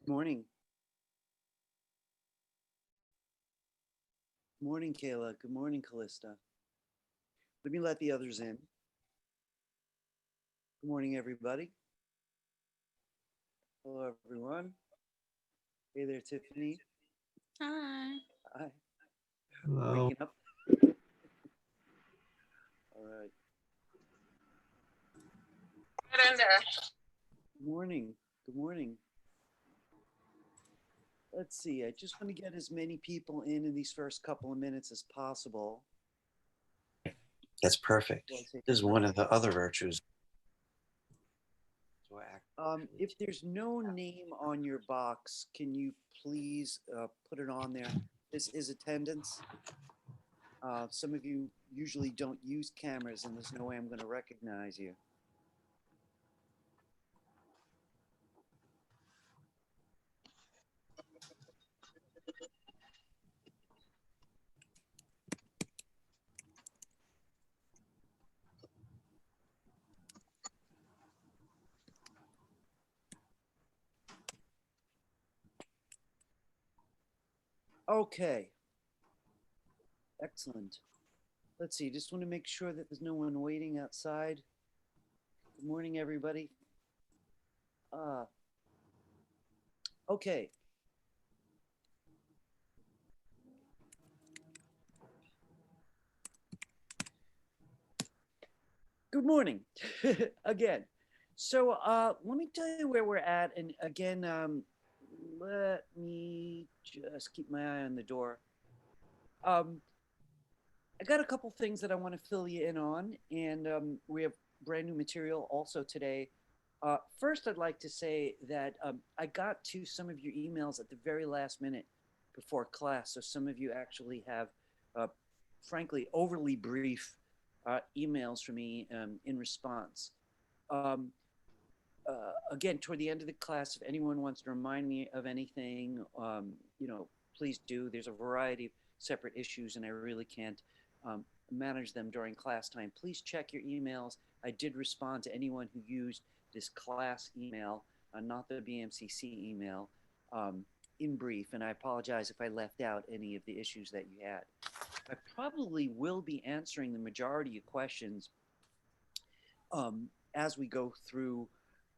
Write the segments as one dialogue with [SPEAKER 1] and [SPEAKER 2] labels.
[SPEAKER 1] Morning. Morning, Kayla. Good morning, Callista. Let me let the others in. Good morning, everybody. Hello, everyone. Hey there, Tiffany.
[SPEAKER 2] Hi.
[SPEAKER 1] Hi.
[SPEAKER 3] Hello.
[SPEAKER 1] Waking up. All right.
[SPEAKER 2] Get in there.
[SPEAKER 1] Good morning. Good morning. Let's see. I just want to get as many people in these first couple of minutes as possible.
[SPEAKER 3] That's perfect. This is one of the other virtues.
[SPEAKER 1] If there's no name on your box, can you please put it on there? This is attendance. Some of you usually don't use cameras, and there's no way I'm going to recognize you. Okay. Excellent. Let's see. Just want to make sure that there's no one waiting outside. Good morning, everybody. Okay. Good morning again. So let me tell you where we're at. And again, let me just keep my eye on the door. I got a couple things that I want to fill you in on, and we have brand new material also today. First, I'd like to say that I got to some of your emails at the very last minute before class, so some of you actually have, frankly, overly brief emails from me in response. Again, toward the end of the class, if anyone wants to remind me of anything, please do. There's a variety of separate issues, and I really can't manage them during class time. Please check your emails. I did respond to anyone who used this class email, not the BMCC email, in brief, and I apologize if I left out any of the issues that you had. I probably will be answering the majority of questions as we go through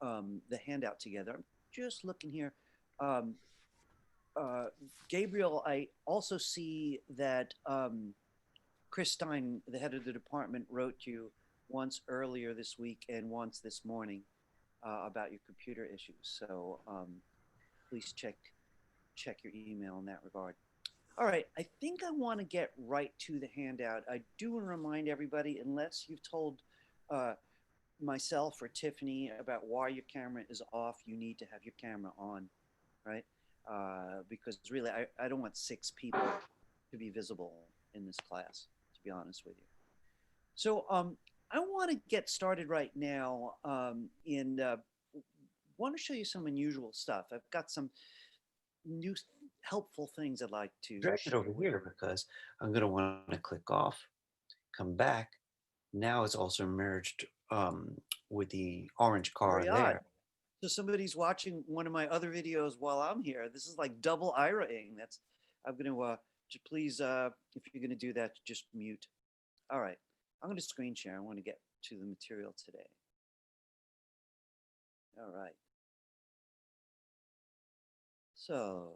[SPEAKER 1] the handout together. I'm just looking here. Gabriel, I also see that Chris Stein, the head of the department, wrote you once earlier this week and once this morning about your computer issues. So please check your email in that regard. All right, I think I want to get right to the handout. I do want to remind everybody, unless you've told myself or Tiffany about why your camera is off, you need to have your camera on, right? Because really, I don't want 6 people to be visible in this class, to be honest with you. So I want to get started right now and want to show you some unusual stuff. I've got some new helpful things I'd like to
[SPEAKER 3] Drag it over here because I'm going to want to click off, come back. Now it's also merged with the orange car there.
[SPEAKER 1] So somebody's watching one of my other videos while I'm here. This is like double Ira-ing. That's, I'm going to, please, if you're going to do that, just mute. All right. I'm going to screen share. I want to get to the material today. All right. So,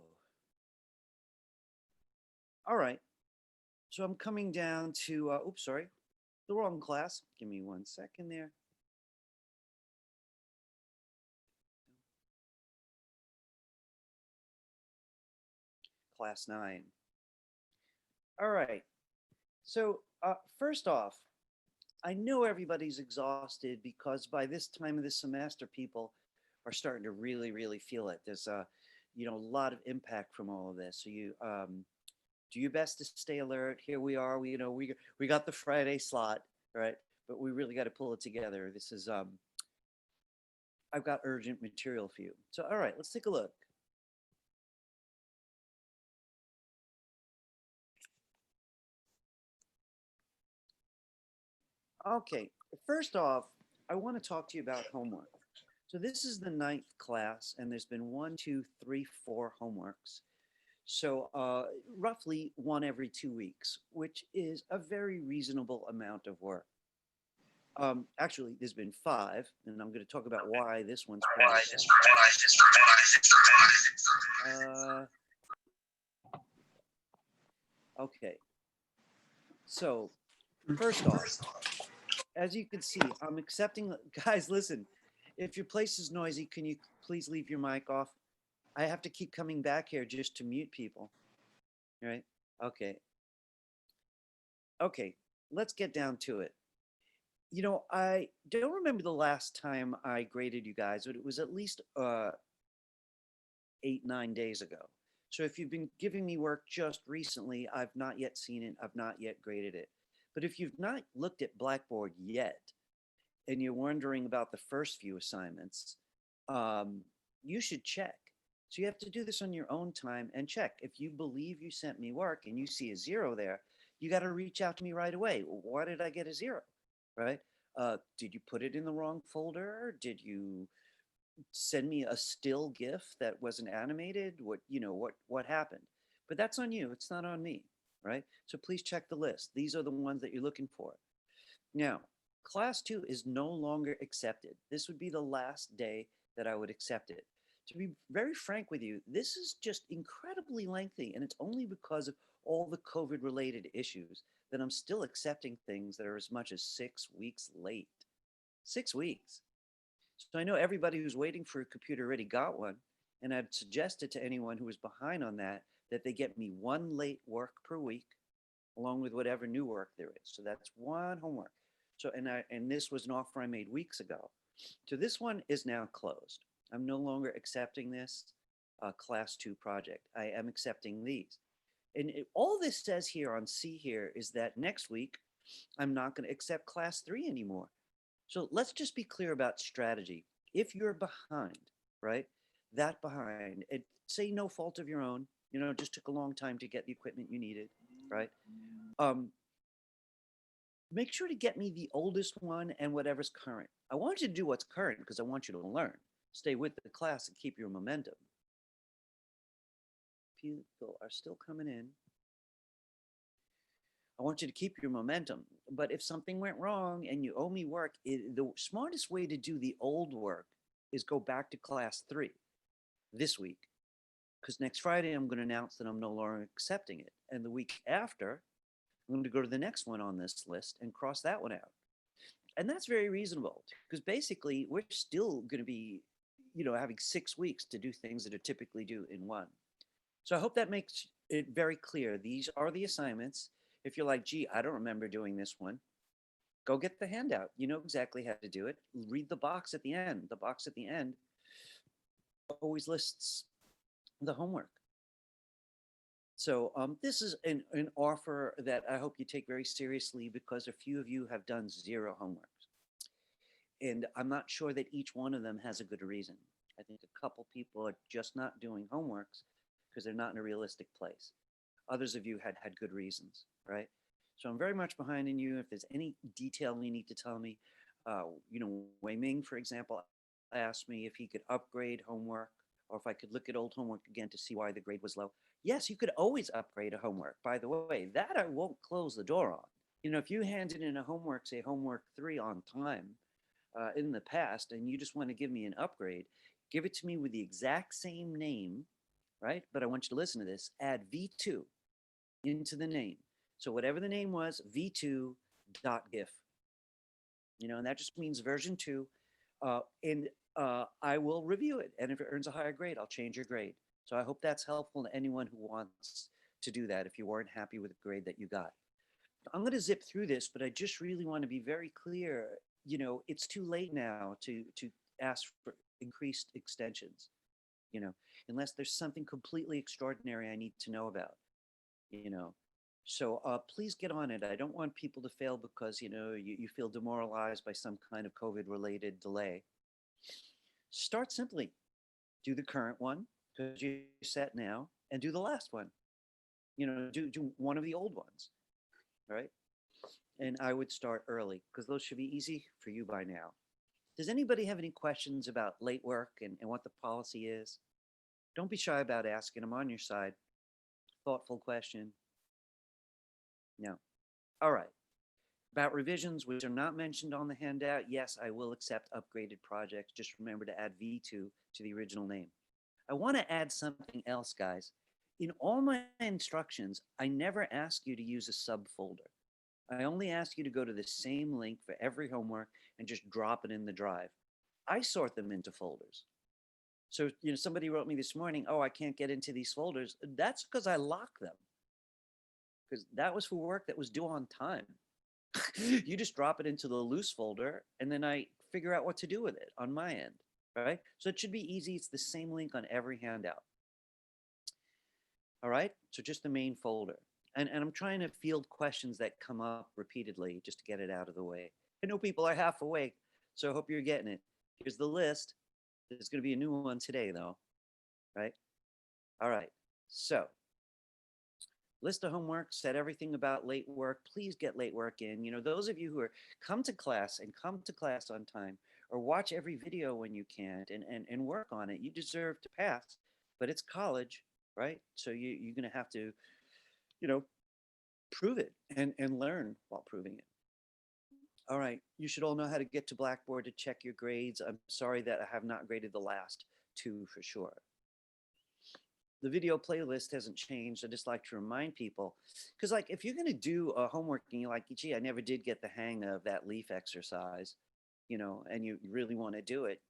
[SPEAKER 1] all right. So I'm coming down to, oops, sorry, the wrong class. Give me 1 second there. Class 9. All right. So first off, I know everybody's exhausted because by this time of the semester, people are starting to really, really feel it. There's a lot of impact from all of this. So you do your best to stay alert. Here we are. We got the Friday slot, right? But we really got to pull it together. This is I've got urgent material for you. So all right, let's take a look. Okay, first off, I want to talk to you about homework. So this is the ninth class, and there's been one, two, three, four homeworks. So roughly one every 2 weeks, which is a very reasonable amount of work. Actually, there's been five, and I'm going to talk about why this one's quite. Okay. So first off, as you can see, I'm accepting. Guys, listen. If your place is noisy, can you please leave your mic off? I have to keep coming back here just to mute people. Right? Okay. Okay. Let's get down to it. I don't remember the last time I graded you guys, but it was at least 8, 9 days ago. So if you've been giving me work just recently, I've not yet seen it. I've not yet graded it. But if you've not looked at Blackboard yet, and you're wondering about the first few assignments, you should check. So you have to do this on your own time and check. If you believe you sent me work and you see a 0 there, you got to reach out to me right away. Why did I get a 0? Right? Did you put it in the wrong folder? Did you send me a still GIF that wasn't animated? What happened? But that's on you. It's not on me, right? So please check the list. These are the ones that you're looking for. Now, class 2 is no longer accepted. This would be the last day that I would accept it. To be very frank with you, this is just incredibly lengthy, and it's only because of all the COVID related issues that I'm still accepting things that are as much as 6 weeks late. 6 weeks. So I know everybody who's waiting for a computer already got one, and I'd suggested to anyone who was behind on that they get me one late work per week, along with whatever new work there is. So that's one homework. So and this was an offer I made weeks ago. So this one is now closed. I'm no longer accepting this class 2 project. I am accepting these. And all this says here on C here is that next week I'm not going to accept class 3 anymore. So let's just be clear about strategy. If you're behind, right, that behind, say no fault of your own, just took a long time to get the equipment you needed, right? Make sure to get me the oldest one and whatever's current. I want you to do what's current because I want you to learn. Stay with the class and keep your momentum. People are still coming in. I want you to keep your momentum. But if something went wrong and you owe me work, the smartest way to do the old work is go back to class 3 this week. Because next Friday, I'm going to announce that I'm no longer accepting it. And the week after, I'm going to go to the next one on this list and cross that one out. And that's very reasonable because basically we're still going to be, having 6 weeks to do things that are typically due in one. So I hope that makes it very clear. These are the assignments. If you're like, gee, I don't remember doing this one, go get the handout. You know exactly how to do it. Read the box at the end. The box at the end always lists the homework. So this is an offer that I hope you take very seriously because a few of you have done 0 homeworks. And I'm not sure that each one of them has a good reason. I think a couple people are just not doing homeworks because they're not in a realistic place. Others of you had good reasons, right? So I'm very much behind in you. If there's any detail you need to tell me, Wei Ming, for example, asked me if he could upgrade homework or if I could look at old homework again to see why the grade was low. Yes, you could always upgrade a homework, by the way. That I won't close the door on. If you handed in a homework, say homework 3 on time in the past, and you just want to give me an upgrade, give it to me with the exact same name, right? But I want you to listen to this. Add V2 into the name. So whatever the name was, v2.gif. And that just means version 2. And I will review it. And if it earns a higher grade, I'll change your grade. So I hope that's helpful to anyone who wants to do that if you weren't happy with the grade that you got. I'm going to zip through this, but I just really want to be very clear. It's too late now to ask for increased extensions, unless there's something completely extraordinary I need to know about, So please get on it. I don't want people to fail because, you feel demoralized by some kind of COVID-related delay. Start simply. Do the current one because you're set now, and do the last one. Do one of the old ones, right? And I would start early because those should be easy for you by now. Does anybody have any questions about late work and what the policy is? Don't be shy about asking. I'm on your side. Thoughtful question. No. All right. About revisions, which are not mentioned on the handout, yes, I will accept upgraded projects. Just remember to add V2 to the original name. I want to add something else, guys. In all my instructions, I never ask you to use a subfolder. I only ask you to go to the same link for every homework and just drop it in the drive. I sort them into folders. So, somebody wrote me this morning, oh, I can't get into these folders. That's because I lock them. Because that was for work that was due on time. You just drop it into the loose folder, and then I figure out what to do with it on my end, right? So it should be easy. It's the same link on every handout. All right, so just the main folder. And I'm trying to field questions that come up repeatedly just to get it out of the way. I know people are half awake, so I hope you're getting it. Here's the list. There's going to be a new one today, though, right? All right, so list of homework, said everything about late work. Please get late work in. Those of you who come to class on time, or watch every video when you can and work on it, you deserve to pass. But it's college, right? So you're going to have to, prove it and learn while proving it. All right, you should all know how to get to Blackboard to check your grades. I'm sorry that I have not graded the last two for sure. The video playlist hasn't changed. I just like to remind people, because like if you're going to do a homework and you're like, gee, I never did get the hang of that leaf exercise, and you really want to do it,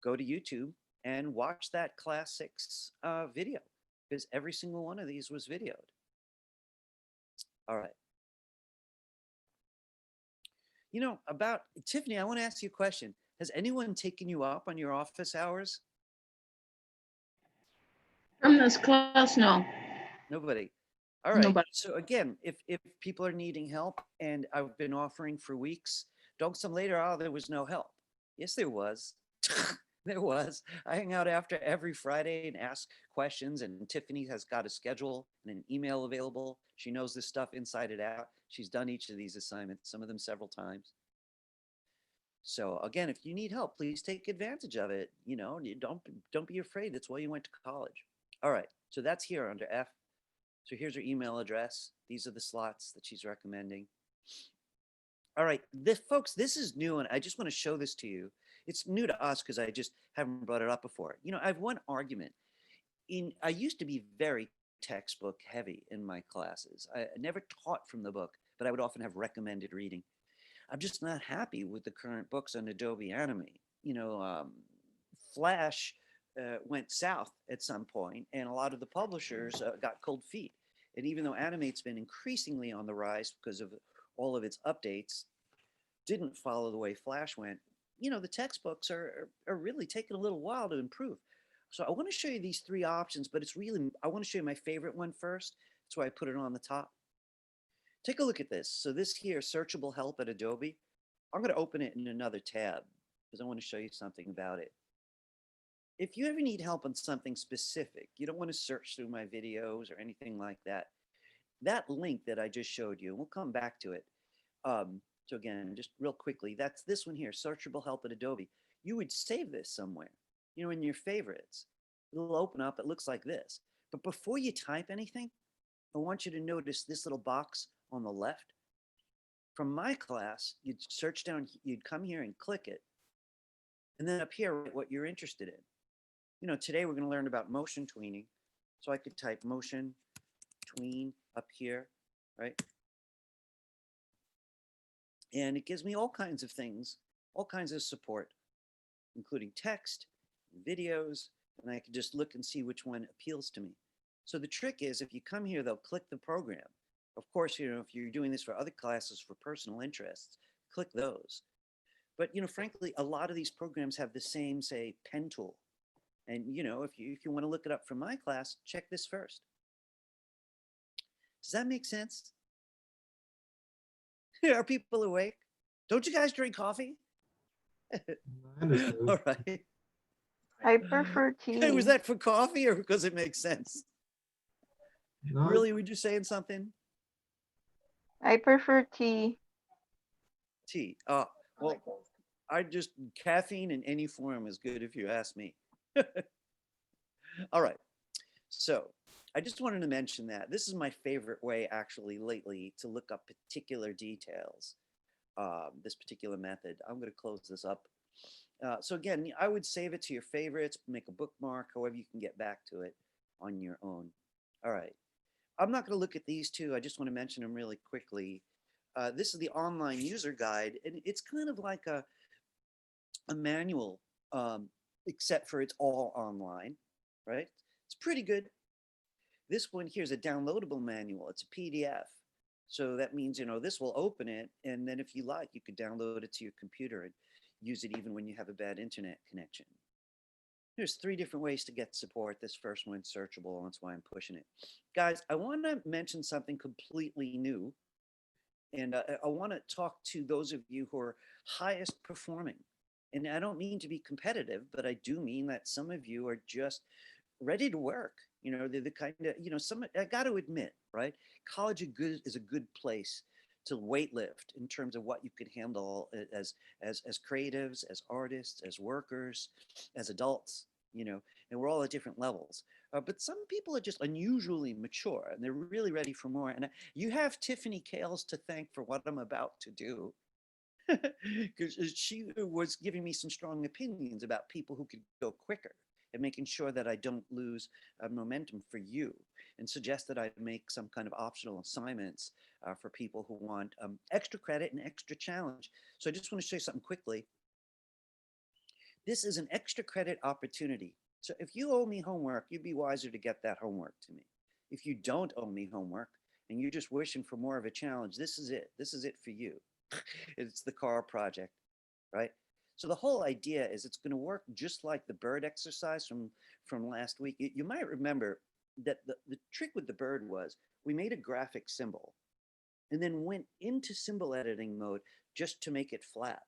[SPEAKER 1] go to YouTube and watch that Class 6 video, because every single one of these was videoed. All right. About Tiffany, I want to ask you a question. Has anyone taken you up on your office hours?
[SPEAKER 2] From this class, no.
[SPEAKER 1] Nobody. All right.
[SPEAKER 2] Nobody.
[SPEAKER 1] So again, if people are needing help, and I've been offering for weeks, don't some later, oh, there was no help. Yes, there was. There was. I hang out after every Friday and ask questions, and Tiffany has got a schedule and an email available. She knows this stuff inside and out. She's done each of these assignments, some of them several times. So again, if you need help, please take advantage of it. Don't be afraid. That's why you went to college. All right. So that's here under F. So here's her email address. These are the slots that she's recommending. All right, folks, this is new, and I just want to show this to you. It's new to us because I just haven't brought it up before. I have one argument. I used to be very textbook heavy in my classes. I never taught from the book, but I would often have recommended reading. I'm just not happy with the current books on Adobe Anime. Flash went south at some point, and a lot of the publishers got cold feet. And even though Animate's been increasingly on the rise because of all of its updates, didn't follow the way Flash went. The textbooks are really taking a little while to improve. So I want to show you these three options, but I want to show you my favorite one first. That's why I put it on the top. Take a look at this. So this here, Searchable Help at Adobe. I'm going to open it in another tab because I want to show you something about it. If you ever need help on something specific, you don't want to search through my videos or anything like that, that link that I just showed you, and we'll come back to it. So again, just real quickly, that's this one here, Searchable Help at Adobe. You would save this somewhere, in your favorites. It'll open up, it looks like this. But before you type anything, I want you to notice this little box on the left. From my class, you'd search down, you'd come here and click it. And then up here, write what you're interested in. Today we're going to learn about motion tweening. So I could type motion tween up here, right? And it gives me all kinds of things, all kinds of support, including text, videos, and I can just look and see which one appeals to me. So the trick is, if you come here, they'll click the program. Of course, if you're doing this for other classes for personal interests, click those. But, frankly, a lot of these programs have the same, say, pen tool. And, if you want to look it up from my class, check this first. Does that make sense? Are people awake? Don't you guys drink coffee? All right.
[SPEAKER 4] I prefer tea.
[SPEAKER 1] Hey, was that for coffee or because it makes sense?
[SPEAKER 5] No.
[SPEAKER 1] Really, were you saying something?
[SPEAKER 4] I prefer tea.
[SPEAKER 1] Tea. Oh, well, I just, caffeine in any form is good if you ask me. All right. So I just wanted to mention that this is my favorite way actually lately to look up particular details. This particular method. I'm going to close this up. So again, I would save it to your favorites, make a bookmark, however you can get back to it on your own. All right. I'm not going to look at these two. I just want to mention them really quickly. This is the online user guide, and it's kind of like a manual, except for it's all online, right? It's pretty good. This one here is a downloadable manual. It's a PDF. So that means, this will open it. And then if you like, you could download it to your computer and use it even when you have a bad internet connection. There's 3 different ways to get support. This first one's searchable, and that's why I'm pushing it. Guys, I want to mention something completely new. And I want to talk to those of you who are highest performing. And I don't mean to be competitive, but I do mean that some of you are just ready to work. They're the kind of, I got to admit, right? College is a good place to weightlift in terms of what you could handle as creatives, as artists, as workers, as adults, and we're all at different levels. But some people are just unusually mature and they're really ready for more. And you have Tiffany Kales to thank for what I'm about to do. Because she was giving me some strong opinions about people who could go quicker and making sure that I don't lose momentum for you, and suggest that I make some kind of optional assignments for people who want extra credit and extra challenge. So I just want to show you something quickly. This is an extra credit opportunity. So if you owe me homework, you'd be wiser to get that homework to me. If you don't owe me homework and you're just wishing for more of a challenge, this is it. This is it for you. It's the car project, right? So the whole idea is it's going to work just like the bird exercise from last week. You might remember that the trick with the bird was we made a graphic symbol and then went into symbol editing mode just to make it flat.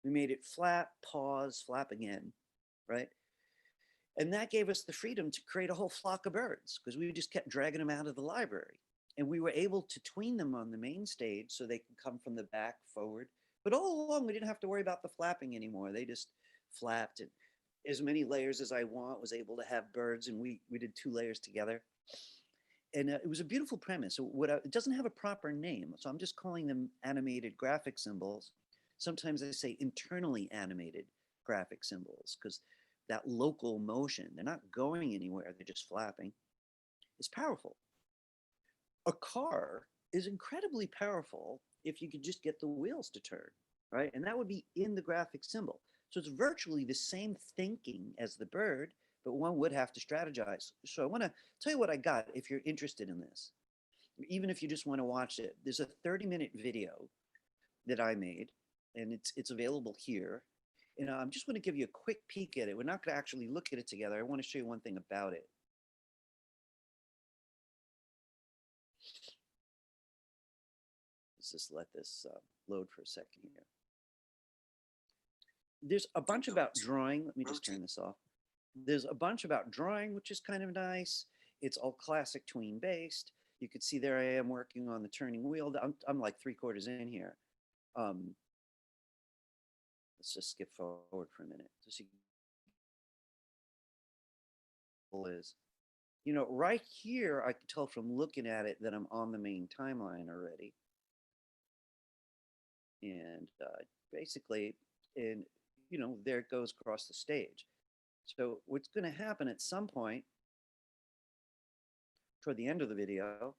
[SPEAKER 1] We made it flat, pause, flap again, right? And that gave us the freedom to create a whole flock of birds because we just kept dragging them out of the library. And we were able to tween them on the main stage so they can come from the back forward. But all along, we didn't have to worry about the flapping anymore. They just flapped, and as many layers as I want, was able to have birds, and we did 2 layers together. And it was a beautiful premise. So it doesn't have a proper name, so I'm just calling them animated graphic symbols. Sometimes I say internally animated graphic symbols because that local motion, they're not going anywhere, they're just flapping, is powerful. A car is incredibly powerful if you could just get the wheels to turn, right? And that would be in the graphic symbol. So it's virtually the same thinking as the bird, but one would have to strategize. So I want to tell you what I got if you're interested in this, even if you just want to watch it. There's a 30-minute video that I made, and it's available here. And I'm just going to give you a quick peek at it. We're not going to actually look at it together. I want to show you one thing about it. Let's just let this load for a second here. There's a bunch about drawing. Let me just turn this off. There's a bunch about drawing, which is kind of nice. It's all classic tween based. You can see there I am working on the turning wheel. I'm like 3/4 in here. Let's just skip forward for a minute. So see, is, right here, I can tell from looking at it that I'm on the main timeline already. And basically, there it goes across the stage. So what's going to happen at some point toward the end of the video,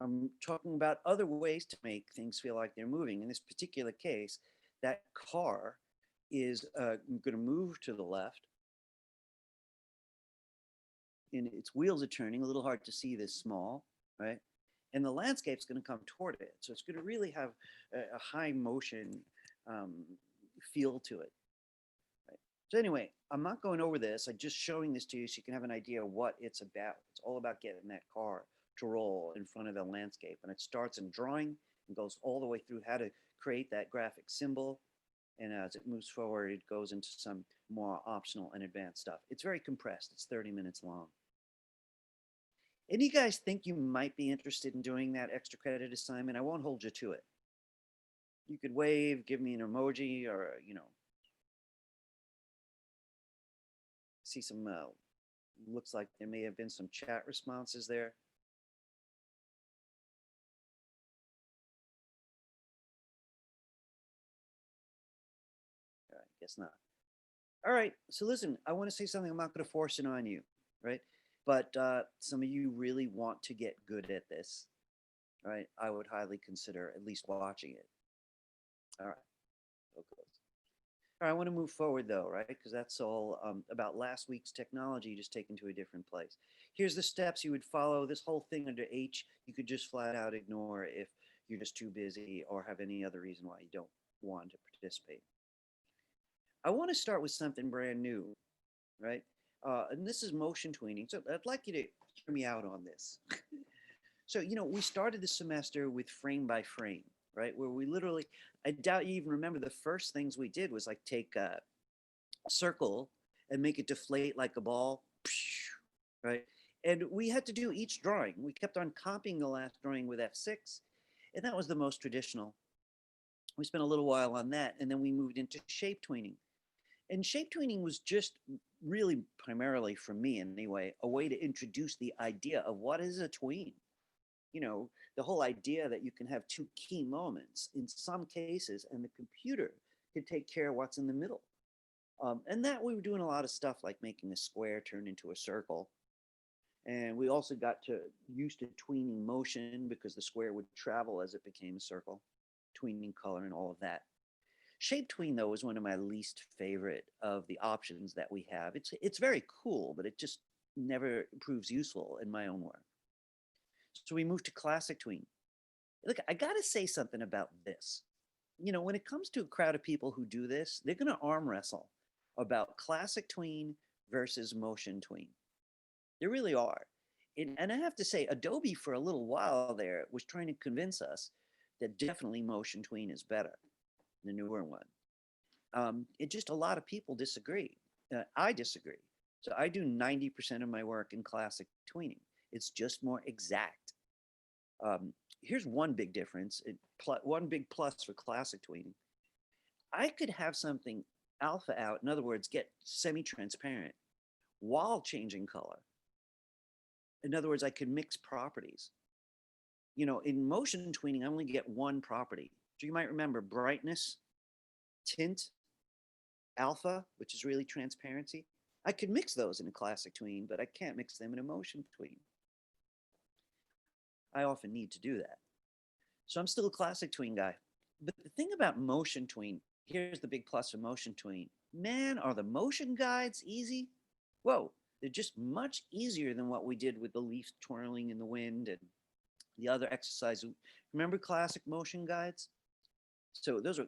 [SPEAKER 1] I'm talking about other ways to make things feel like they're moving. In this particular case, that car is going to move to the left. And its wheels are turning, a little hard to see this small, right? And the landscape's going to come toward it. So it's going to really have a high motion feel to it. Right? So anyway, I'm not going over this. I'm just showing this to you so you can have an idea of what it's about. It's all about getting that car to roll in front of the landscape. And it starts in drawing and goes all the way through how to create that graphic symbol. And as it moves forward, it goes into some more optional and advanced stuff. It's very compressed. It's 30 minutes long. Any guys think you might be interested in doing that extra credit assignment? I won't hold you to it. You could wave, give me an emoji, or, see some, looks like there may have been some chat responses there. I guess not. All right. So listen, I want to say something. I'm not going to force it on you, right? But some of you really want to get good at this, right? I would highly consider at least watching it. All right. Okay. All right, I want to move forward though, right? Because that's all about last week's technology just taken to a different place. Here's the steps you would follow. This whole thing under H, you could just flat out ignore if you're just too busy or have any other reason why you don't want to participate. I want to start with something brand new, right? And this is motion tweening. So I'd like you to hear me out on this. So, we started the semester with frame by frame, right? Where we literally, I doubt you even remember the first things we did was like take a circle and make it deflate like a ball, right? And we had to do each drawing. We kept on copying the last drawing with F6, and that was the most traditional. We spent a little while on that, and then we moved into shape tweening. And shape tweening was just really primarily, for me anyway, a way to introduce the idea of what is a tween. The whole idea that you can have two key moments in some cases, and the computer can take care of what's in the middle. And that we were doing a lot of stuff like making a square turn into a circle. And we also got used to tweening motion because the square would travel as it became a circle, tweening color and all of that. Shape tween, though, is one of my least favorite of the options that we have. It's very cool, but it just never proves useful in my own work. So we moved to classic tween. Look, I got to say something about this. When it comes to a crowd of people who do this, they're going to arm wrestle about classic tween versus motion tween. They really are. And I have to say, Adobe for a little while there was trying to convince us that definitely motion tween is better, the newer one. It just, a lot of people disagree. I disagree. So I do 90% of my work in classic tweening. It's just more exact. Here's one big difference, one big plus for classic tweening. I could have something alpha out, in other words, get semi-transparent while changing color. In other words, I could mix properties. In motion tweening, I only get one property. So you might remember brightness, tint, alpha, which is really transparency. I could mix those in a classic tween, but I can't mix them in a motion tween. I often need to do that. So I'm still a classic tween guy. But the thing about motion tween, here's the big plus of motion tween. Man, are the motion guides easy? Whoa, they're just much easier than what we did with the leaf twirling in the wind and the other exercise. Remember classic motion guides? So those are,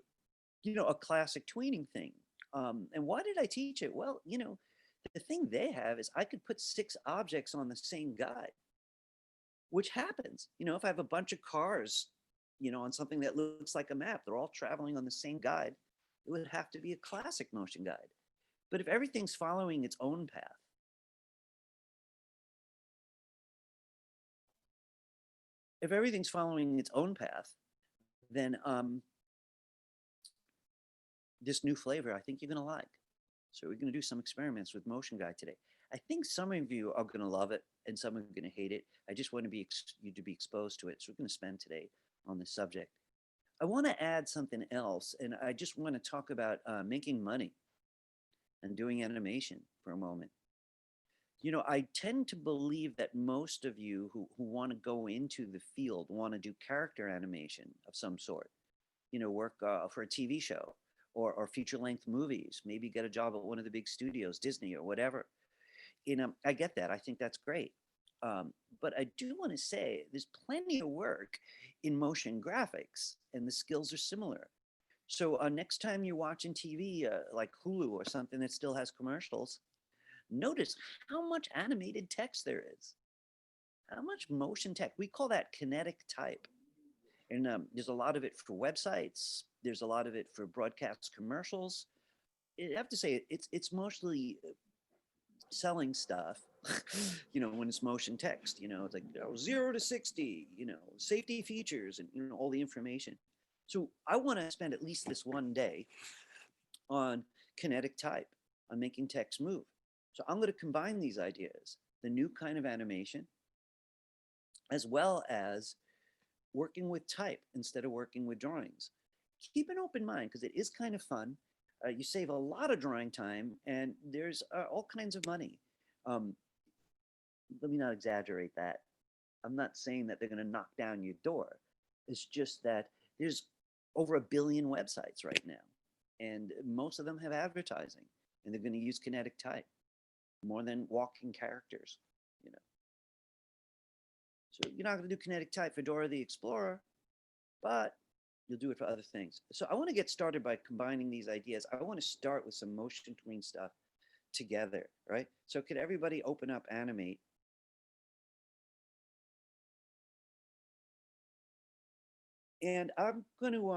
[SPEAKER 1] a classic tweening thing. And why did I teach it? Well, the thing they have is I could put 6 objects on the same guide, which happens. If I have a bunch of cars, on something that looks like a map, they're all traveling on the same guide, it would have to be a classic motion guide. But if everything's following its own path, then this new flavor, I think you're going to like. So we're going to do some experiments with motion guide today. I think some of you are going to love it and some are going to hate it. I just want you to be exposed to it. So we're going to spend today on this subject. I want to add something else, and I just want to talk about making money and doing animation for a moment. I tend to believe that most of you who want to go into the field want to do character animation of some sort, work for a TV show or feature-length movies, maybe get a job at one of the big studios, Disney or whatever. I get that. I think that's great. But I do want to say there's plenty of work in motion graphics, and the skills are similar. So next time you're watching TV, like Hulu or something that still has commercials, notice how much animated text there is, how much motion text. We call that kinetic type. And there's a lot of it for websites. There's a lot of it for broadcast commercials. I have to say, it's mostly selling stuff, when it's motion text, it's like 0 to 60, safety features and, all the information. So I want to spend at least this one day on kinetic type, on making text move. So I'm going to combine these ideas, the new kind of animation, as well as working with type instead of working with drawings. Keep an open mind because it is kind of fun. You save a lot of drawing time and there's all kinds of money. Let me not exaggerate that. I'm not saying that they're going to knock down your door. It's just that there's over 1 billion websites right now, and most of them have advertising, and they're going to use kinetic type more than walking characters, you know. So you're not going to do kinetic type for Dora the Explorer, but you'll do it for other things. So I want to get started by combining these ideas. I want to start with some motion tween stuff together, right? So could everybody open up Animate? And I'm going to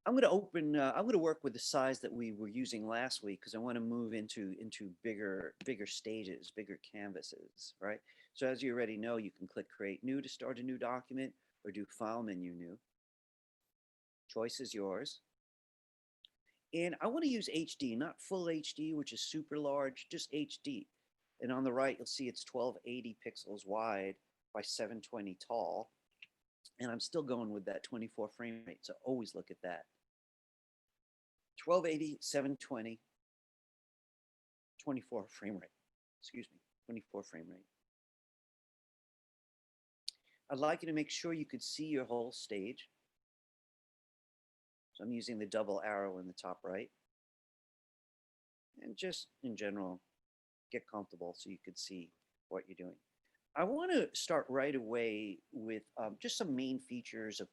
[SPEAKER 1] I'm going to open. I'm going to work with the size that we were using last week because I want to move into bigger stages, bigger canvases, right? So as you already know, you can click Create New to start a new document, or do File Menu New. Choice is yours. And I want to use HD, not full HD, which is super large, just HD. And on the right, you'll see it's 1280 pixels wide by 720 tall. And I'm still going with that 24 frame rate, so always look at that. 1280, 720, 24 frame rate. Excuse me, 24 frame rate. I'd like you to make sure you could see your whole stage. So I'm using the double arrow in the top right. And just in general, get comfortable so you could see what you're doing. I want to start right away with just some main features of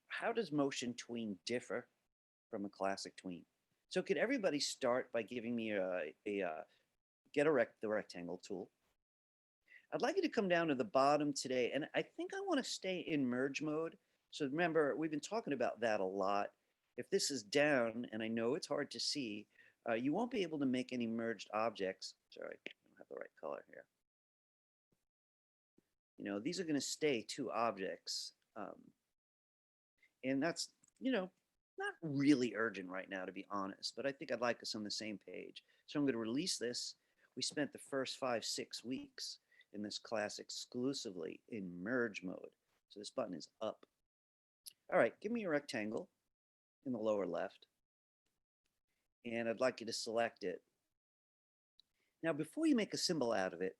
[SPEAKER 1] how does motion tween differ from a classic tween. So could everybody start by giving me the rectangle tool. I'd like you to come down to the bottom today, and I think I want to stay in merge mode. So remember, we've been talking about that a lot. If this is down, and I know it's hard to see, you won't be able to make any merged objects. Sorry, I don't have the right color here. You know, these are going to stay two objects. And that's, you know, not really urgent right now, to be honest, but I think I'd like us on the same page. So I'm going to release this. We spent the first 5-6 weeks in this class exclusively in merge mode. So this button is up. All right, give me a rectangle in the lower left. And I'd like you to select it. Now, before you make a symbol out of it,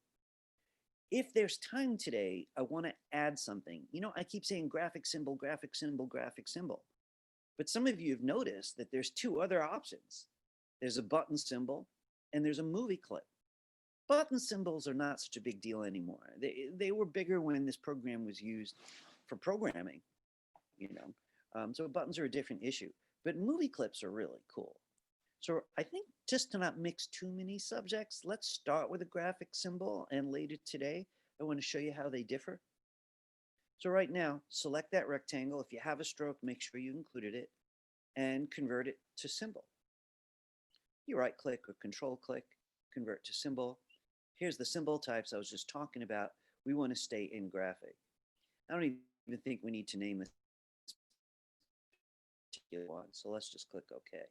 [SPEAKER 1] if there's time today, I want to add something. You know, I keep saying graphic symbol, graphic symbol, graphic symbol. But some of you have noticed that there's two other options. There's a button symbol and there's a movie clip. Button symbols are not such a big deal anymore. They were bigger when this program was used for programming, you know. So buttons are a different issue. But movie clips are really cool. So I think just to not mix too many subjects, let's start with a graphic symbol, and later today, I want to show you how they differ. So right now, select that rectangle. If you have a stroke, make sure you included it and convert it to symbol. You right click or control click, convert to symbol. Here's the symbol types I was just talking about. We want to stay in graphic. I don't even think we need to name this particular one, so let's just click OK.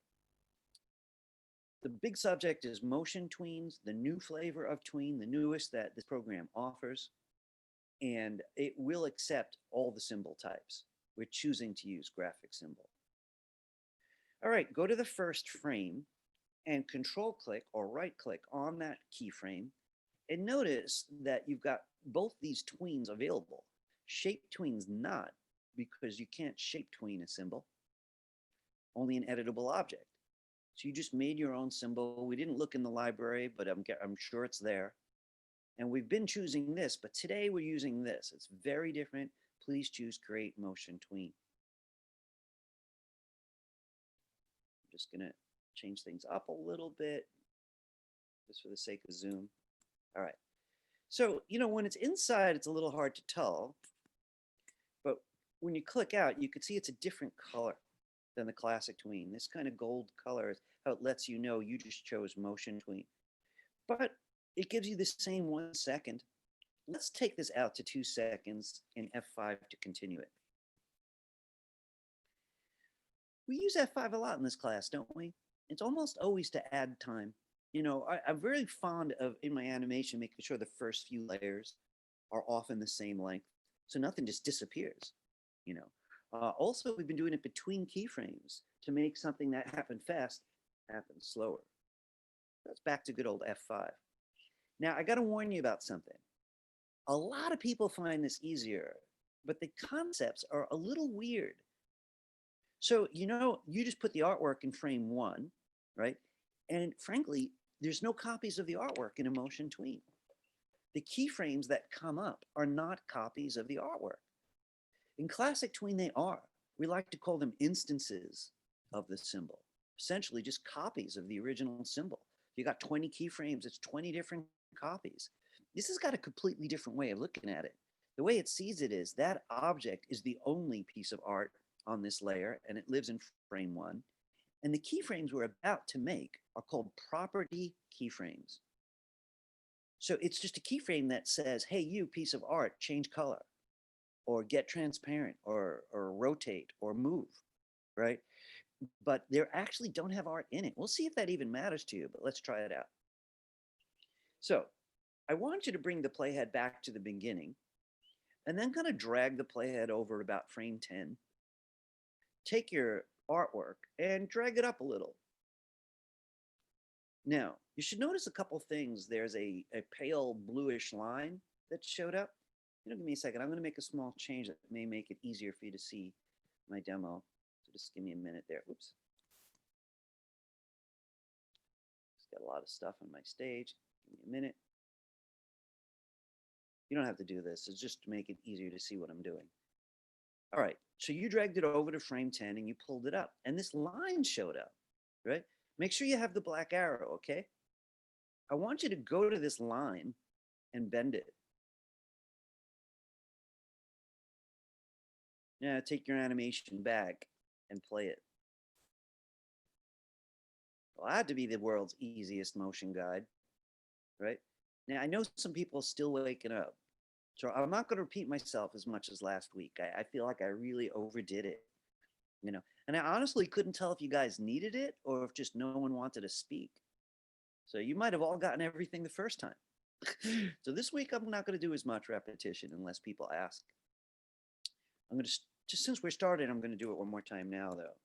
[SPEAKER 1] The big subject is motion tweens, the new flavor of tween, the newest that this program offers, and it will accept all the symbol types. We're choosing to use graphic symbol. All right, go to the first frame and control click or right click on that keyframe, and notice that you've got both these tweens available. Shape tweens not, because you can't shape tween a symbol, only an editable object. So you just made your own symbol. We didn't look in the library, but I'm sure it's there. And we've been choosing this, but today we're using this. It's very different. Please choose Create Motion Tween. I'm just going to change things up a little bit, just for the sake of zoom. All right. So, you know, when it's inside, it's a little hard to tell. But when you click out, you can see it's a different color than the classic tween. This kind of gold color is how it lets you know you just chose motion tween. But it gives you the same 1 second. Let's take this out to 2 seconds in F5 to continue it. We use F5 a lot in this class, don't we? It's almost always to add time. You know, I'm very fond of, in my animation, making sure the first few layers are often the same length, so nothing just disappears, you know. Also, we've been doing it between keyframes to make something that happened fast happen slower. That's back to good old F5. Now, I got to warn you about something. A lot of people find this easier, but the concepts are a little weird. So, you know, you just put the artwork in frame 1, right? And frankly, there's no copies of the artwork in a motion tween. The keyframes that come up are not copies of the artwork. In classic tween, they are. We like to call them instances of the symbol, essentially just copies of the original symbol. You got 20 keyframes, it's 20 different copies. This has got a completely different way of looking at it. The way it sees it is that object is the only piece of art on this layer, and it lives in frame 1. And the keyframes we're about to make are called property keyframes. So it's just a keyframe that says, hey, you piece of art, change color, or get transparent, or rotate, or move, right? But they actually don't have art in it. We'll see if that even matters to you, but let's try it out. So I want you to bring the playhead back to the beginning, and then kind of drag the playhead over about frame 10. Take your artwork and drag it up a little. Now, you should notice a couple things. There's a pale bluish line that showed up. You know, give me a second. I'm going to make a small change that may make it easier for you to see my demo. So just give me a minute there. Oops. Just got a lot of stuff on my stage. Give me a minute. You don't have to do this. It's just to make it easier to see what I'm doing. All right, so you dragged it over to frame 10 and you pulled it up, and this line showed up, right? Make sure you have the black arrow, okay? I want you to go to this line and bend it. Now take your animation back and play it. Well, that had to be the world's easiest motion guide, right? Now, I know some people are still waking up, so I'm not going to repeat myself as much as last week. I feel like I really overdid it, you know, and I honestly couldn't tell if you guys needed it or if just no one wanted to speak. So you might have all gotten everything the first time. So this week, I'm not going to do as much repetition unless people ask. I'm going to, just since we're started, I'm going to do it one more time now, though.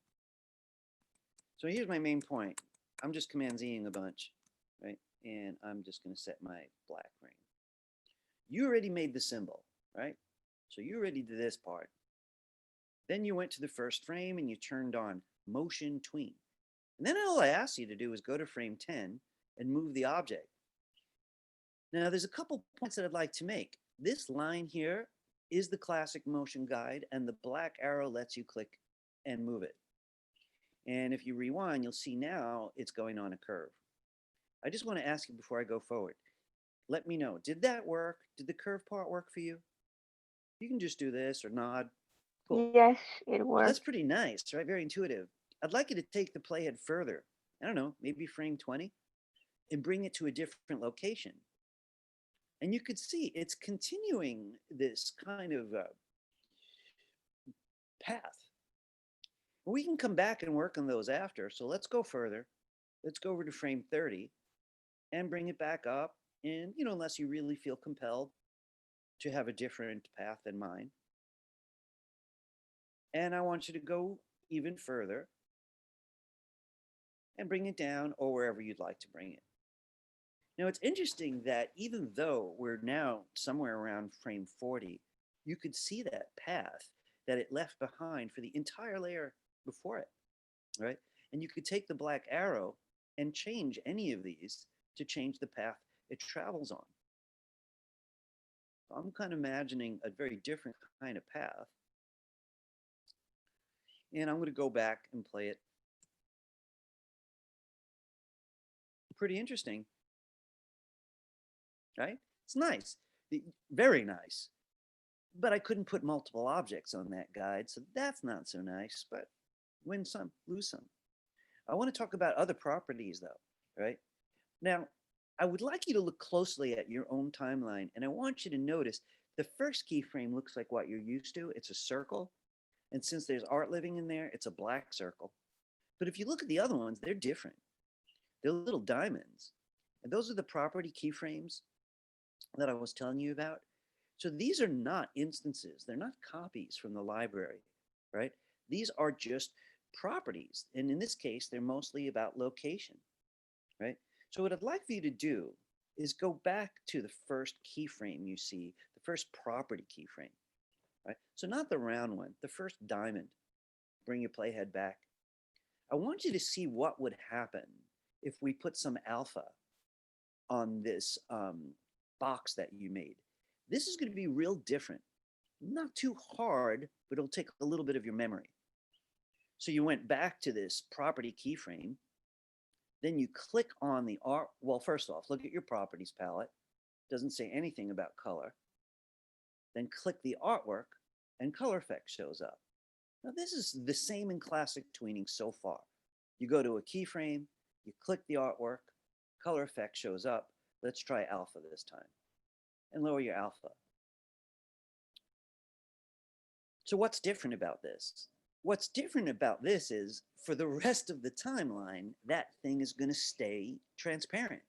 [SPEAKER 1] So here's my main point. I'm just Command-Zing a bunch, right? And I'm just going to set my black ring. You already made the symbol, right? So you already did this part. Then you went to the first frame and you turned on motion tween. And then all I asked you to do is go to frame 10 and move the object. Now there's a couple points that I'd like to make. This line here is the classic motion guide, and the black arrow lets you click and move it. And if you rewind, you'll see now it's going on a curve. I just want to ask you before I go forward. Let me know, did that work? Did the curve part work for you? You can just do this or nod. Cool.
[SPEAKER 4] Yes, it
[SPEAKER 1] So
[SPEAKER 4] works.
[SPEAKER 1] that's pretty nice, right? Very intuitive. I'd like you to take the playhead further. I don't know, maybe frame 20 and bring it to a different location. And you could see it's continuing this kind of path. We can come back and work on those after. So let's go further. Let's go over to frame 30 and bring it back up. And, you know, unless you really feel compelled to have a different path than mine. And I want you to go even further and bring it down or wherever you'd like to bring it. Now, it's interesting that even though we're now somewhere around frame 40, you could see that path that it left behind for the entire layer before it, right? And you could take the black arrow and change any of these to change the path it travels on. I'm kind of imagining a very different kind of path. And I'm going to go back and play it. Pretty interesting, right? It's nice, very nice. But I couldn't put multiple objects on that guide, so that's not so nice, but win some, lose some. I want to talk about other properties though, right? Now, I would like you to look closely at your own timeline, and I want you to notice the first keyframe looks like what you're used to. It's a circle, and since there's art living in there, it's a black circle. But if you look at the other ones, they're different. They're little diamonds, and those are the property keyframes that I was telling you about. So these are not instances. They're not copies from the library, right? These are just properties. And in this case, they're mostly about location, right? So what I'd like for you to do is go back to the first keyframe you see, the first property keyframe, right? So not the round one, the first diamond. Bring your playhead back. I want you to see what would happen if we put some alpha on this box that you made. This is going to be real different. Not too hard, but it'll take a little bit of your memory. So you went back to this property keyframe. Then you click on the art. Well, first off, look at your properties palette. Doesn't say anything about color. Then click the artwork and color effect shows up. Now this is the same in classic tweening so far. You go to a keyframe, you click the artwork, color effect shows up. Let's try alpha this time. And lower your alpha. So what's different about this? What's different about this is for the rest of the timeline, that thing is going to stay transparent.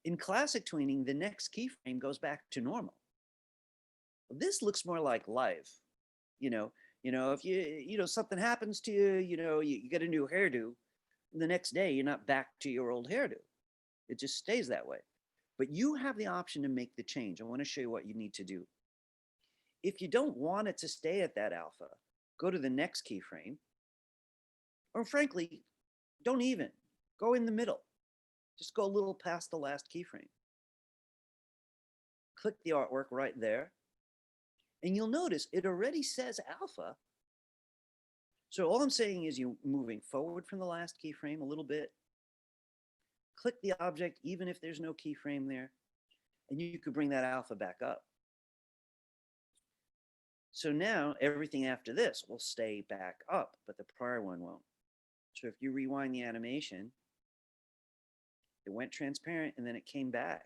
[SPEAKER 1] In classic tweening, the next keyframe goes back to normal. This looks more like life. You know, if something happens to you, you get a new hairdo, the next day you're not back to your old hairdo. It just stays that way. But you have the option to make the change. I want to show you what you need to do. If you don't want it to stay at that alpha, go to the next keyframe, or frankly, don't even. Go in the middle. Just go a little past the last keyframe. Click the artwork right there, and you'll notice it already says alpha. So all I'm saying is you're moving forward from the last keyframe a little bit. Click the object even if there's no keyframe there, and you could bring that alpha back up. So now everything after this will stay back up, but the prior one won't. So if you rewind the animation, it went transparent and then it came back.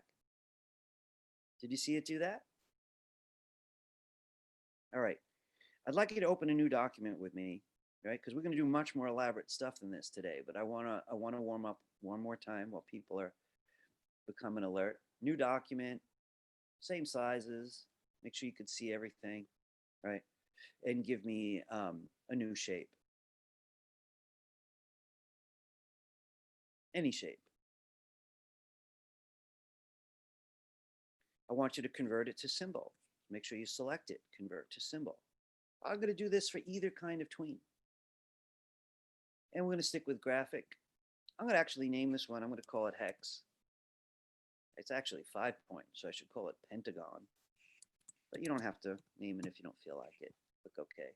[SPEAKER 1] Did you see it do that? All right. I'd like you to open a new document with me, right? Because we're going to do much more elaborate stuff than this today, but I want to warm up one more time while people are becoming alert. New document, same sizes. Make sure you can see everything, right? And give me a new shape. Any shape. I want you to convert it to symbol. Make sure you select it, convert to symbol. I'm going to do this for either kind of tween. And we're going to stick with graphic. I'm going to actually name this one. I'm going to call it hex. It's actually 5 points, so I should call it pentagon. But you don't have to name it if you don't feel like it. Click OK.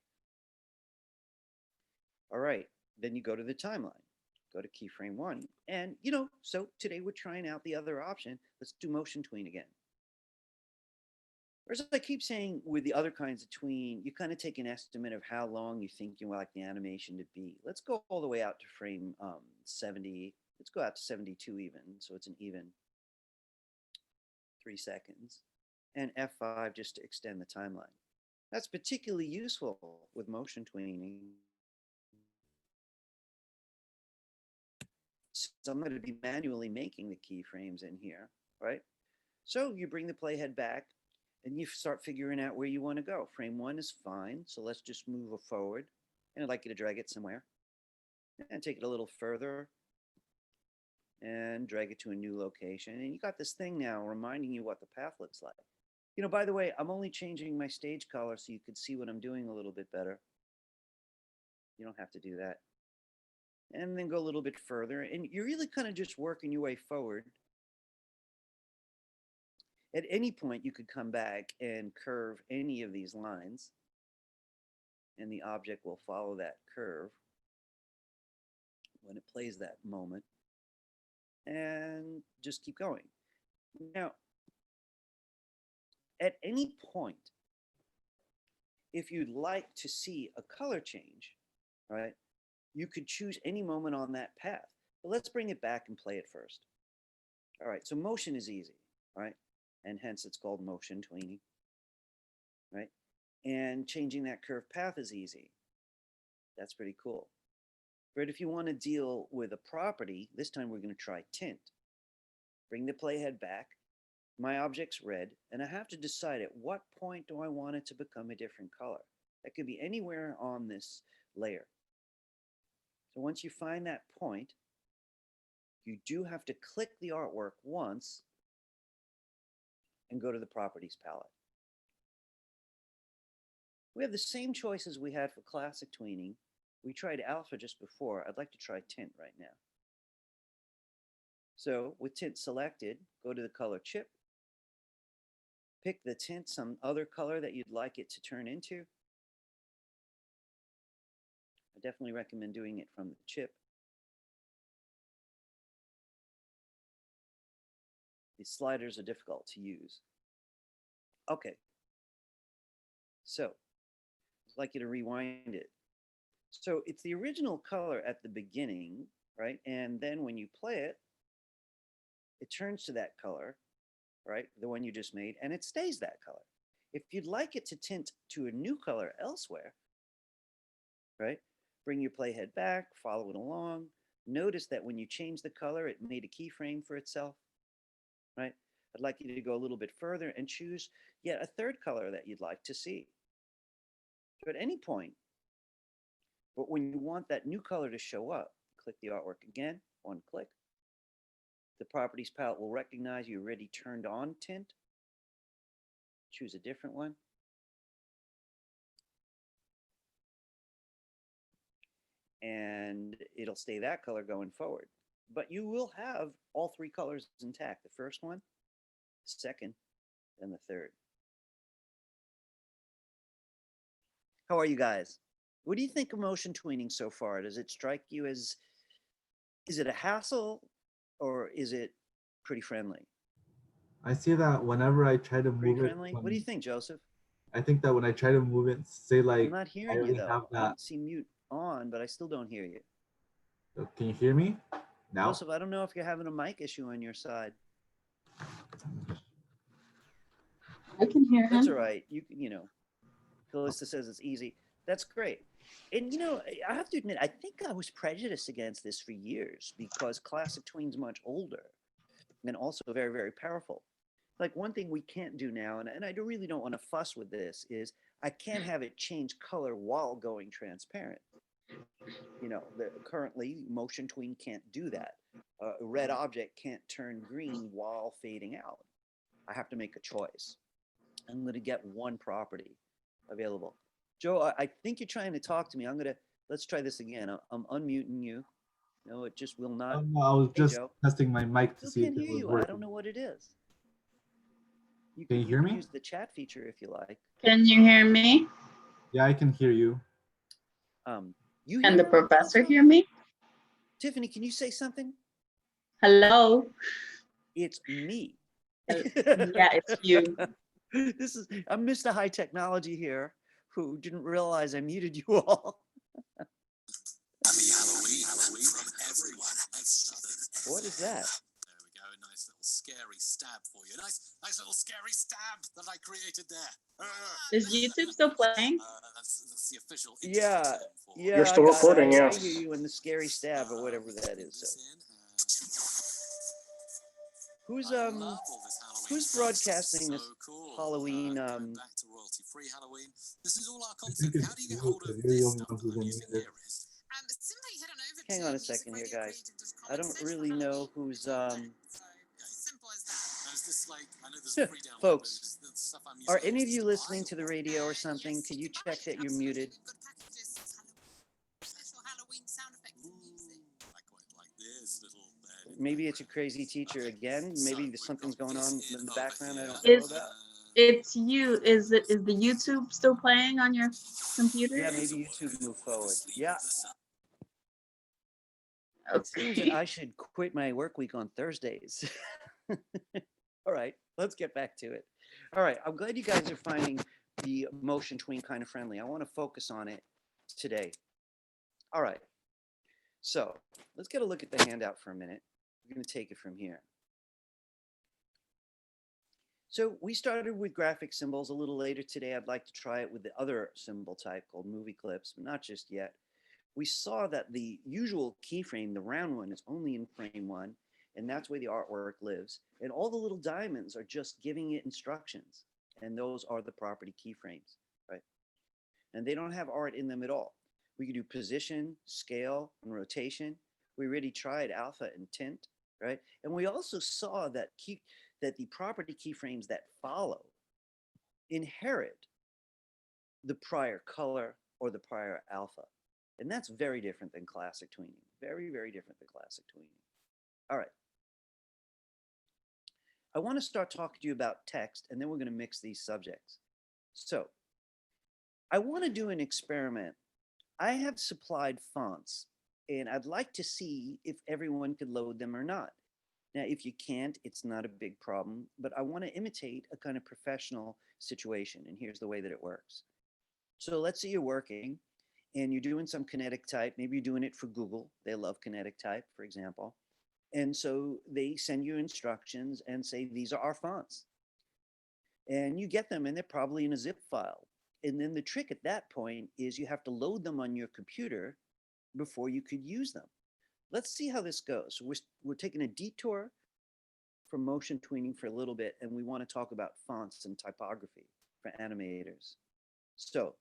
[SPEAKER 1] All right, then you go to the timeline. Go to keyframe 1. And, so today we're trying out the other option. Let's do motion tween again. Or as I keep saying with the other kinds of tween, you kind of take an estimate of how long you think you would like the animation to be. Let's go all the way out to frame 70. Let's go out to 72 even, so it's an even 3 seconds. And F5 just to extend the timeline. That's particularly useful with motion tweening. So I'm going to be manually making the keyframes in here, right? So you bring the playhead back and you start figuring out where you want to go. Frame 1 is fine, so let's just move it forward. And I'd like you to drag it somewhere and take it a little further and drag it to a new location. And you got this thing now reminding you what the path looks like. By the way, I'm only changing my stage color so you could see what I'm doing a little bit better. You don't have to do that. And then go a little bit further. And you're really kind of just working your way forward. At any point, you could come back and curve any of these lines. And the object will follow that curve when it plays that moment. And just keep going. Now, at any point, if you'd like to see a color change, right, you could choose any moment on that path. But let's bring it back and play it first. All right, so motion is easy, right? And hence it's called motion tweening, right? And changing that curve path is easy. That's pretty cool. But if you want to deal with a property, this time we're going to try tint. Bring the playhead back. My object's red, and I have to decide at what point do I want it to become a different color. That could be anywhere on this layer. So once you find that point, you do have to click the artwork once and go to the properties palette. We have the same choices we had for classic tweening. We tried alpha just before. I'd like to try tint right now. So with tint selected, go to the color chip, pick the tint, some other color that you'd like it to turn into. I definitely recommend doing it from the chip. These sliders are difficult to use. Okay. So I'd like you to rewind it. So it's the original color at the beginning, right? And then when you play it, it turns to that color, right? The one you just made, and it stays that color. If you'd like it to tint to a new color elsewhere, right? Bring your playhead back, follow it along. Notice that when you change the color, it made a keyframe for itself, right? I'd like you to go a little bit further and choose yet a third color that you'd like to see. So at any point, but when you want that new color to show up, click the artwork again, one click. The properties palette will recognize you already turned on tint. Choose a different one. And it'll stay that color going forward. But you will have all three colors intact. The first one, second, and the third. How are you guys? What do you think of motion tweening so far? Does it strike you as, is it a hassle or is it pretty friendly?
[SPEAKER 5] I see that whenever I try to
[SPEAKER 1] Pretty
[SPEAKER 5] move it.
[SPEAKER 1] friendly? What do you think, Joseph?
[SPEAKER 5] I think that when I try to move it, say
[SPEAKER 1] I'm
[SPEAKER 5] like
[SPEAKER 1] not
[SPEAKER 5] I
[SPEAKER 1] hearing you
[SPEAKER 5] already have
[SPEAKER 1] though. I
[SPEAKER 5] that.
[SPEAKER 1] see mute on, but I still don't hear you.
[SPEAKER 5] Can you hear me now?
[SPEAKER 1] Joseph, I don't know if you're having a mic issue on your side.
[SPEAKER 2] I can hear
[SPEAKER 1] That's
[SPEAKER 2] him.
[SPEAKER 1] all right. You know, Calista says it's easy. That's great. And you know, I have to admit, I think I was prejudiced against this for years because classic tween's much older and also very, very powerful. Like one thing we can't do now, and I really don't want to fuss with this, is I can't have it change color while going transparent. You know, currently motion tween can't do that. A red object can't turn green while fading out. I have to make a choice. I'm going to get one property available. Joe, I think you're trying to talk to me. Let's try this again. I'm unmuting you. No, it just will not.
[SPEAKER 5] No, I was
[SPEAKER 1] Hey,
[SPEAKER 5] just
[SPEAKER 1] Joe.
[SPEAKER 5] testing my mic to
[SPEAKER 1] Still
[SPEAKER 5] see if
[SPEAKER 1] can't
[SPEAKER 5] it
[SPEAKER 1] hear
[SPEAKER 5] was
[SPEAKER 1] you.
[SPEAKER 5] working.
[SPEAKER 1] I don't know what it is.
[SPEAKER 5] Can you hear me?
[SPEAKER 1] Use the chat feature if you like.
[SPEAKER 2] Can you hear me?
[SPEAKER 5] Yeah, I can hear you.
[SPEAKER 1] You
[SPEAKER 2] Can
[SPEAKER 1] hear
[SPEAKER 2] the
[SPEAKER 1] me,
[SPEAKER 2] professor
[SPEAKER 1] Joseph?
[SPEAKER 2] hear me?
[SPEAKER 1] Tiffany, can you say something?
[SPEAKER 2] Hello?
[SPEAKER 1] It's me.
[SPEAKER 2] Yeah, it's you.
[SPEAKER 1] I'm Mr. High Technology here, who didn't realize I muted you all.
[SPEAKER 6] Happy Halloween from everyone at Southern.
[SPEAKER 1] What is that?
[SPEAKER 6] There we go, a nice little scary stab for you. Nice little scary stab that I created there.
[SPEAKER 2] Is YouTube still playing?
[SPEAKER 6] That's the official
[SPEAKER 1] Yeah,
[SPEAKER 6] term for
[SPEAKER 1] yeah.
[SPEAKER 7] You're still recording,
[SPEAKER 1] I
[SPEAKER 7] yeah.
[SPEAKER 1] hear you in the scary stab or whatever that is. So. Who's broadcasting this Halloween?
[SPEAKER 6] Back to royalty-free Halloween. This is all our
[SPEAKER 5] I think
[SPEAKER 6] content.
[SPEAKER 5] it's
[SPEAKER 6] How do you get
[SPEAKER 5] you,
[SPEAKER 6] hold of
[SPEAKER 5] 'cause you're the
[SPEAKER 6] this
[SPEAKER 5] only
[SPEAKER 6] stuff
[SPEAKER 5] one
[SPEAKER 6] that
[SPEAKER 5] who's
[SPEAKER 6] I'm
[SPEAKER 5] in
[SPEAKER 6] using
[SPEAKER 5] here.
[SPEAKER 6] here is
[SPEAKER 8] Simply head on over
[SPEAKER 1] Hang
[SPEAKER 8] to
[SPEAKER 1] on a second here, guys. I don't really know who's
[SPEAKER 8] simple as that.
[SPEAKER 6] Is this like, I know there's a free download,
[SPEAKER 1] folks.
[SPEAKER 6] but is the stuff I'm using
[SPEAKER 1] Are
[SPEAKER 6] here,
[SPEAKER 1] any
[SPEAKER 6] is
[SPEAKER 1] of you
[SPEAKER 6] this
[SPEAKER 1] listening to the radio or something?
[SPEAKER 8] Yes,
[SPEAKER 1] Could you
[SPEAKER 8] you can buy
[SPEAKER 1] check
[SPEAKER 8] it,
[SPEAKER 1] that you're
[SPEAKER 8] absolutely.
[SPEAKER 1] muted?
[SPEAKER 8] We've got packages, special Halloween sound effects and music.
[SPEAKER 6] I quite like this little bed.
[SPEAKER 1] Maybe it's a crazy teacher again. Maybe there's something's going on in the background I don't know
[SPEAKER 2] Is
[SPEAKER 1] about.
[SPEAKER 2] it's you? Is the YouTube still playing on your computer?
[SPEAKER 1] Yeah, maybe YouTube move forward. Yeah. It seems that
[SPEAKER 2] Okay.
[SPEAKER 1] I should quit my work week on Thursdays. All right, let's get back to it. All right, I'm glad you guys are finding the motion tween kind of friendly. I want to focus on it today. All right, so let's get a look at the handout for a minute. We're going to take it from here. So we started with graphic symbols a little later today. I'd like to try it with the other symbol type called movie clips, but not just yet. We saw that the usual keyframe, the round one, is only in frame 1, and that's where the artwork lives. And all the little diamonds are just giving it instructions, and those are the property keyframes, right? And they don't have art in them at all. We can do position, scale, and rotation. We already tried alpha and tint, right? And we also saw that the property keyframes that follow inherit the prior color or the prior alpha. And that's very different than classic tweening. Very, very different than classic tweening. All right. I want to start talking to you about text, and then we're going to mix these subjects. So I want to do an experiment. I have supplied fonts, and I'd like to see if everyone could load them or not. Now, if you can't, it's not a big problem, but I want to imitate a kind of professional situation, and here's the way that it works. So let's say you're working, and you're doing some Kinetic type. Maybe you're doing it for Google. They love Kinetic type, for example. And so they send you instructions and say, these are our fonts. And you get them, and they're probably in a zip file. And then the trick at that point is you have to load them on your computer before you could use them. Let's see how this goes. So we're taking a detour from motion tweening for a little bit, and we want to talk about fonts and typography for animators. So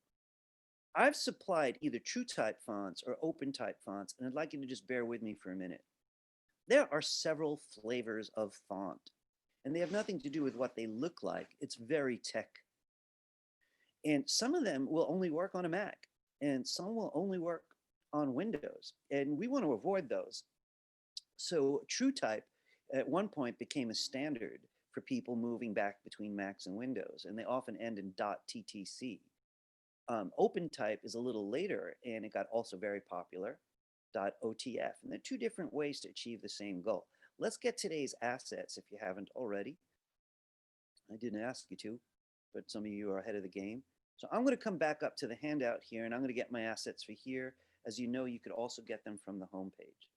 [SPEAKER 1] I've supplied either true type fonts or open type fonts, and I'd like you to just bear with me for a minute. There are several flavors of font, and they have nothing to do with what they look like. It's very tech. And some of them will only work on a Mac, and some will only work on Windows, and we want to avoid those. So true type at one point became a standard for people moving back between Macs and Windows, and they often end in .ttc. Open type is a little later, and it got also very popular, .otf. And there are two different ways to achieve the same goal. Let's get today's assets if you haven't already. I didn't ask you to, but some of you are ahead of the game. So I'm going to come back up to the handout here, and I'm going to get my assets for here. As you know, you could also get them from the home page.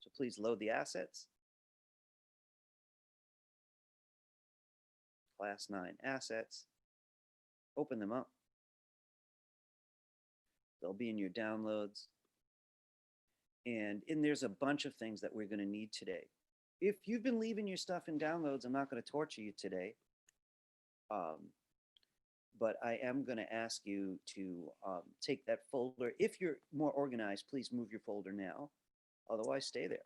[SPEAKER 1] So please load the assets. Class 9 assets. Open them up. They'll be in your downloads. And there's a bunch of things that we're going to need today. If you've been leaving your stuff in downloads, I'm not going to torture you today. But I am going to ask you to take that folder. If you're more organized, please move your folder now. Otherwise, stay there.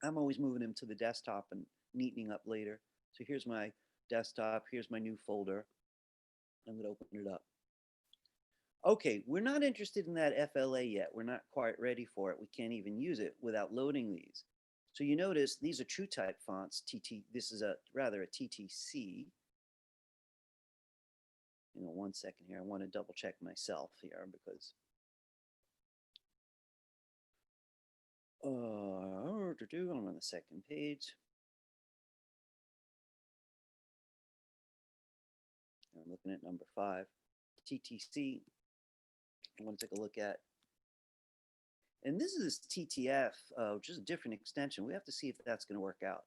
[SPEAKER 1] I'm always moving them to the desktop and neatening up later. So here's my desktop. Here's my new folder. I'm going to open it up. Okay, we're not interested in that FLA yet. We're not quite ready for it. We can't even use it without loading these. So you notice these are true type fonts. This is rather a TTC. You know, 1 second here. I want to double check myself here because I'm on the second page. I'm looking at number 5, TTC. I want to take a look at. And this is TTF, which is a different extension. We have to see if that's going to work out.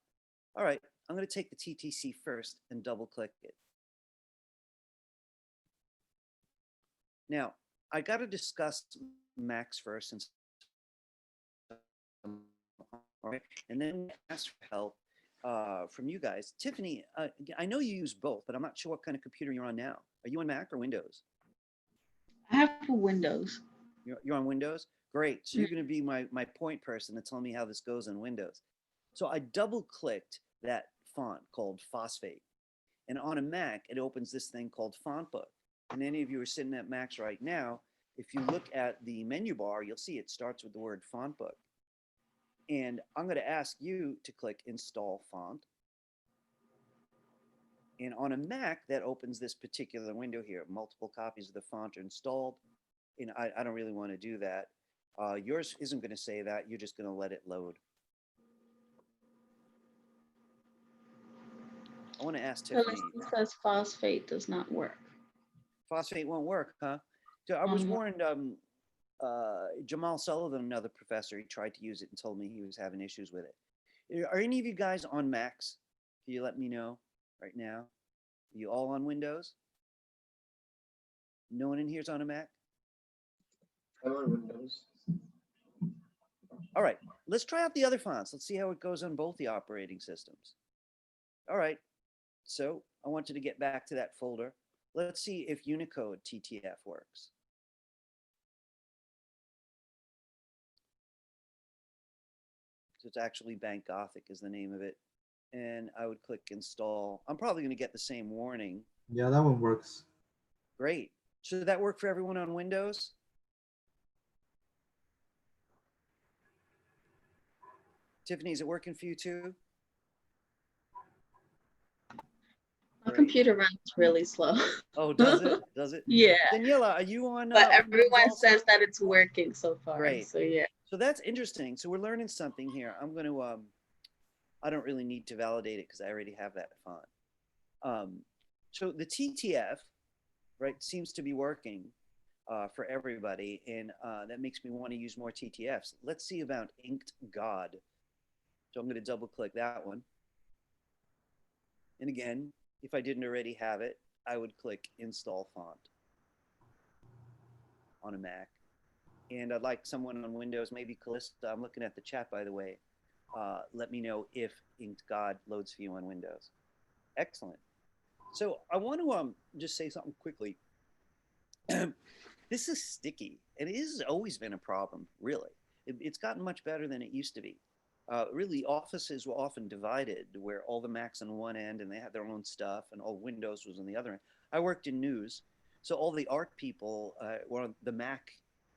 [SPEAKER 1] All right, I'm going to take the TTC first and double click it. Now, I got to discuss Macs first, and all right, and then ask for help from you guys. Tiffany, I know you use both, but I'm not sure what kind of computer you're on now. Are you on Mac or Windows?
[SPEAKER 2] I have for Windows.
[SPEAKER 1] You're on Windows? Great. So you're going to be my point person to tell me how this goes on Windows. So I double clicked that font called Phosphate. And on a Mac, it opens this thing called Font Book. And any of you who are sitting at Macs right now, if you look at the menu bar, you'll see it starts with the word Font Book. And I'm going to ask you to click Install Font. And on a Mac, that opens this particular window here. Multiple copies of the font are installed. And I don't really want to do that. Yours isn't going to say that. You're just going to let it load. I want to ask Tiffany.
[SPEAKER 2] It says Phosphate does not work.
[SPEAKER 1] Phosphate won't work, huh? So I was warned, Jamal Sullivan, another professor, he tried to use it and told me he was having issues with it. Are any of you guys on Macs? Can you let me know? right now? You all on Windows? No one in here's on a Mac?
[SPEAKER 7] I'm on Windows.
[SPEAKER 1] All right, let's try out the other fonts. Let's see how it goes on both the operating systems. All right, so I want you to get back to that folder. Let's see if Unicode TTF works. So it's actually Bank Gothic is the name of it. And I would click install. I'm probably going to get the same warning.
[SPEAKER 5] Yeah, that one works.
[SPEAKER 1] Great. So did that work for everyone on Windows? Tiffany, is it working for you too?
[SPEAKER 2] My
[SPEAKER 1] Great.
[SPEAKER 2] computer runs really slow.
[SPEAKER 1] Oh, does it? Does it?
[SPEAKER 2] Yeah.
[SPEAKER 1] Daniela, are you on?
[SPEAKER 2] But
[SPEAKER 1] Windows
[SPEAKER 2] everyone
[SPEAKER 1] also?
[SPEAKER 2] says that it's working so far.
[SPEAKER 1] Great.
[SPEAKER 2] So yeah.
[SPEAKER 1] So that's interesting. So we're learning something here. I'm going to, I don't really need to validate it because I already have that font. So the TTF, right, seems to be working for everybody. And that makes me want to use more TTFs. Let's see about Inked God. So I'm going to double click that one. And again, if I didn't already have it, I would click Install Font on a Mac. And I'd like someone on Windows, maybe Callista. I'm looking at the chat, by the way. Let me know if Inked God loads for you on Windows. Excellent. So I want to just say something quickly. This is sticky, and it has always been a problem, really. It's gotten much better than it used to be. Really, offices were often divided, where all the Macs on one end, and they had their own stuff, and all Windows was on the other end. I worked in news, so all the art people were on the Mac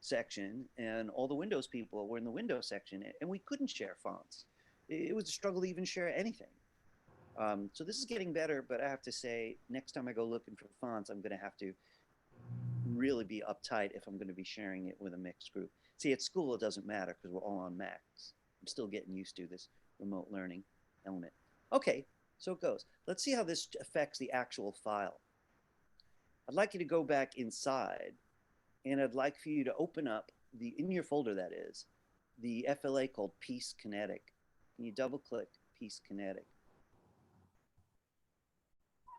[SPEAKER 1] section, and all the Windows people were in the Windows section, and we couldn't share fonts. It was a struggle to even share anything. So this is getting better, but I have to say, next time I go looking for fonts, I'm going to have to really be uptight if I'm going to be sharing it with a mixed group. See, at school, it doesn't matter because we're all on Macs. I'm still getting used to this remote learning element. Okay, so it goes. Let's see how this affects the actual file. I'd like you to go back inside, and I'd like for you to open up in your folder, that is, the FLA called Piece Kinetic. Can you double click Piece Kinetic?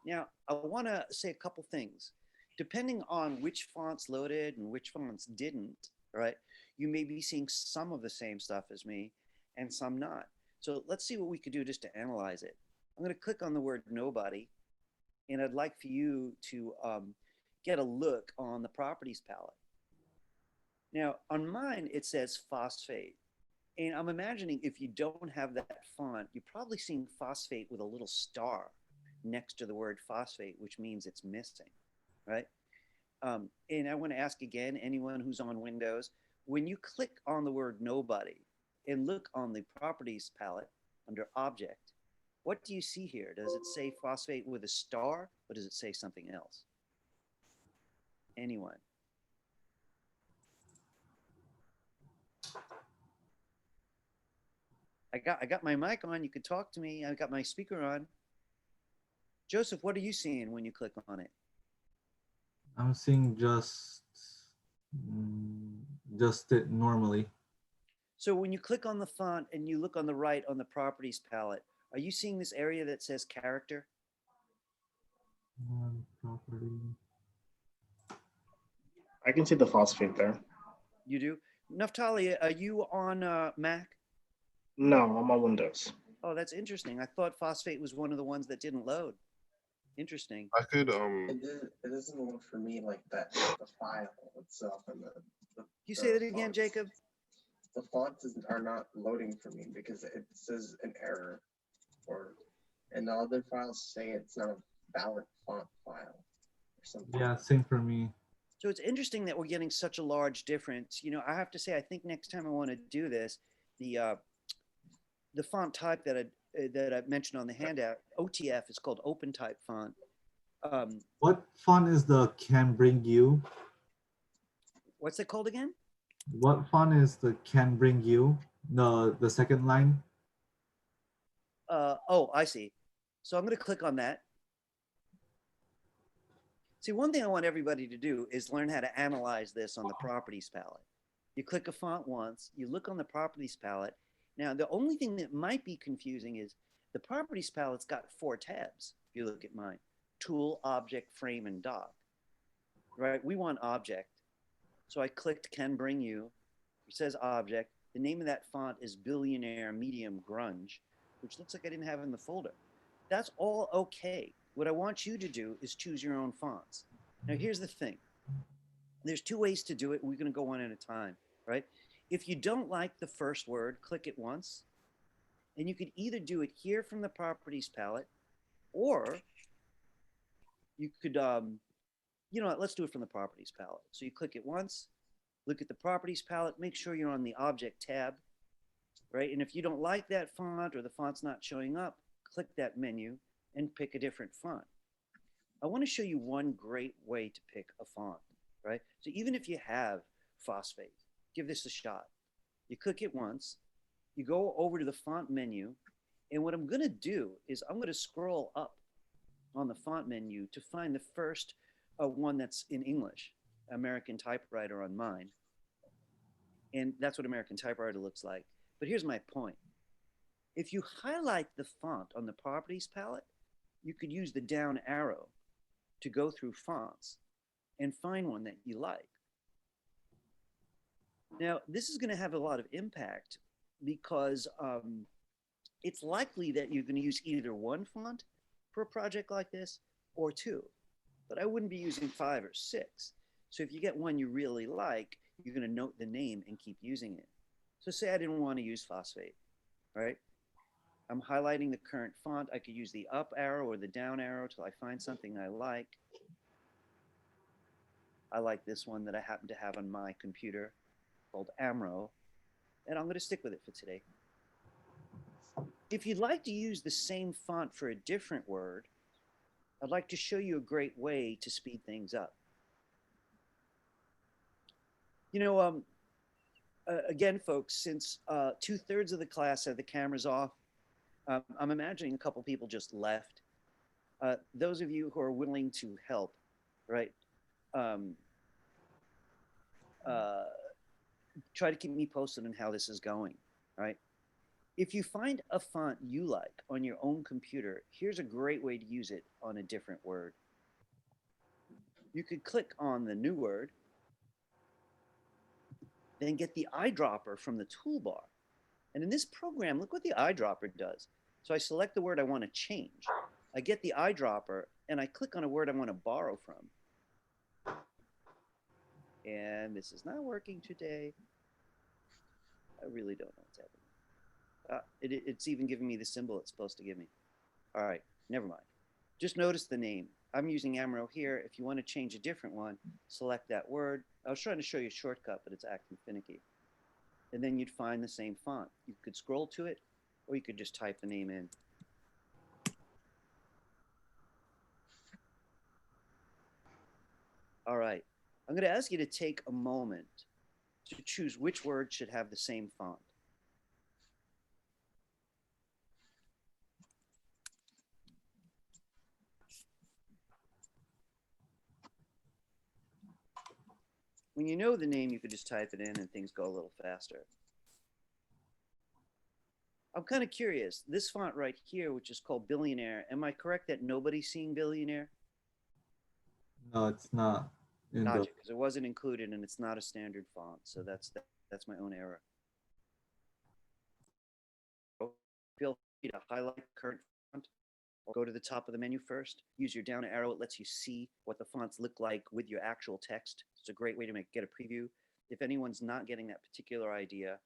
[SPEAKER 1] Now, I want to say a couple things. Depending on which fonts loaded and which fonts didn't, right, you may be seeing some of the same stuff as me and some not. So let's see what we could do just to analyze it. I'm going to click on the word nobody, and I'd like for you to get a look on the properties palette. Now, on mine, it says phosphate. And I'm imagining if you don't have that font, you're probably seeing phosphate with a little star next to the word phosphate, which means it's missing, right? And I want to ask again, anyone who's on Windows, when you click on the word nobody and look on the properties palette under object, what do you see here? Does it say phosphate with a star, or does it say something else? Anyone? I got my mic on. You could talk to me. I got my speaker on. Joseph, what are you seeing when you click on it?
[SPEAKER 5] I'm seeing just it normally.
[SPEAKER 1] So when you click on the font and you look on the right on the properties palette, are you seeing this area that says character?
[SPEAKER 5] Property.
[SPEAKER 7] I can see the phosphate there.
[SPEAKER 1] You do? Naftali, are you on Mac?
[SPEAKER 7] No, I'm on Windows.
[SPEAKER 1] Oh, that's interesting. I thought phosphate was one of the ones that didn't load. Interesting.
[SPEAKER 9] I could
[SPEAKER 7] It doesn't look for me like that. The file itself and
[SPEAKER 1] You say that again, Jacob?
[SPEAKER 7] The fonts are not loading for me because it says an error, and the other files say it's not a valid font file or something.
[SPEAKER 5] Yeah, same for me.
[SPEAKER 1] So it's interesting that we're getting such a large difference. You know, I have to say, I think next time I want to do this, the font type that I mentioned on the handout, OTF, is called Open Type Font.
[SPEAKER 5] What font is the Can Bring You?
[SPEAKER 1] What's it called again?
[SPEAKER 5] What font is the Can Bring You? The second line.
[SPEAKER 1] Oh, I see. So I'm going to click on that. See, one thing I want everybody to do is learn how to analyze this on the properties palette. You click a font once, you look on the properties palette. Now, the only thing that might be confusing is the properties palette's got 4 tabs. If you look at mine. Tool, object, frame, and dock. Right? We want object. So I clicked Can Bring You. It says object. The name of that font is Billionaire Medium Grunge, which looks like I didn't have in the folder. That's all okay. What I want you to do is choose your own fonts. Now, here's the thing. There's two ways to do it. We're going to go one at a time, right? If you don't like the first word, click it once. And you could either do it here from the properties palette, or you could, you know what, let's do it from the properties palette. So you click it once, look at the properties palette, make sure you're on the object tab, right? And if you don't like that font or the font's not showing up, click that menu and pick a different font. I want to show you one great way to pick a font, right? So even if you have phosphate, give this a shot. You click it once, you go over to the font menu, and what I'm going to do is I'm going to scroll up on the font menu to find the first one that's in English, American Typewriter on mine. And that's what American Typewriter looks like. But here's my point. If you highlight the font on the properties palette, you could use the down arrow to go through fonts and find one that you like. Now, this is going to have a lot of impact because it's likely that you're going to use either one font for a project like this or two, but I wouldn't be using 5 or 6. So if you get one you really like, you're going to note the name and keep using it. So say I didn't want to use phosphate, right? I'm highlighting the current font. I could use the up arrow or the down arrow till I find something I like. I like this one that I happen to have on my computer called Amro, and I'm going to stick with it for today. If you'd like to use the same font for a different word, I'd like to show you a great way to speed things up. You know, again, folks, since 2/3 of the class have the cameras off, I'm imagining a couple people just left. Those of you who are willing to help, right? Try to keep me posted on how this is going, right? If you find a font you like on your own computer, here's a great way to use it on a different word. You could click on the new word, then get the eyedropper from the toolbar. And in this program, look what the eyedropper does. So I select the word I want to change. I get the eyedropper and I click on a word I want to borrow from. And this is not working today. I really don't know what's happening. It's even giving me the symbol it's supposed to give me. All right, never mind. Just notice the name. I'm using Amro here. If you want to change a different one, select that word. I was trying to show you a shortcut, but it's acting finicky. And then you'd find the same font. You could scroll to it, or you could just type the name in. All right, I'm going to ask you to take a moment to choose which word should have the same font. When you know the name, you could just type it in and things go a little faster. I'm kind of curious, this font right here, which is called Billionaire, am I correct that nobody's seeing Billionaire?
[SPEAKER 5] No, it's not.
[SPEAKER 1] Gotcha, because it wasn't included and it's not a standard font, so that's my own error. Feel free to highlight current font or go to the top of the menu first. Use your down arrow. It lets you see what the fonts look like with your actual text. It's a great way to get a preview. If anyone's not getting that particular idea,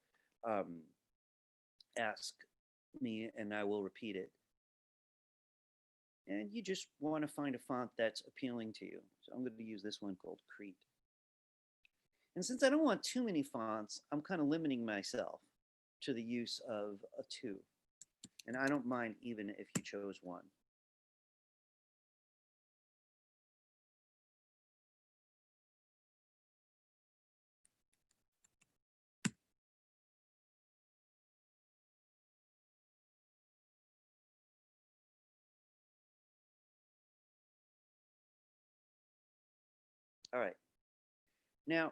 [SPEAKER 1] ask me and I will repeat it. And you just want to find a font that's appealing to you. So I'm going to use this one called Crete. And since I don't want too many fonts, I'm kind of limiting myself to the use of a 2. And I don't mind even if you chose 1. All right. Now,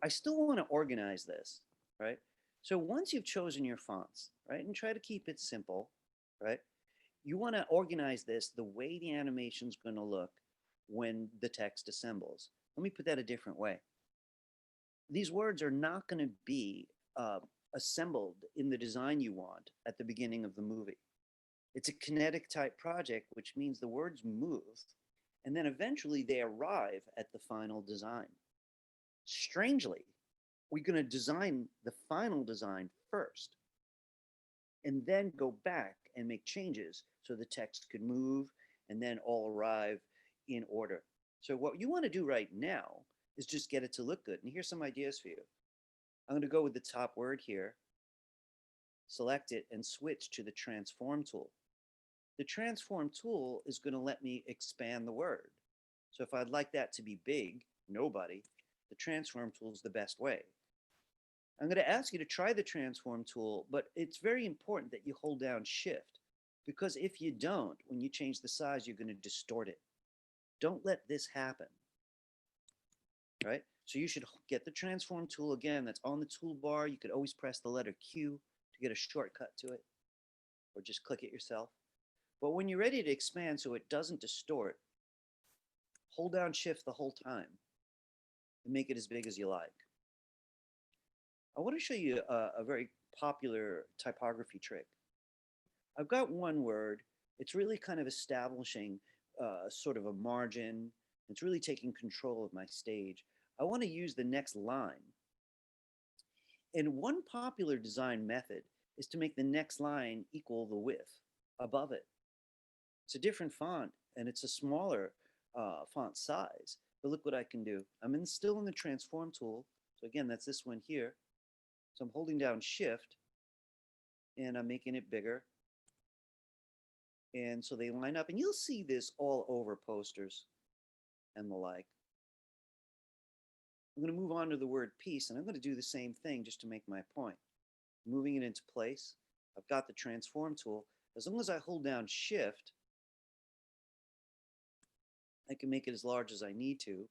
[SPEAKER 1] I still want to organize this, right? So once you've chosen your fonts, right, and try to keep it simple, right? you want to organize this the way the animation's going to look when the text assembles. Let me put that a different way. These words are not going to be assembled in the design you want at the beginning of the movie. It's a kinetic type project, which means the words move, and then eventually they arrive at the final design. Strangely, we're going to design the final design first, and then go back and make changes so the text could move and then all arrive in order. So what you want to do right now is just get it to look good. And here's some ideas for you. I'm going to go with the top word here, select it, and switch to the transform tool. The transform tool is going to let me expand the word. So if I'd like that to be big, nobody, the transform tool is the best way. I'm going to ask you to try the transform tool, but it's very important that you hold down shift, because if you don't, when you change the size, you're going to distort it. Don't let this happen. Right? So you should get the transform tool again. That's on the toolbar. You could always press the letter Q to get a shortcut to it, or just click it yourself. But when you're ready to expand so it doesn't distort, hold down shift the whole time and make it as big as you like. I want to show you a very popular typography trick. I've got one word. It's really kind of establishing sort of a margin. It's really taking control of my stage. I want to use the next line. And one popular design method is to make the next line equal the width above it. It's a different font, and it's a smaller font size. But look what I can do. I'm still in the transform tool. So again, that's this one here. So I'm holding down shift, and I'm making it bigger. And so they line up, and you'll see this all over posters and the like. I'm going to move on to the word piece, and I'm going to do the same thing just to make my point. Moving it into place. I've got the transform tool. As long as I hold down shift, I can make it as large as I need to.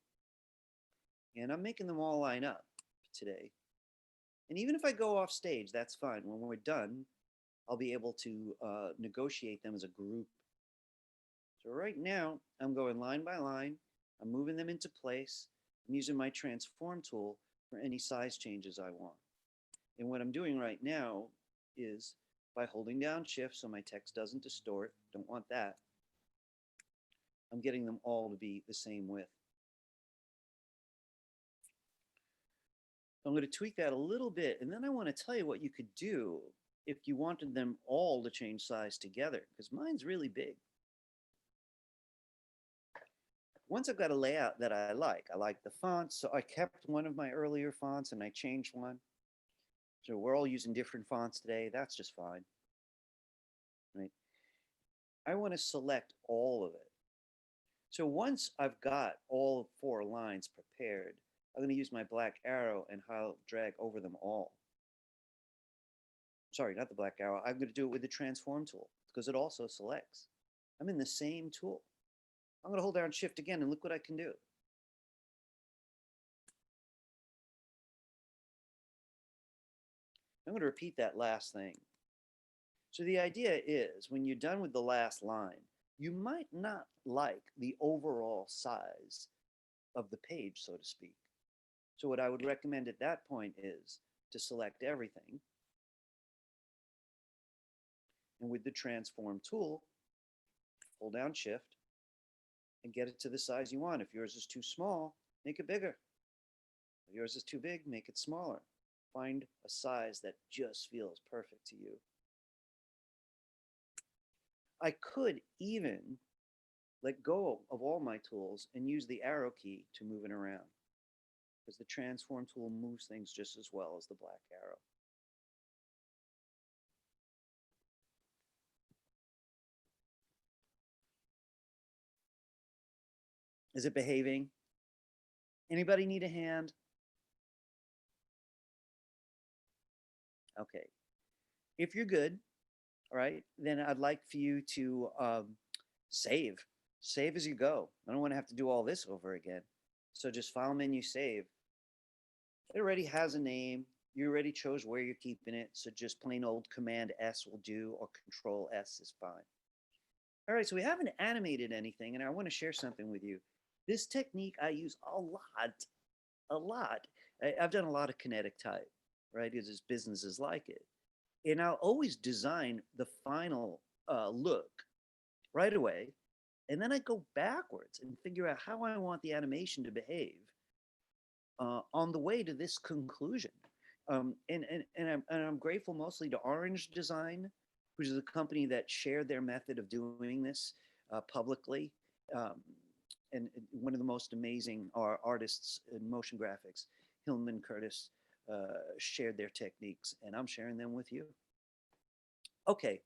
[SPEAKER 1] And I'm making them all line up today. And even if I go off stage, that's fine. When we're done, I'll be able to negotiate them as a group. So right now, I'm going line by line. I'm moving them into place. I'm using my transform tool for any size changes I want. And what I'm doing right now is by holding down shift so my text doesn't distort, don't want that, I'm getting them all to be the same width. So I'm going to tweak that a little bit, and then I want to tell you what you could do if you wanted them all to change size together, because mine's really big. Once I've got a layout that I like the fonts, so I kept one of my earlier fonts and I changed one. So we're all using different fonts today. That's just fine. Right? I want to select all of it. So once I've got all 4 lines prepared, I'm going to use my black arrow and I'll drag over them all. Sorry, not the black arrow. I'm going to do it with the transform tool because it also selects. I'm in the same tool. I'm going to hold down shift again and look what I can do. I'm going to repeat that last thing. So the idea is when you're done with the last line, you might not like the overall size of the page, so to speak. So what I would recommend at that point is to select everything. And with the transform tool, hold down shift and get it to the size you want. If yours is too small, make it bigger. If yours is too big, make it smaller. Find a size that just feels perfect to you. I could even let go of all my tools and use the arrow key to move it around, because the transform tool moves things just as well as the black arrow. Is it behaving? Anybody need a hand? Okay. If you're good, all right, then I'd like for you to save. Save as you go. I don't want to have to do all this over again. So just file menu save. It already has a name. You already chose where you're keeping it. So just plain old Command S will do, or Control S is fine. All right, so we haven't animated anything, and I want to share something with you. This technique I use a lot. I've done a lot of kinetic type, right? Because there's businesses like it. And I'll always design the final look right away. And then I go backwards and figure out how I want the animation to behave on the way to this conclusion. And I'm grateful mostly to Orange Design, which is a company that shared their method of doing this publicly. And one of the most amazing artists in motion graphics, Hillman Curtis, shared their techniques, and I'm sharing them with you. Okay,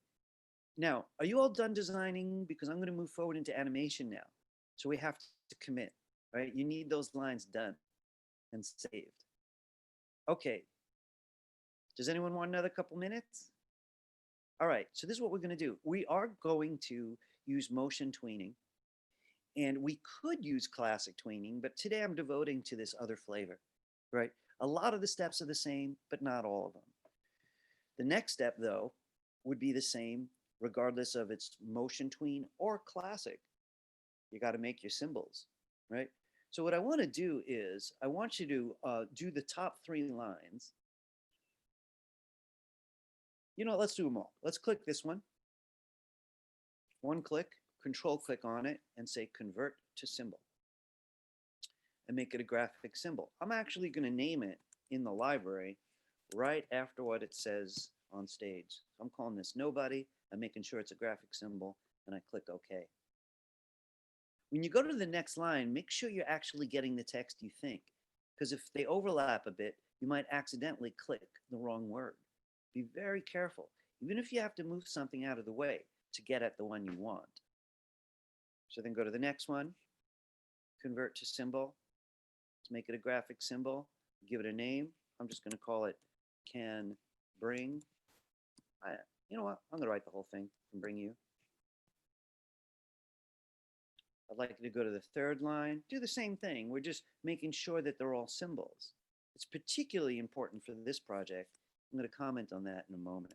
[SPEAKER 1] now, are you all done designing? Because I'm going to move forward into animation now. So we have to commit, right? You need those lines done and saved. Okay. Does anyone want another couple minutes? All right, so this is what we're going to do. We are going to use motion tweening, and we could use classic tweening, but today I'm devoting to this other flavor, right? A lot of the steps are the same, but not all of them. The next step, though, would be the same regardless of its motion tween or classic. You got to make your symbols, right? So what I want to do is I want you to do the top 3 lines. You know, let's do them all. Let's click this one. One click, control click on it and say convert to symbol and make it a graphic symbol. I'm actually going to name it in the library right after what it says on stage. I'm calling this nobody. I'm making sure it's a graphic symbol and I click OK. When you go to the next line, make sure you're actually getting the text you think, because if they overlap a bit, you might accidentally click the wrong word. Be very careful, even if you have to move something out of the way to get at the one you want. So then go to the next one, convert to symbol. Let's make it a graphic symbol, give it a name. I'm just going to call it can bring. You know what? I'm going to write the whole thing and bring you. I'd like you to go to the 3rd line, do the same thing. We're just making sure that they're all symbols. It's particularly important for this project. I'm going to comment on that in a moment.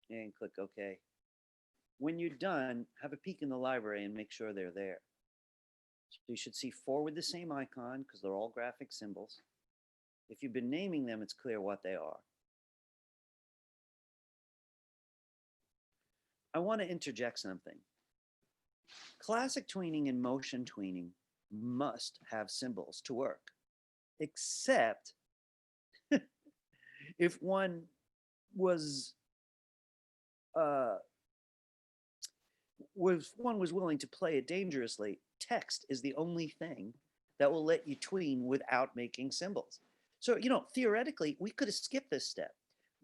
[SPEAKER 1] And click OK. When you're done, have a peek in the library and make sure they're there. So you should see 4 with the same icon because they're all graphic symbols. If you've been naming them, it's clear what they are. I want to interject something. Classic tweening and motion tweening must have symbols to work, except if one was willing to play it dangerously, text is the only thing that will let you tween without making symbols. So, you know, theoretically, we could have skipped this step.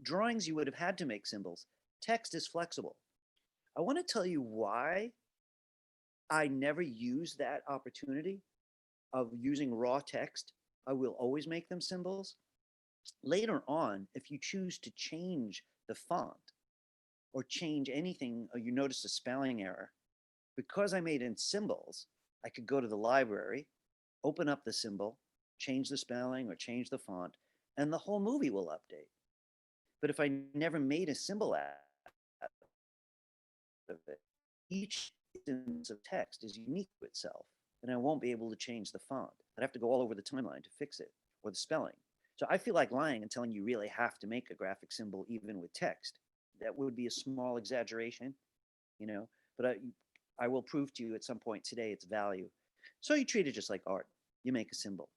[SPEAKER 1] Drawings, you would have had to make symbols. Text is flexible. I want to tell you why I never use that opportunity of using raw text. I will always make them symbols. Later on, if you choose to change the font or change anything, or you notice a spelling error, because I made it in symbols, I could go to the library, open up the symbol, change the spelling or change the font, and the whole movie will update. But if I never made a symbol out of it, each instance of text is unique to itself, and I won't be able to change the font. I'd have to go all over the timeline to fix it, or the spelling. So I feel like lying and telling you really have to make a graphic symbol even with text. That would be a small exaggeration, you know, but I will prove to you at some point today its value. So you treat it just like art. You make a symbol.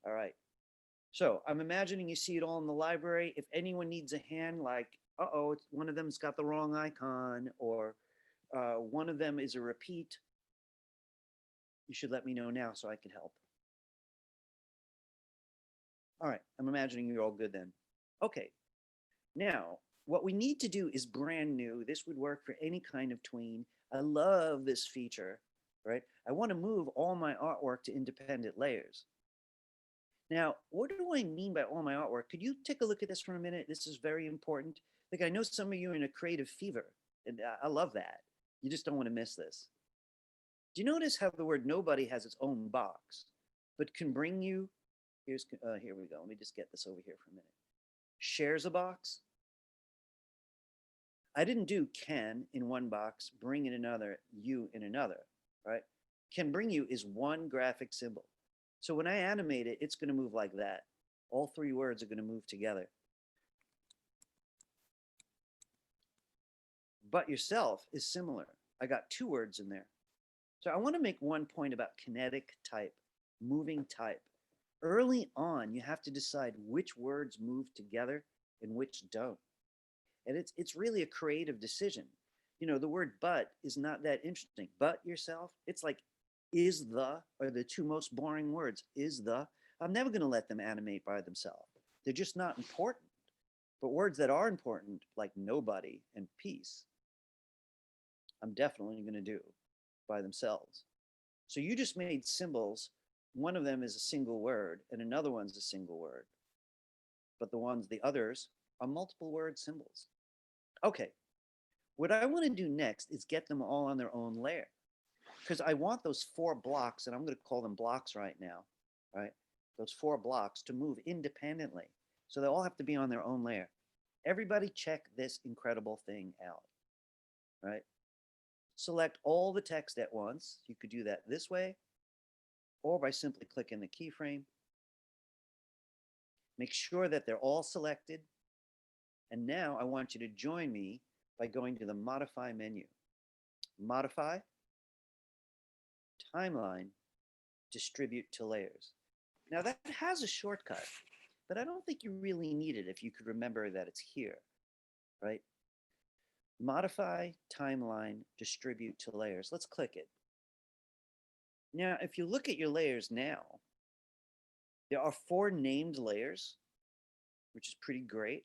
[SPEAKER 1] All right. So I'm imagining you see it all in the library. If anyone needs a hand, like, uh-oh, one of them's got the wrong icon, or one of them is a repeat, you should let me know now so I can help. All right, I'm imagining you're all good then. Okay, now what we need to do is brand new. This would work for any kind of tween. I love this feature, right? I want to move all my artwork to independent layers. Now, what do I mean by all my artwork? Could you take a look at this for a minute? This is very important. Like, I know some of you are in a creative fever, and I love that. You just don't want to miss this. Do you notice how the word nobody has its own box, but can bring you, here we go. Let me just get this over here for a minute. Shares a box. I didn't do can in one box, bring in another, you in another, right? Can bring you is one graphic symbol. So when I animate it, it's going to move like that. All three words are going to move together. But yourself is similar. I got two words in there. So I want to make one point about kinetic type, moving type. Early on, you have to decide which words move together and which don't. And it's really a creative decision. You know, the word but is not that interesting. But yourself, it's like is the are the two most boring words. Is the. I'm never going to let them animate by themselves. They're just not important. But words that are important, like nobody and peace, I'm definitely going to do by themselves. So you just made symbols. One of them is a single word and another one's a single word. But the others are multiple word symbols. Okay, what I want to do next is get them all on their own layer, because I want those 4 blocks, and I'm going to call them blocks right now, right? Those 4 blocks to move independently. So they all have to be on their own layer. Everybody check this incredible thing out, right? Select all the text at once. You could do that this way, or by simply clicking the keyframe. Make sure that they're all selected. And now I want you to join me by going to the Modify menu. Modify, Timeline, Distribute to Layers. Now that has a shortcut, but I don't think you really need it if you could remember that it's here, right? Modify, Timeline, Distribute to Layers. Let's click it. Now, if you look at your layers now, there are 4 named layers, which is pretty great,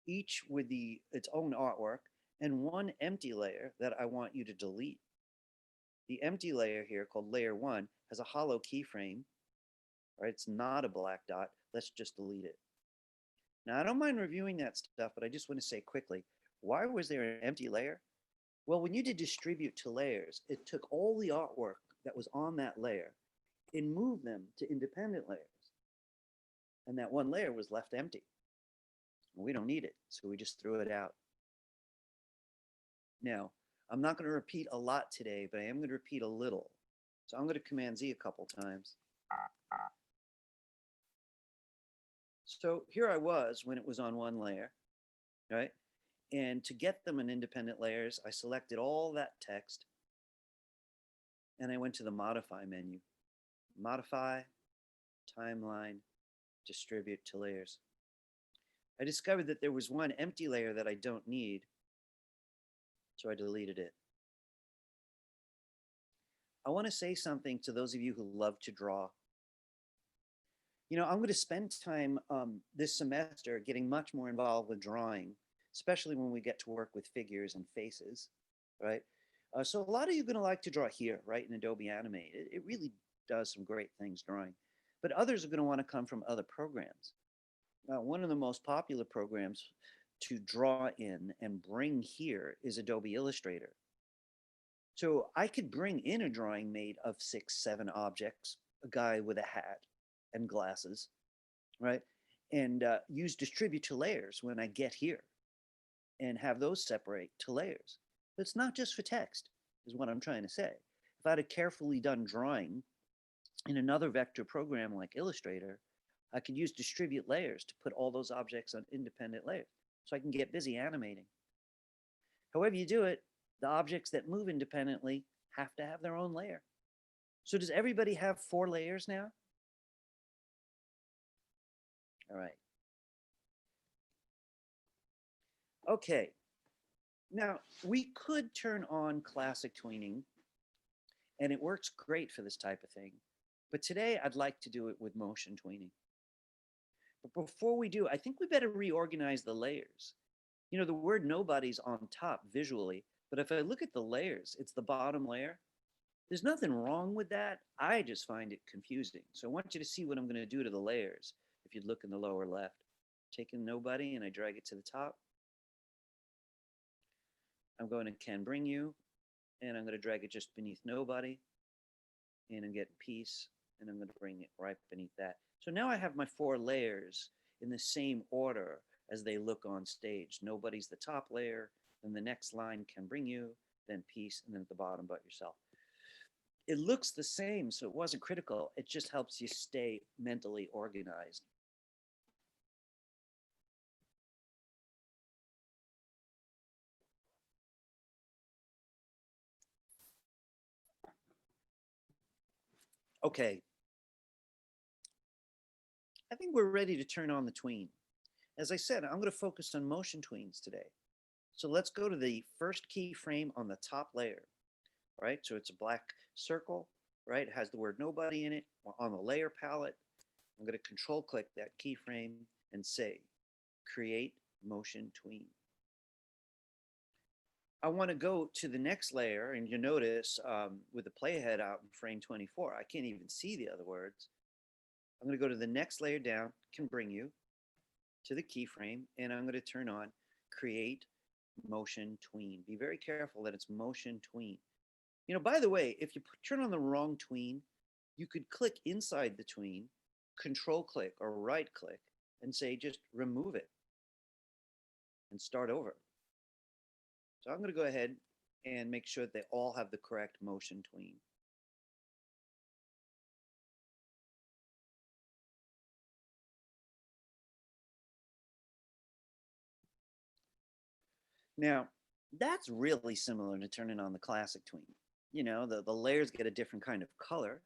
[SPEAKER 1] each with its own artwork, and 1 empty layer that I want you to delete. The empty layer here, called layer 1, has a hollow keyframe, right? It's not a black dot. Let's just delete it. Now, I don't mind reviewing that stuff, but I just want to say quickly, why was there an empty layer? Well, when you did distribute to layers, it took all the artwork that was on that layer and moved them to independent layers. And that one layer was left empty. We don't need it, so we just threw it out. Now, I'm not going to repeat a lot today, but I am going to repeat a little. So I'm going to Command Z a couple times. So here I was when it was on one layer, right? And to get them in independent layers, I selected all that text and I went to the Modify menu. Modify, Timeline, Distribute to Layers. I discovered that there was one empty layer that I don't need, so I deleted it. I want to say something to those of you who love to draw. You know, I'm going to spend time this semester getting much more involved with drawing, especially when we get to work with figures and faces, right? So a lot of you are going to like to draw here, right, in Adobe Animate. It really does some great things drawing. But others are going to want to come from other programs. One of the most popular programs to draw in and bring here is Adobe Illustrator. So I could bring in a drawing made of 6, 7 objects, a guy with a hat and glasses, right? And use distribute to layers when I get here and have those separate to layers. But it's not just for text, is what I'm trying to say. If I had a carefully done drawing in another vector program like Illustrator, I could use distribute layers to put all those objects on independent layers so I can get busy animating. However you do it, the objects that move independently have to have their own layer. So does everybody have 4 layers now? All right. Okay. Now, we could turn on classic tweening, and it works great for this type of thing. But today, I'd like to do it with motion tweening. But before we do, I think we better reorganize the layers. You know, the word nobody's on top visually, but if I look at the layers, it's the bottom layer. There's nothing wrong with that. I just find it confusing. So I want you to see what I'm going to do to the layers. If you look in the lower left, taking nobody and I drag it to the top. I'm going to can bring you, and I'm going to drag it just beneath nobody. and I'm getting piece, and I'm going to bring it right beneath that. So now I have my 4 layers in the same order as they look on stage. Nobody's the top layer, then the next line can bring you, then piece, and then at the bottom but yourself. It looks the same, so it wasn't critical. It just helps you stay mentally organized. Okay. I think we're ready to turn on the tween. As I said, I'm going to focus on motion tweens today. So let's go to the first keyframe on the top layer, right? So it's a black circle, right? It has the word nobody in it. On the layer palette, I'm going to control click that keyframe and say, create motion tween. I want to go to the next layer, and you notice with the playhead out in frame 24, I can't even see the other words. I'm going to go to the next layer down, can bring you to the keyframe, and I'm going to turn on create motion tween. Be very careful that it's motion tween. You know, by the way, if you turn on the wrong tween, you could click inside the tween, control click or right click, and say just remove it and start over. So I'm going to go ahead and make sure that they all have the correct motion tween. Now, that's really similar to turning on the classic tween. You know, the layers get a different kind of color,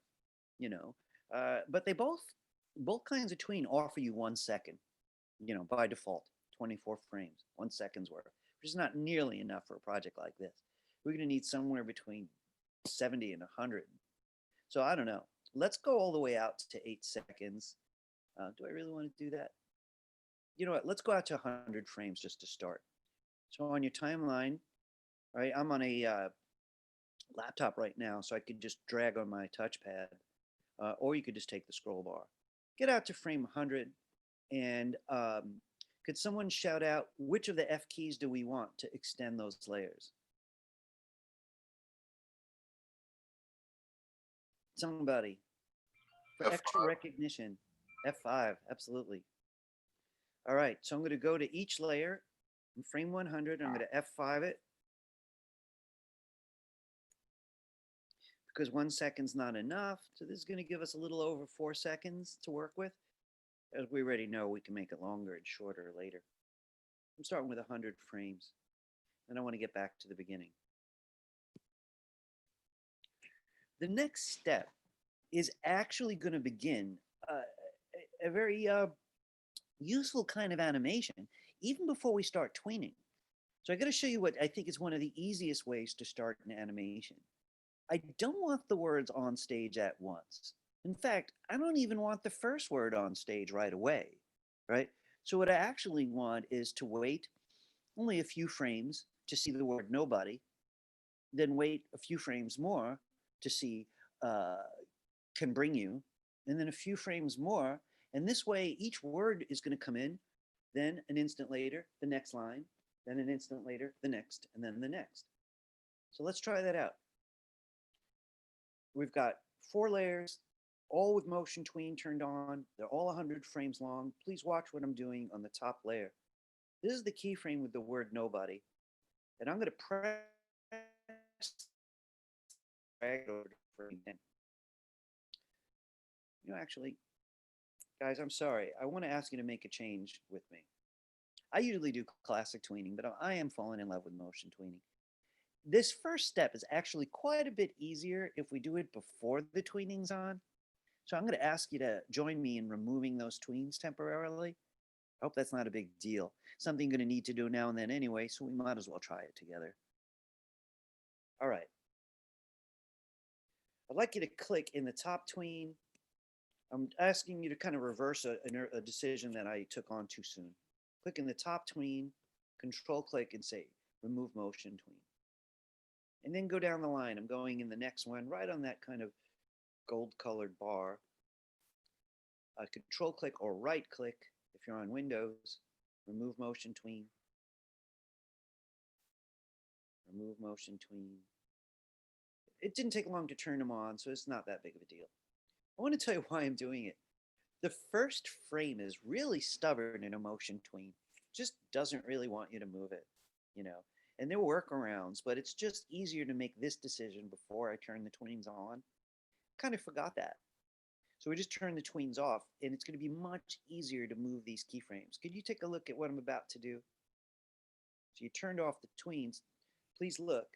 [SPEAKER 1] you know, but they both kinds of tween offer you 1 second, you know, by default, 24 frames, 1 second's worth, which is not nearly enough for a project like this. We're going to need somewhere between 70 and 100. So I don't know. Let's go all the way out to 8 seconds. Do I really want to do that? You know what? Let's go out to 100 frames just to start. So on your timeline, right, I'm on a laptop right now, so I could just drag on my touchpad, or you could just take the scroll bar. Get out to frame 100, and could someone shout out which of the F keys do we want to extend those layers? Somebody. For extra recognition. F5, absolutely. All right, so I'm going to go to each layer. In frame 100, I'm going to F5 it. Because 1 second's not enough, so this is going to give us a little over 4 seconds to work with. As we already know, we can make it longer and shorter later. I'm starting with 100 frames. Then I want to get back to the beginning. The next step is actually going to begin a very useful kind of animation, even before we start tweening. So I got to show you what I think is one of the easiest ways to start an animation. I don't want the words on stage at once. In fact, I don't even want the first word on stage right away, right? So what I actually want is to wait only a few frames to see the word nobody, then wait a few frames more to see can bring you, and then a few frames more. And this way, each word is going to come in, then an instant later, the next line, then an instant later, the next, and then the next. So let's try that out. We've got 4 layers, all with motion tween turned on. They're all 100 frames long. Please watch what I'm doing on the top layer. This is the keyframe with the word nobody. And I'm going to press drag it over to frame 10. You know, actually, guys, I'm sorry. I want to ask you to make a change with me. I usually do classic tweening, but I am falling in love with motion tweening. This first step is actually quite a bit easier if we do it before the tweening's on. So I'm going to ask you to join me in removing those tweens temporarily. I hope that's not a big deal. Something you're going to need to do now and then anyway, so we might as well try it together. All right. I'd like you to click in the top tween. I'm asking you to kind of reverse a decision that I took on too soon. Click in the top tween, control click and say remove motion tween. And then go down the line. I'm going in the next one right on that kind of gold colored bar. Control click or right click if you're on Windows. Remove motion tween. Remove motion tween. it didn't take long to turn them on, so it's not that big of a deal. I want to tell you why I'm doing it. The first frame is really stubborn in a motion tween. Just doesn't really want you to move it, you know. And there are workarounds, but it's just easier to make this decision before I turn the tweens on. Kind of forgot that. So we just turn the tweens off, and it's going to be much easier to move these keyframes. Could you take a look at what I'm about to do? So you turned off the tweens. Please look.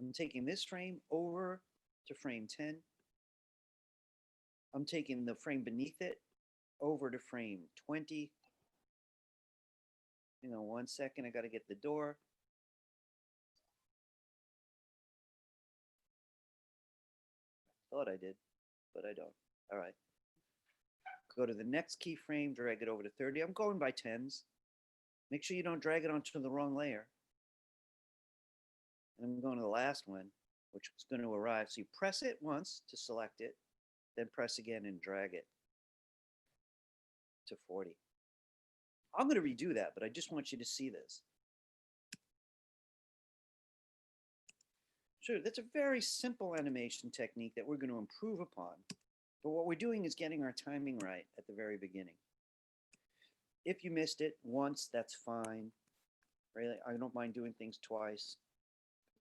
[SPEAKER 1] I'm taking this frame over to frame 10. I'm taking the frame beneath it over to frame 20. Hang on 1 second, I got to get the door. Thought I did, but I don't. All right. Go to the next keyframe, drag it over to 30. I'm going by tens. Make sure you don't drag it onto the wrong layer. And I'm going to the last one, which is going to arrive. So you press it once to select it, then press again and drag it to 40. I'm going to redo that, but I just want you to see this. Sure, that's a very simple animation technique that we're going to improve upon. But what we're doing is getting our timing right at the very beginning. If you missed it once, that's fine. Really, I don't mind doing things twice.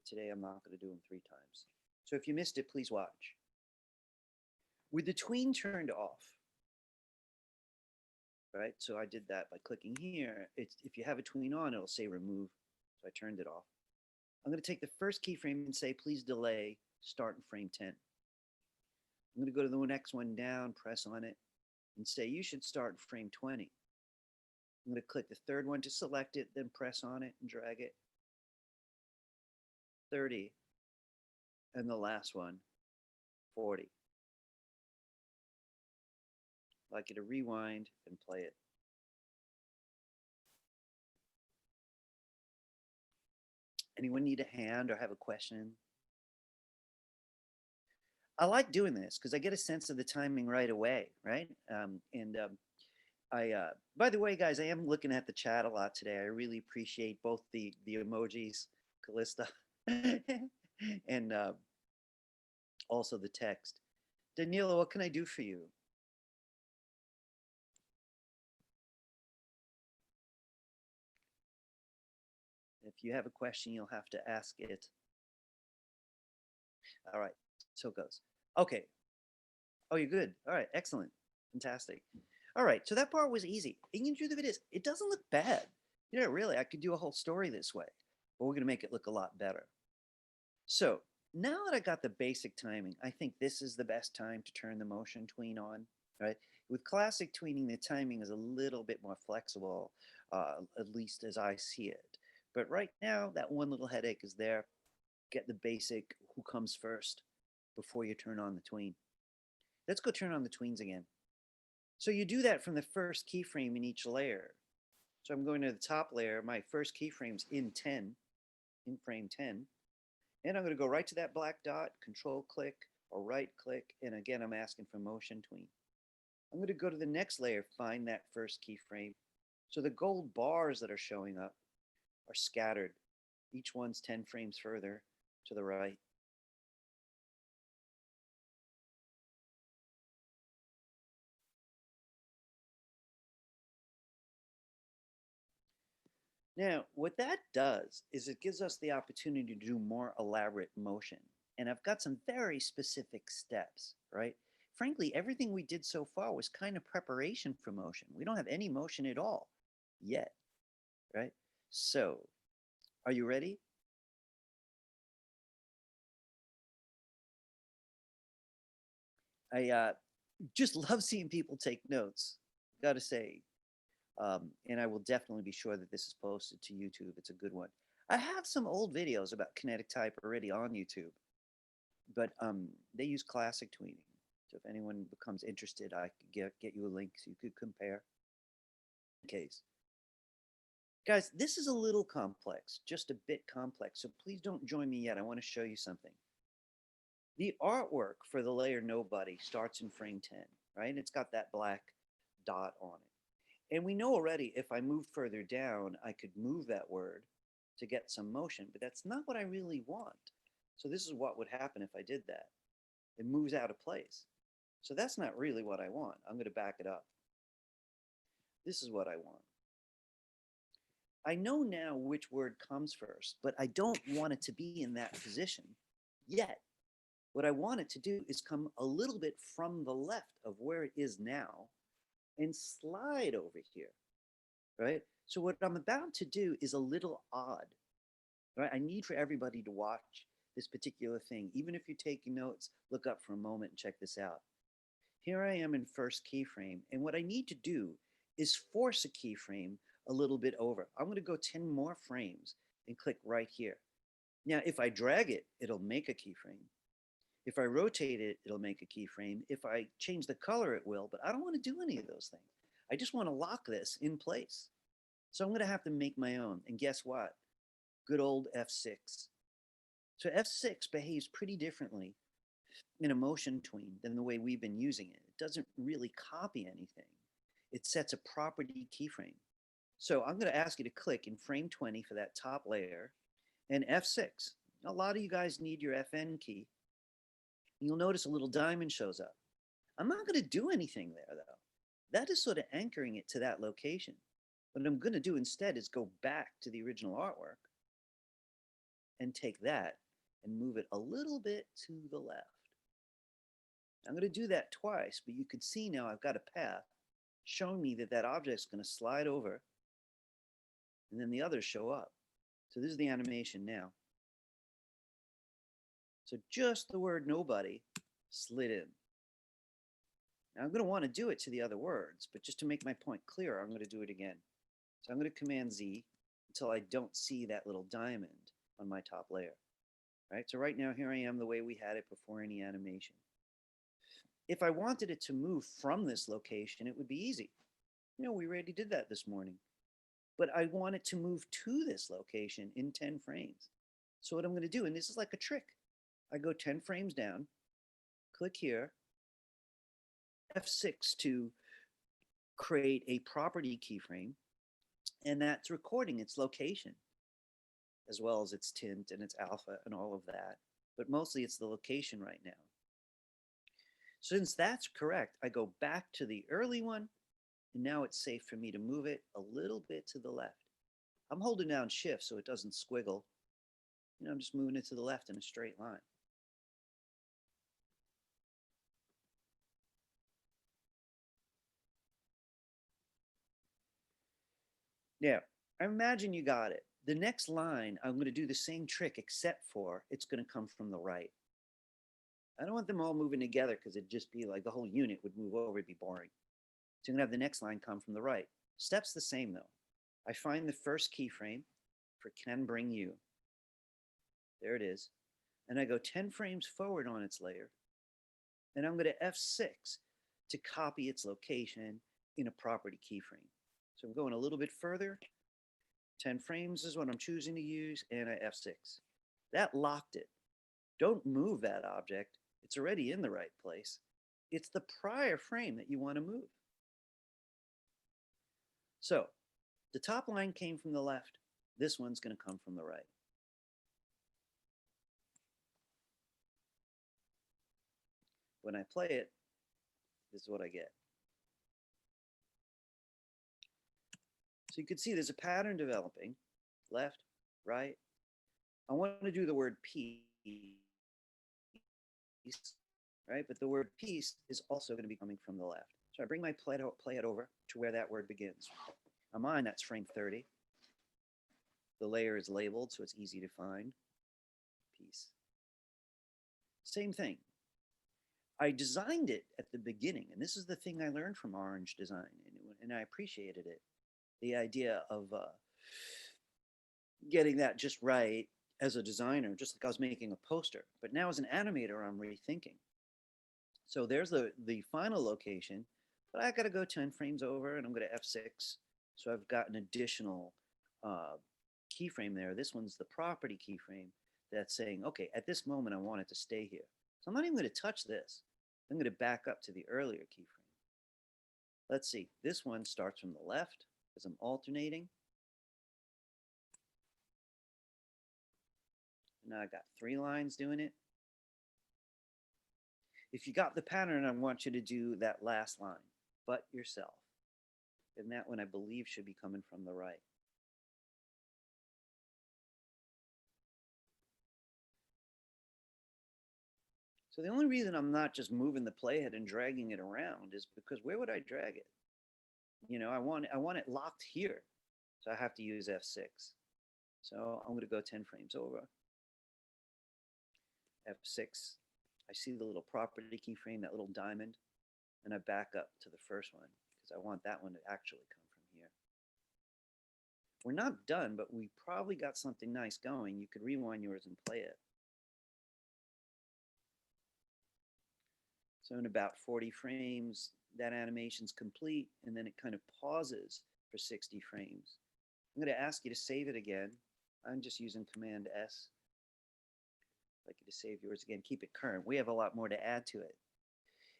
[SPEAKER 1] Today, I'm not going to do them 3 times. So if you missed it, please watch. With the tween turned off, right? So I did that by clicking here. If you have a tween on, it'll say remove. So I turned it off. I'm going to take the first keyframe and say, please delay, start in frame 10. I'm going to go to the next one down, press on it, and say, you should start in frame 20. I'm going to click the third one to select it, then press on it and drag it. 30. And the last one, 40. I'd like you to rewind and play it. Anyone need a hand or have a question? I like doing this because I get a sense of the timing right away, right? By the way, guys, I am looking at the chat a lot today. I really appreciate both the emojis, Callista, and also the text. Daniela, what can I do for you? If you have a question, you'll have to ask it. All right, so it goes. Okay. Oh, you're good. All right, excellent. Fantastic. All right, so that part was easy. And the truth of it is, it doesn't look bad. You know, really, I could do a whole story this way, but we're going to make it look a lot better. So now that I got the basic timing, I think this is the best time to turn the motion tween on, right? With classic tweening, the timing is a little bit more flexible, at least as I see it. But right now, that one little headache is there. Get the basic who comes first before you turn on the tween. Let's go turn on the tweens again. So you do that from the first keyframe in each layer. So I'm going to the top layer. My first keyframe's in 10, in frame 10. And I'm going to go right to that black dot, control click or right click. And again, I'm asking for motion tween. I'm going to go to the next layer, find that first keyframe. So the gold bars that are showing up are scattered. Each one's 10 frames further to the right. Now, what that does is it gives us the opportunity to do more elaborate motion. And I've got some very specific steps, right? Frankly, everything we did so far was kind of preparation for motion. We don't have any motion at all yet, right? So, are you ready? I just love seeing people take notes, gotta say. And I will definitely be sure that this is posted to YouTube. It's a good one. I have some old videos about Kinetic Type already on YouTube, but they use classic tweening. So if anyone becomes interested, I could get you a link so you could compare. In case. Guys, this is a little complex, just a bit complex, so please don't join me yet. I want to show you something. The artwork for the layer Nobody starts in frame 10, right? It's got that black dot on it. And we know already if I move further down, I could move that word to get some motion, but that's not what I really want. So this is what would happen if I did that. It moves out of place. So that's not really what I want. I'm going to back it up. This is what I want. I know now which word comes first, but I don't want it to be in that position yet. What I want it to do is come a little bit from the left of where it is now and slide over here, right? So what I'm about to do is a little odd, right? I need for everybody to watch this particular thing. Even if you're taking notes, look up for a moment and check this out. Here I am in first keyframe, and what I need to do is force a keyframe a little bit over. I'm going to go 10 more frames and click right here. Now, if I drag it, it'll make a keyframe. If I rotate it, it'll make a keyframe. If I change the color, it will, but I don't want to do any of those things. I just want to lock this in place. So I'm going to have to make my own. And guess what? Good old F6. So F6 behaves pretty differently in a motion tween than the way we've been using it. It doesn't really copy anything. It sets a property keyframe. So I'm going to ask you to click in frame 20 for that top layer and F6. A lot of you guys need your FN key. You'll notice a little diamond shows up. I'm not going to do anything there though. That is sort of anchoring it to that location. What I'm going to do instead is go back to the original artwork and take that and move it a little bit to the left. I'm going to do that twice, but you can see now I've got a path showing me that that object's going to slide over and then the others show up. So this is the animation now. So just the word nobody slid in. Now I'm going to want to do it to the other words, but just to make my point clear, I'm going to do it again. So I'm going to Command Z until I don't see that little diamond on my top layer. Right? So right now, here I am the way we had it before any animation. If I wanted it to move from this location, it would be easy. You know, we already did that this morning. But I want it to move to this location in 10 frames. So what I'm going to do, and this is like a trick, I go 10 frames down, click here, F6 to create a property keyframe, and that's recording its location, as well as its tint and its alpha and all of that. But mostly it's the location right now. Since that's correct, I go back to the early one, and now it's safe for me to move it a little bit to the left. I'm holding down Shift so it doesn't squiggle. You know, I'm just moving it to the left in a straight line. Now, I imagine you got it. The next line, I'm going to do the same trick, except for it's going to come from the right. I don't want them all moving together because it'd just be like the whole unit would move over, it'd be boring. So I'm going to have the next line come from the right. Step's the same though. I find the first keyframe for Can Bring You. There it is. And I go 10 frames forward on its layer. And I'm going to F6 to copy its location in a property keyframe. So I'm going a little bit further. 10 frames is what I'm choosing to use, and I F6. That locked it. Don't move that object. It's already in the right place. It's the prior frame that you want to move. So the top line came from the left. This one's going to come from the right. When I play it, this is what I get. So you can see there's a pattern developing, left, right. I want to do the word piece, right? But the word piece is also going to be coming from the left. So I bring my play it over to where that word begins. On mine, that's frame 30. The layer is labeled, so it's easy to find. Piece. Same thing. I designed it at the beginning, and this is the thing I learned from Orange Design, and I appreciated it. The idea of getting that just right as a designer, just like I was making a poster. But now as an animator, I'm rethinking. So there's the final location, but I got to go 10 frames over, and I'm going to F6. So I've got an additional keyframe there. This one's the property keyframe that's saying, okay, at this moment, I want it to stay here. So I'm not even going to touch this. I'm going to back up to the earlier keyframe. Let's see. This one starts from the left because I'm alternating. Now I got 3 lines doing it. If you got the pattern, I want you to do that last line, but yourself. And that one I believe should be coming from the right. So the only reason I'm not just moving the playhead and dragging it around is because where would I drag it? You know, I want it locked here. So I have to use F6. So I'm going to go 10 frames over. F6. I see the little property keyframe, that little diamond, and I back up to the first one because I want that one to actually come from here. We're not done, but we probably got something nice going. You could rewind yours and play it. So in about 40 frames, that animation's complete, and then it kind of pauses for 60 frames. I'm going to ask you to save it again. I'm just using Command S. I'd like you to save yours again. Keep it current. We have a lot more to add to it.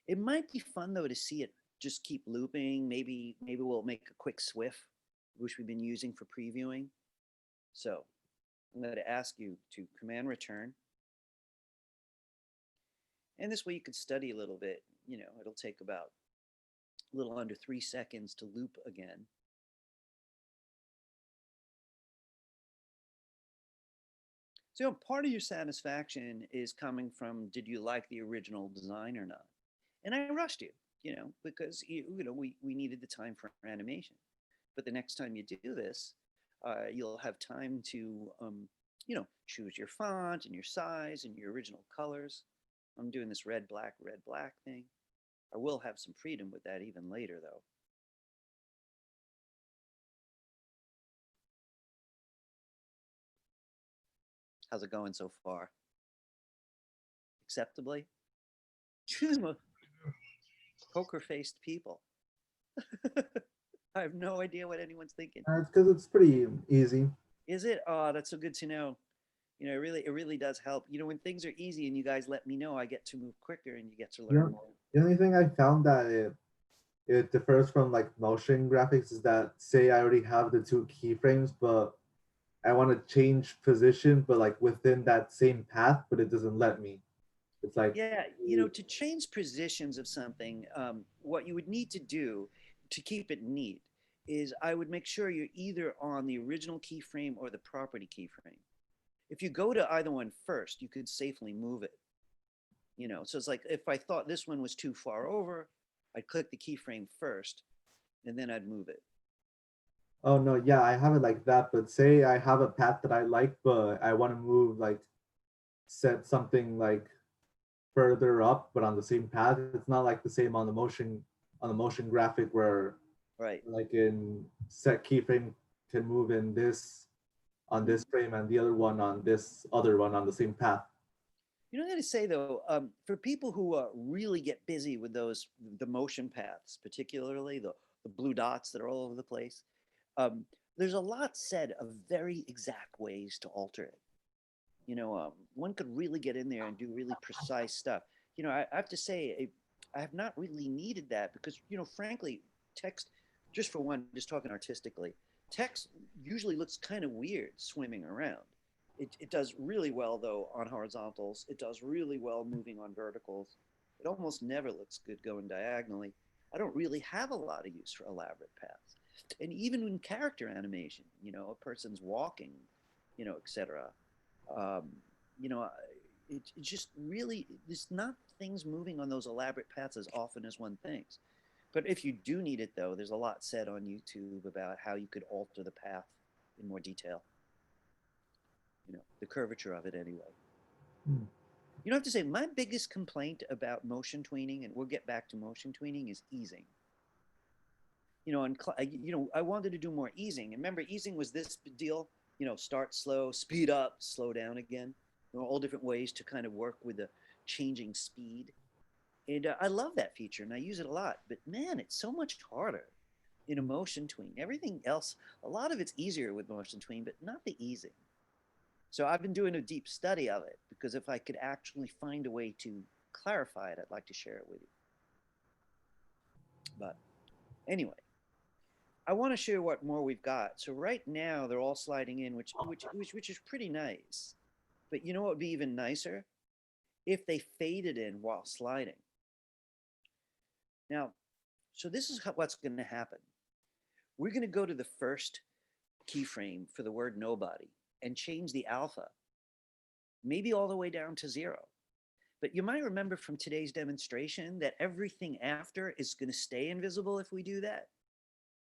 [SPEAKER 1] It might be fun, though, to see it just keep looping. Maybe we'll make a quick SWIF, which we've been using for previewing. So I'm going to ask you to Command Return. And this way you could study a little bit. You know, it'll take about a little under 3 seconds to loop again. So part of your satisfaction is coming from, did you like the original design or not? And I rushed you, you know, because we needed the time for animation. But the next time you do this, you'll have time to, you know, choose your font and your size and your original colors. I'm doing this red, black thing. I will have some freedom with that even later, though. How's it going so far? Acceptably? Poker-faced people. I have no idea what anyone's thinking.
[SPEAKER 5] It's because it's pretty easy.
[SPEAKER 1] Is it? Oh, that's so good to know. You know, it really does help. You know, when things are easy and you guys let me know, I get to move quicker and you get to learn more.
[SPEAKER 5] The only thing I found that it differs from like motion graphics is that, say I already have the 2 keyframes, but I want to change position, but like within that same path, but it doesn't let me. It's like,
[SPEAKER 1] yeah, you know, to change positions of something, what you would need to do to keep it neat is I would make sure you're either on the original keyframe or the property keyframe. If you go to either one first, you could safely move it. You know, so it's like if I thought this one was too far over, I'd click the keyframe first, and then I'd move it.
[SPEAKER 5] oh no, yeah, I have it like that. But say I have a path that I like, but I want to move, like set something like further up, but on the same path. It's not like the same on the motion graphic where
[SPEAKER 1] Right.
[SPEAKER 5] like in set keyframe can move in this on this frame and the other one on this other one on the same path.
[SPEAKER 1] You know what I'm going to say though, for people who really get busy with the motion paths, particularly the blue dots that are all over the place, there's a lot said of very exact ways to alter it. You know, one could really get in there and do really precise stuff. You know, I have to say, I have not really needed that because, you know, frankly, text, just for one, just talking artistically, text usually looks kind of weird swimming around. It does really well, though, on horizontals. It does really well moving on verticals. It almost never looks good going diagonally. I don't really have a lot of use for elaborate paths. And even in character animation, you know, a person's walking, you know, etc. You know, it just really, there's not things moving on those elaborate paths as often as one thinks. But if you do need it, though, there's a lot said on YouTube about how you could alter the path in more detail. You know, the curvature of it anyway. You know, I have to say, my biggest complaint about motion tweening, and we'll get back to motion tweening, is easing. You know, and you know, I wanted to do more easing. And remember, easing was this deal. You know, start slow, speed up, slow down again. You know, all different ways to kind of work with the changing speed. And I love that feature, and I use it a lot. But man, it's so much harder in a motion tween. Everything else, a lot of it's easier with motion tween, but not the easing. So I've been doing a deep study of it because if I could actually find a way to clarify it, I'd like to share it with you. But anyway, I want to share what more we've got. So right now they're all sliding in, which is pretty nice. But you know what would be even nicer? If they faded in while sliding. Now, so this is what's going to happen. We're going to go to the first keyframe for the word nobody and change the alpha, maybe all the way down to 0. But you might remember from today's demonstration that everything after is going to stay invisible if we do that.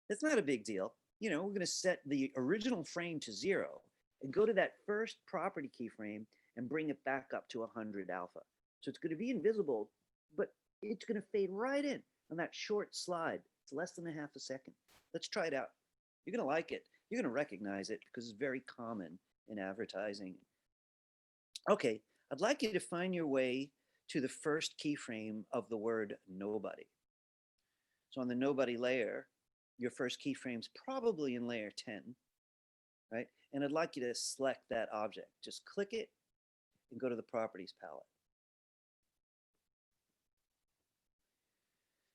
[SPEAKER 1] That's not a big deal. You know, we're going to set the original frame to 0 and go to that first property keyframe and bring it back up to 100 alpha. So it's going to be invisible, but it's going to fade right in on that short slide. It's less than a half a second. Let's try it out. You're going to like it. You're going to recognize it because it's very common in advertising. Okay, I'd like you to find your way to the first keyframe of the word nobody. So on the nobody layer, your first keyframe's probably in layer 10, right? And I'd like you to select that object. Just click it and go to the properties palette.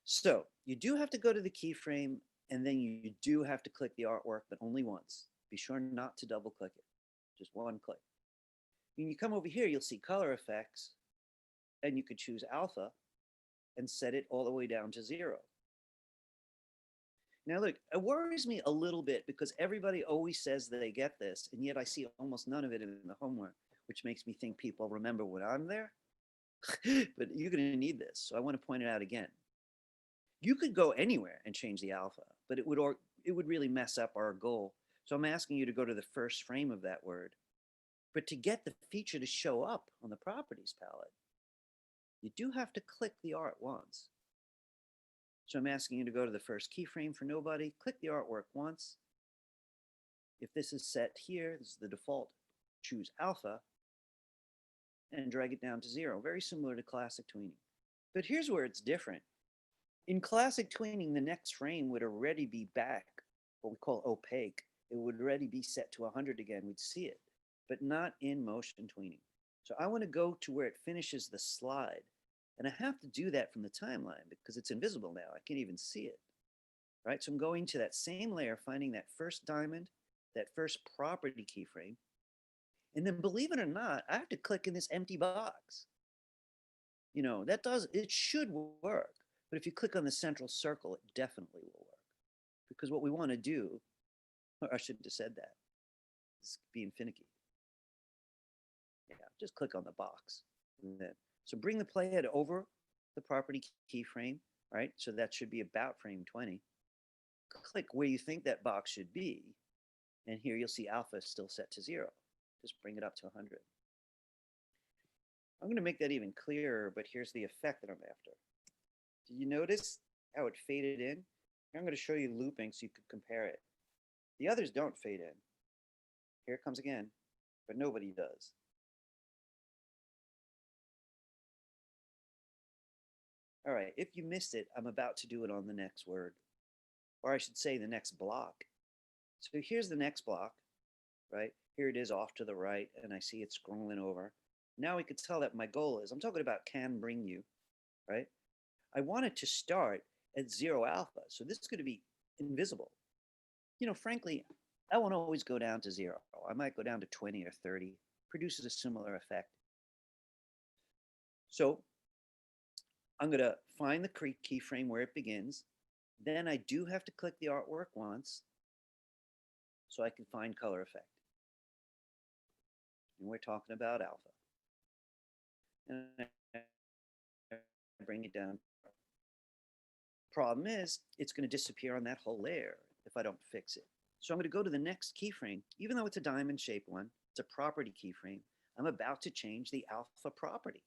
[SPEAKER 1] So you do have to go to the keyframe, and then you do have to click the artwork, but only once. Be sure not to double click it, just one click. When you come over here, you'll see color effects, and you could choose alpha and set it all the way down to 0. Now look, it worries me a little bit because everybody always says that they get this, and yet I see almost none of it in the homework, which makes me think people remember when I'm there. But you're going to need this, so I want to point it out again. You could go anywhere and change the alpha, but it would really mess up our goal. So I'm asking you to go to the first frame of that word. But to get the feature to show up on the properties palette, you do have to click the art once. So I'm asking you to go to the first keyframe for nobody, click the artwork once. If this is set here, this is the default, choose alpha and drag it down to 0, very similar to classic tweening. But here's where it's different. In classic tweening, the next frame would already be back, what we call opaque. It would already be set to 100 again, we'd see it, but not in motion tweening. So I want to go to where it finishes the slide. And I have to do that from the timeline because it's invisible now. I can't even see it, right? So I'm going to that same layer, finding that first diamond, that first property keyframe. And then believe it or not, I have to click in this empty box. You know, it should work. But if you click on the central circle, it definitely will work. Because what we want to do, or I shouldn't have said that. It's being finicky. Yeah, just click on the box. And then, so bring the playhead over the property keyframe, right? So that should be about frame 20. Click where you think that box should be. And here you'll see alpha is still set to 0. Just bring it up to 100. I'm going to make that even clearer, but here's the effect that I'm after. Did you notice how it faded in? I'm going to show you looping so you can compare it. The others don't fade in. Here it comes again, but nobody does. All right, if you missed it, I'm about to do it on the next word, or I should say the next block. So here's the next block, right? Here it is off to the right, and I see it scrolling over. Now we could tell that my goal is, I'm talking about can bring you, right? I want it to start at 0 alpha, so this is going to be invisible. You know, frankly, I won't always go down to 0. I might go down to 20 or 30, produces a similar effect. So I'm going to find the keyframe where it begins. Then I do have to click the artwork once so I can find color effect. And we're talking about alpha. And I bring it down. Problem is, it's going to disappear on that whole layer if I don't fix it. So I'm going to go to the next keyframe. Even though it's a diamond-shaped one, it's a property keyframe. I'm about to change the alpha property.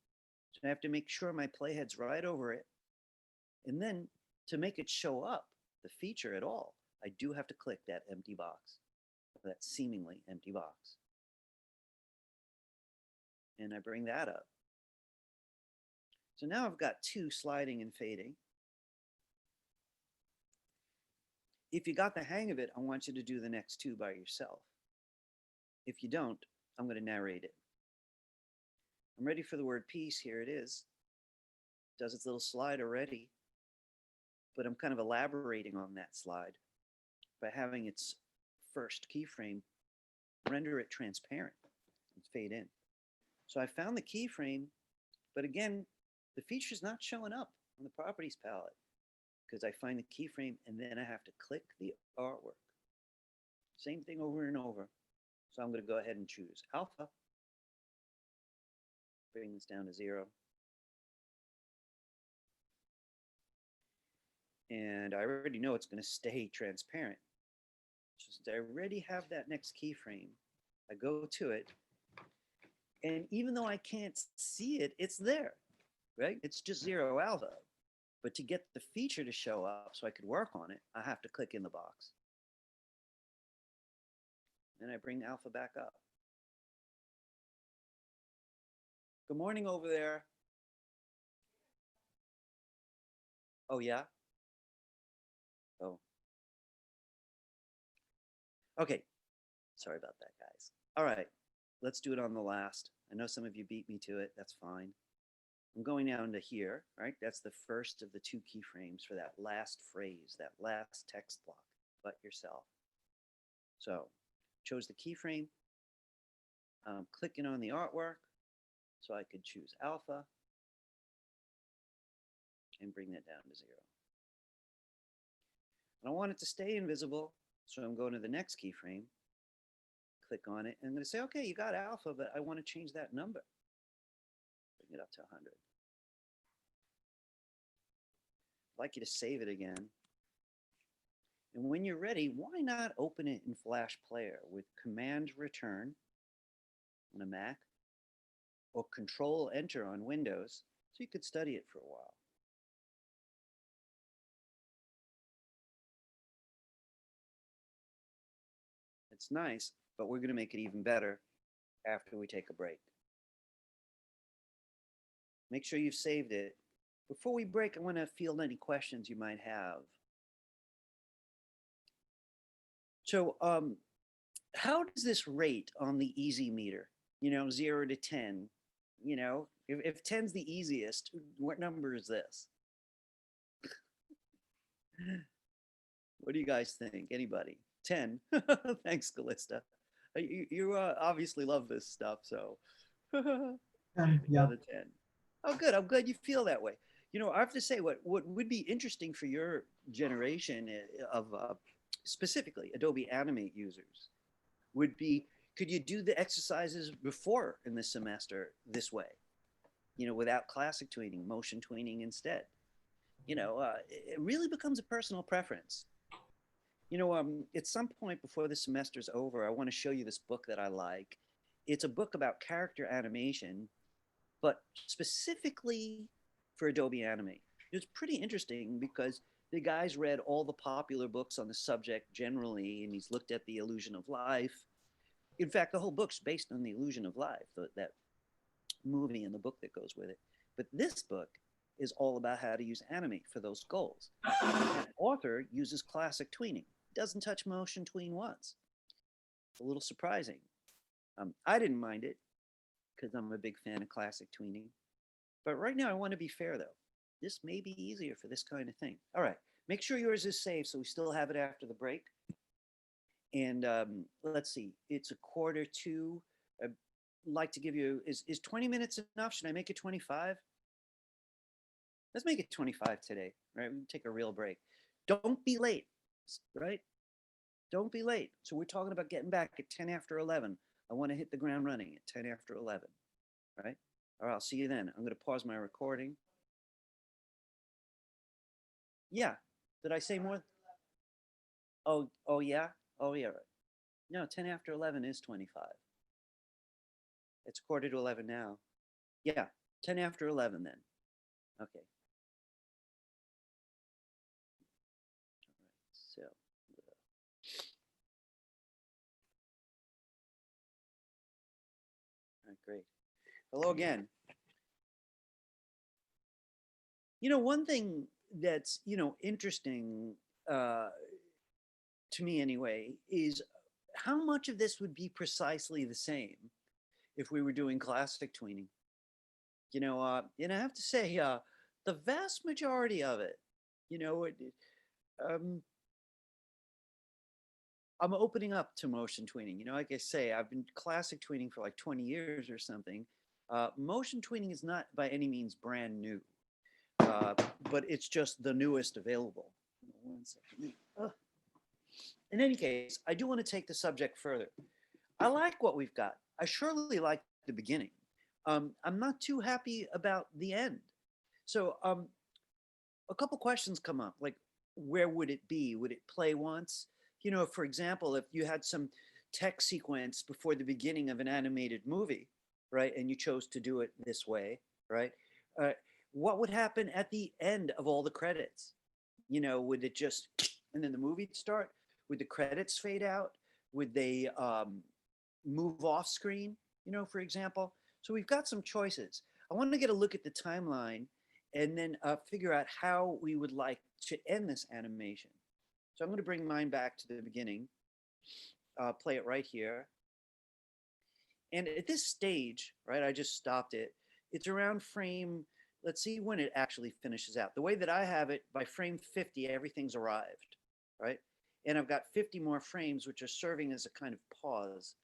[SPEAKER 1] So I have to make sure my playhead's right over it. And then to make it show up, the feature at all, I do have to click that empty box, that seemingly empty box. And I bring that up. So now I've got 2 sliding and fading. If you got the hang of it, I want you to do the next 2 by yourself. If you don't, I'm going to narrate it. I'm ready for the word peace. Here it is. It does its little slide already, but I'm kind of elaborating on that slide by having its first keyframe render it transparent and fade in. So I found the keyframe, but again, the feature's not showing up on the properties palette because I find the keyframe and then I have to click the artwork. Same thing over and over. So I'm going to go ahead and choose alpha. Bring this down to 0. And I already know it's going to stay transparent. So since I already have that next keyframe, I go to it. And even though I can't see it, it's there, right? It's just 0 alpha. But to get the feature to show up so I could work on it, I have to click in the box. And I bring alpha back up. Good morning over there. Oh, yeah? Oh. Okay. Sorry about that, guys. All right. Let's do it on the last. I know some of you beat me to it. That's fine. I'm going down to here, right? That's the first of the 2 keyframes for that last phrase, that last text block, but yourself. So chose the keyframe, clicking on the artwork, so I could choose alpha and bring that down to 0. I don't want it to stay invisible, so I'm going to the next keyframe, click on it, and I'm going to say, okay, you got alpha, but I want to change that number. Bring it up to 100. I'd like you to save it again. And when you're ready, why not open it in Flash Player with Command Return on a Mac or Control Enter on Windows so you could study it for a while. It's nice, but we're going to make it even better after we take a break. Make sure you've saved it. Before we break, I want to field any questions you might have. So how does this rate on the easy meter? 0 to 10. If 10's the easiest, what number is this? What do you guys think? Anybody? 10. Thanks, Callista. You obviously love this stuff, so
[SPEAKER 5] Yeah.
[SPEAKER 1] another 10. Oh, good. I'm glad you feel that way. I have to say, what would be interesting for your generation of specifically Adobe Animate users would be, could you do the exercises before in the semester this way? Without classic tweening, motion tweening instead. It really becomes a personal preference. At some point before the semester's over, I want to show you this book that I like. It's a book about character animation, but specifically for Adobe Animate. It's pretty interesting because the guy's read all the popular books on the subject generally, and he's looked at The Illusion of Life. In fact, the whole book's based on The Illusion of Life, that movie and the book that goes with it. But this book is all about how to use Animate for those goals. That author uses classic tweening. Doesn't touch motion tween once. A little surprising. I didn't mind it because I'm a big fan of classic tweening. But right now I want to be fair though. This may be easier for this kind of thing. All right, make sure yours is saved so we still have it after the break. And let's see, it's 1:45. I'd like to give you, is 20 minutes enough? Should I make it 25? Let's make it 25 today, right? We can take a real break. Don't be late, right? Don't be late. So we're talking about getting back at 10 after 11. I want to hit the ground running at 10 after 11, right? All right, I'll see you then. I'm going to pause my recording. Yeah. Did I say more? Oh, yeah? Oh, yeah. Right. No, 10 after 11 is 25. It's 11:15 now. Yeah, 10 after 11 then. Okay. All right, so. All right, great. Hello again. One thing that's, interesting to me anyway, is how much of this would be precisely the same if we were doing classic tweening. And I have to say, the vast majority of it, I'm opening up to motion tweening. Like I say, I've been classic tweening for like 20 years or something. Motion tweening is not by any means brand new, but it's just the newest available. One second. In any case, I do want to take the subject further. I like what we've got. I surely like the beginning. I'm not too happy about the end. So a couple questions come up, like where would it be? Would it play once? You know, for example, if you had some text sequence before the beginning of an animated movie, right, and you chose to do it this way, right, what would happen at the end of all the credits? You know, would it just, and then the movie'd start? Would the credits fade out? Would they move off screen, you know, for example? So we've got some choices. I want to get a look at the timeline and then figure out how we would like to end this animation. So I'm going to bring mine back to the beginning, play it right here. And at this stage, right, I just stopped it. It's around frame, let's see when it actually finishes out. The way that I have it, by frame 50, everything's arrived, right? And I've got 50 more frames, which are serving as a kind of pause.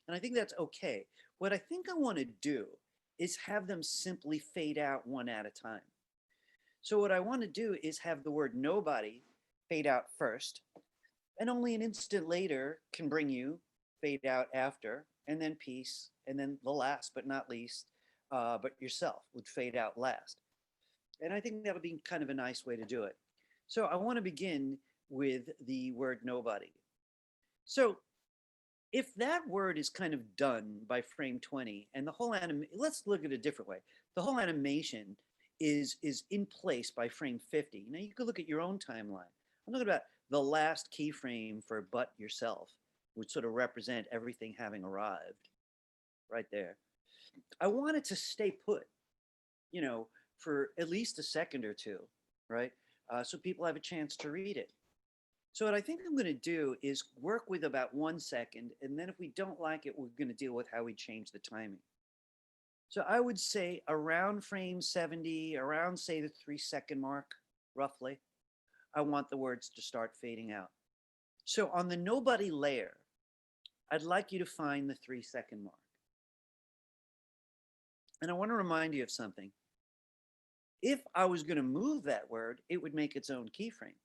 [SPEAKER 1] And I think that's okay. What I think I want to do is have them simply fade out one at a time. So what I want to do is have the word nobody fade out first, and only an instant later can bring you fade out after, and then peace, and then the last but not least, but yourself would fade out last. And I think that would be kind of a nice way to do it. So I want to begin with the word nobody. So if that word is kind of done by frame 20 and the whole let's look at it a different way. The whole animation is in place by frame 50. Now you could look at your own timeline. I'm talking about the last keyframe for but yourself, which sort of represent everything having arrived right there. I want it to stay put, you know, for at least a second or two, right? So people have a chance to read it. So what I think I'm going to do is work with about 1 second, and then if we don't like it, we're going to deal with how we change the timing. So I would say around frame 70, around say the 3-second mark, roughly, I want the words to start fading out. So on the nobody layer, I'd like you to find the 3-second mark. And I want to remind you of something. If I was going to move that word, it would make its own keyframe.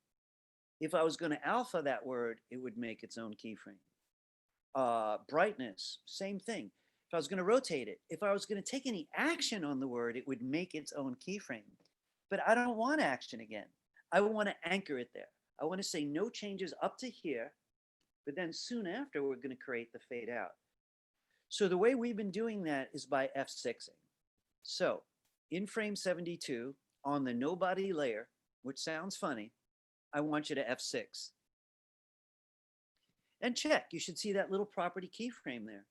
[SPEAKER 1] If I was going to alpha that word, it would make its own keyframe. Brightness, same thing. If I was going to rotate it, if I was going to take any action on the word, it would make its own keyframe. But I don't want action again. I want to anchor it there. I want to say no changes up to here, but then soon after, we're going to create the fade out. So the way we've been doing that is by F6ing. So in frame 72, on the nobody layer, which sounds funny, I want you to F6. And check, you should see that little property keyframe there.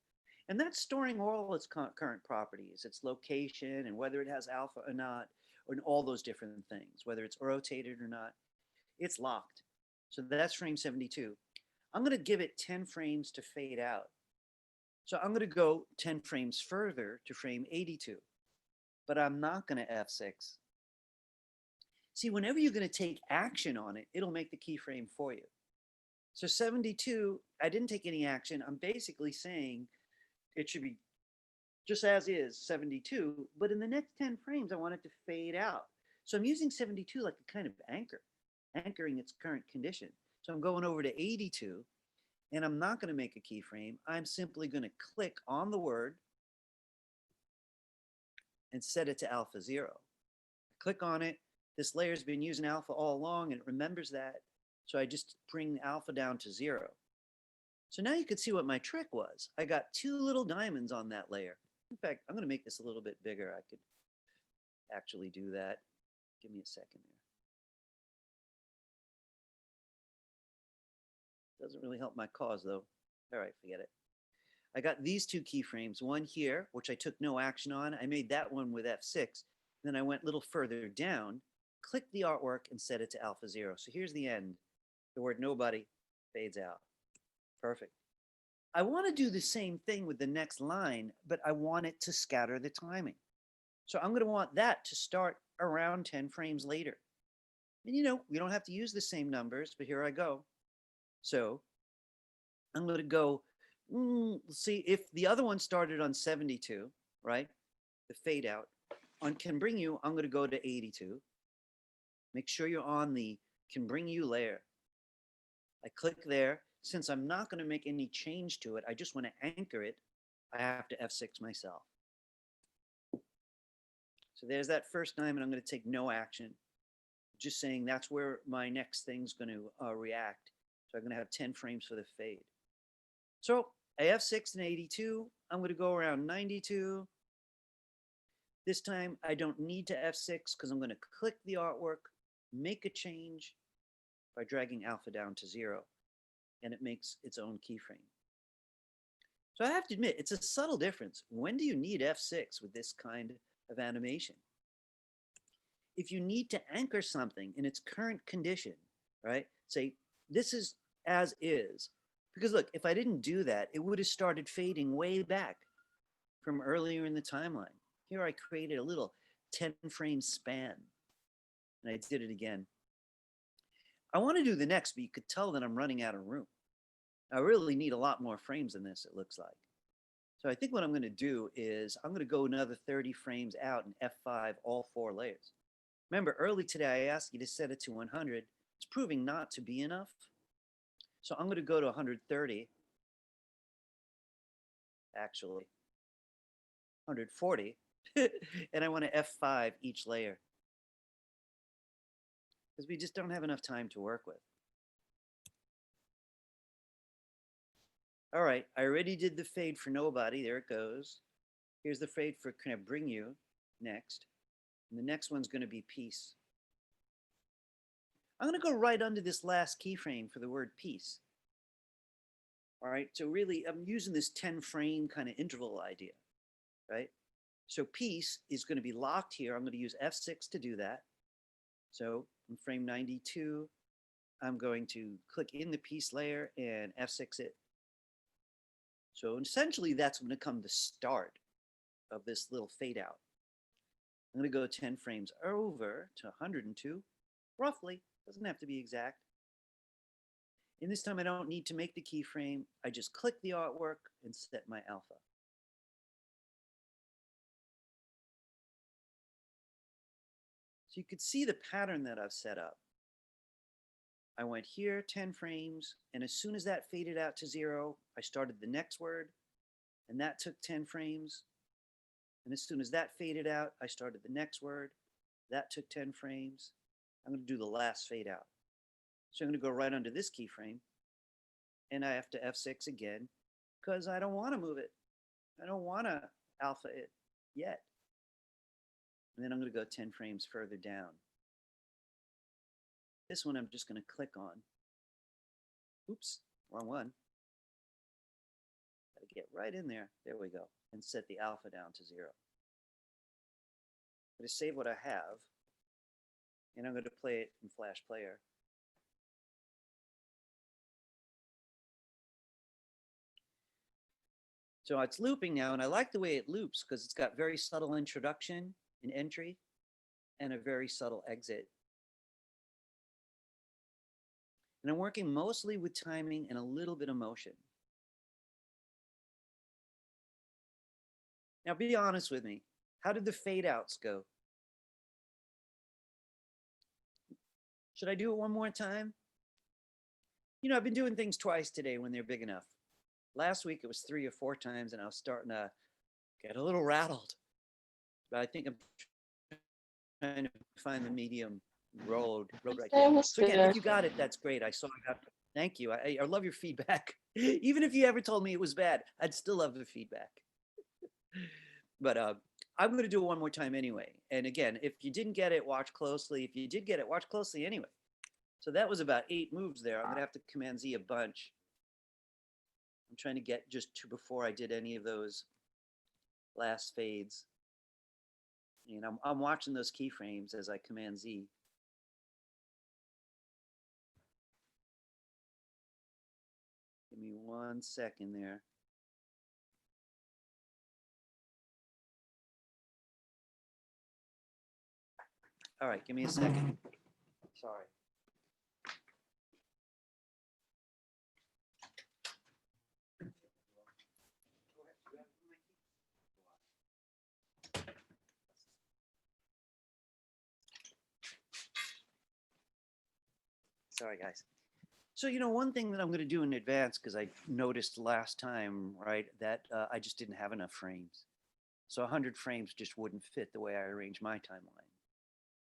[SPEAKER 1] And that's storing all its current properties, its location and whether it has alpha or not, or all those different things, whether it's rotated or not, it's locked. So that's frame 72. I'm going to give it 10 frames to fade out. So I'm going to go 10 frames further to frame 82, but I'm not going to F6. See, whenever you're going to take action on it, it'll make the keyframe for you. So 72, I didn't take any action. I'm basically saying it should be just as is 72, but in the next 10 frames, I want it to fade out. So I'm using 72 like a kind of anchor, anchoring its current condition. So I'm going over to 82, and I'm not going to make a keyframe. I'm simply going to click on the word and set it to alpha 0. Click on it. This layer's been using alpha all along, and it remembers that. So I just bring alpha down to 0. So now you can see what my trick was. I got 2 little diamonds on that layer. In fact, I'm going to make this a little bit bigger. I could actually do that. Give me a second there. Doesn't really help my cause, though. All right, forget it. I got these 2 keyframes, one here, which I took no action on. I made that one with F6. Then I went a little further down, clicked the artwork, and set it to alpha 0. So here's the end. The word nobody fades out. Perfect. I want to do the same thing with the next line, but I want it to scatter the timing. So I'm going to want that to start around 10 frames later. And you know, we don't have to use the same numbers, but here I go. So I'm going to go, let's see, if the other one started on 72, right? the fade out. On Can Bring You, I'm going to go to 82. Make sure you're on the Can Bring You layer. I click there. Since I'm not going to make any change to it, I just want to anchor it, I have to F6 myself. So there's that first time, and I'm going to take no action. Just saying that's where my next thing's going to react. So I'm going to have 10 frames for the fade. So I F6 and 82. I'm going to go around 92. This time I don't need to F6 because I'm going to click the artwork, make a change by dragging alpha down to 0, and it makes its own keyframe. So I have to admit, it's a subtle difference. When do you need F6 with this kind of animation? If you need to anchor something in its current condition, right? Say, this is as is. Because look, if I didn't do that, it would have started fading way back from earlier in the timeline. Here I created a little 10-frame span, and I did it again. I want to do the next, but you could tell that I'm running out of room. I really need a lot more frames than this, it looks like. So I think what I'm going to do is I'm going to go another 30 frames out and F5 all 4 layers. Remember, early today, I asked you to set it to 100. It's proving not to be enough. So I'm going to go to 130, actually, 140, and I want to F5 each layer because we just don't have enough time to work with. All right, I already did the fade for Nobody. There it goes. Here's the fade for Can I Bring You next. And the next one's going to be Peace. I'm going to go right under this last keyframe for the word peace. All right, so really I'm using this 10-frame kind of interval idea, right? So peace is going to be locked here. I'm going to use F6 to do that. So in frame 92, I'm going to click in the peace layer and F6 it. So essentially that's going to come the start of this little fade out. I'm going to go 10 frames over to 102, roughly, doesn't have to be exact. And this time I don't need to make the keyframe. I just click the artwork and set my alpha. So you could see the pattern that I've set up. I went here 10 frames, and as soon as that faded out to 0, I started the next word, and that took 10 frames. And as soon as that faded out, I started the next word. That took 10 frames. I'm going to do the last fade out. So I'm going to go right under this keyframe, and I have to F6 again because I don't want to move it. I don't want to alpha it yet. And then I'm going to go 10 frames further down. This one I'm just going to click on. Oops, wrong one. Got to get right in there. There we go. And set the alpha down to 0. I'm going to save what I have, and I'm going to play it in Flash Player. So it's looping now, and I like the way it loops because it's got very subtle introduction and entry and a very subtle exit. And I'm working mostly with timing and a little bit of motion. Now be honest with me. How did the fade outs go? Should I do it one more time? You know, I've been doing things twice today when they're big enough. Last week it was 3 or 4 times, and I was starting to get a little rattled. But I think I'm trying to find the medium road right there. So again, if you got it, that's great. I saw I got. Thank you. I love your feedback. Even if you ever told me it was bad, I'd still love the feedback. But I'm going to do it one more time anyway. And again, if you didn't get it, watch closely. If you did get it, watch closely anyway. So that was about 8 moves there. I'm going to have to Command Z a bunch. I'm trying to get just to before I did any of those last fades. And I'm watching those keyframes as I Command Z. Give me 1 second there. All right, give me a second. Sorry. Sorry, guys. So, one thing that I'm going to do in advance, because I noticed last time, right, that I just didn't have enough frames. So 100 frames just wouldn't fit the way I arranged my timeline.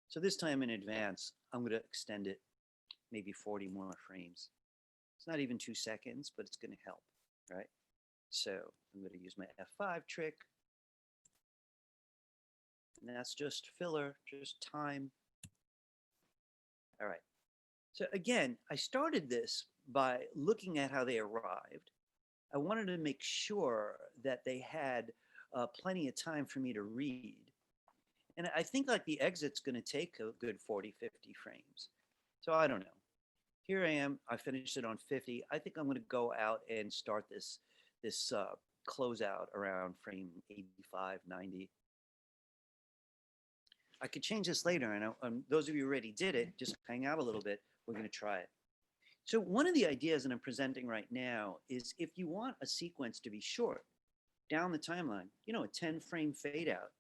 [SPEAKER 1] So this time in advance, I'm going to extend it maybe 40 more frames. It's not even 2 seconds, but it's going to help, right? So I'm going to use my F5 trick. And that's just filler, just time. All right. So again, I started this by looking at how they arrived. I wanted to make sure that they had plenty of time for me to read. And I think like the exit's going to take a good 40, 50 frames. So I don't know. Here I am. I finished it on 50. I think I'm going to go out and start this closeout around frame 85, 90. I could change this later. And those of you who already did it, just hang out a little bit. We're going to try it. So one of the ideas that I'm presenting right now is if you want a sequence to be short down the timeline, a 10-frame fade out,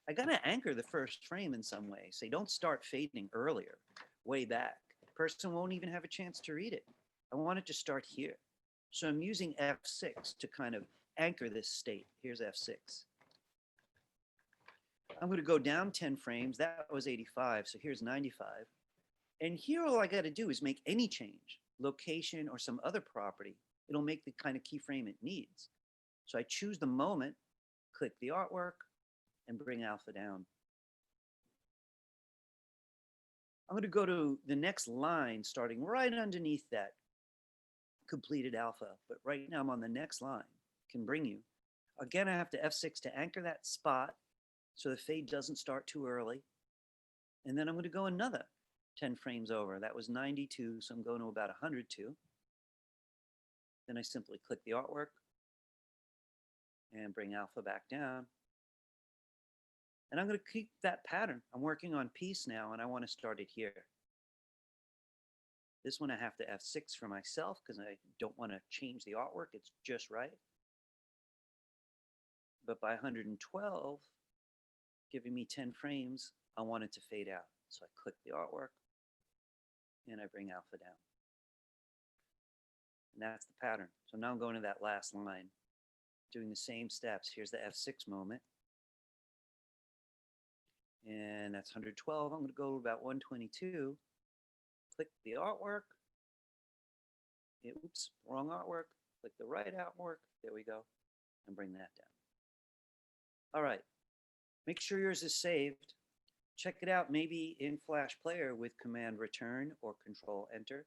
[SPEAKER 1] I got to anchor the first frame in some way. Say, don't start fading earlier, way back. The person won't even have a chance to read it. I want it to start here. So I'm using F6 to kind of anchor this state. Here's F6. I'm going to go down 10 frames. That was 85. So here's 95. And here, all I got to do is make any change, location or some other property. It'll make the kind of keyframe it needs. So I choose the moment, click the artwork, and bring alpha down. I'm going to go to the next line, starting right underneath that completed alpha. But right now I'm on the next line, can bring you. Again, I have to F6 to anchor that spot so the fade doesn't start too early. And then I'm going to go another 10 frames over. That was 92, so I'm going to about 102. Then I simply click the artwork and bring alpha back down. And I'm going to keep that pattern. I'm working on piece now, and I want to start it here. This one I have to F6 for myself because I don't want to change the artwork. It's just right. But by 112, giving me 10 frames, I want it to fade out. So I click the artwork, and I bring alpha down. And that's the pattern. So now I'm going to that last line, doing the same steps. Here's the F6 moment. And that's 112. I'm going to go to about 122. Click the artwork. Oops, wrong artwork. Click the right artwork. There we go. And bring that down. All right. Make sure yours is saved. Check it out maybe in Flash Player with Command Return or Control Enter.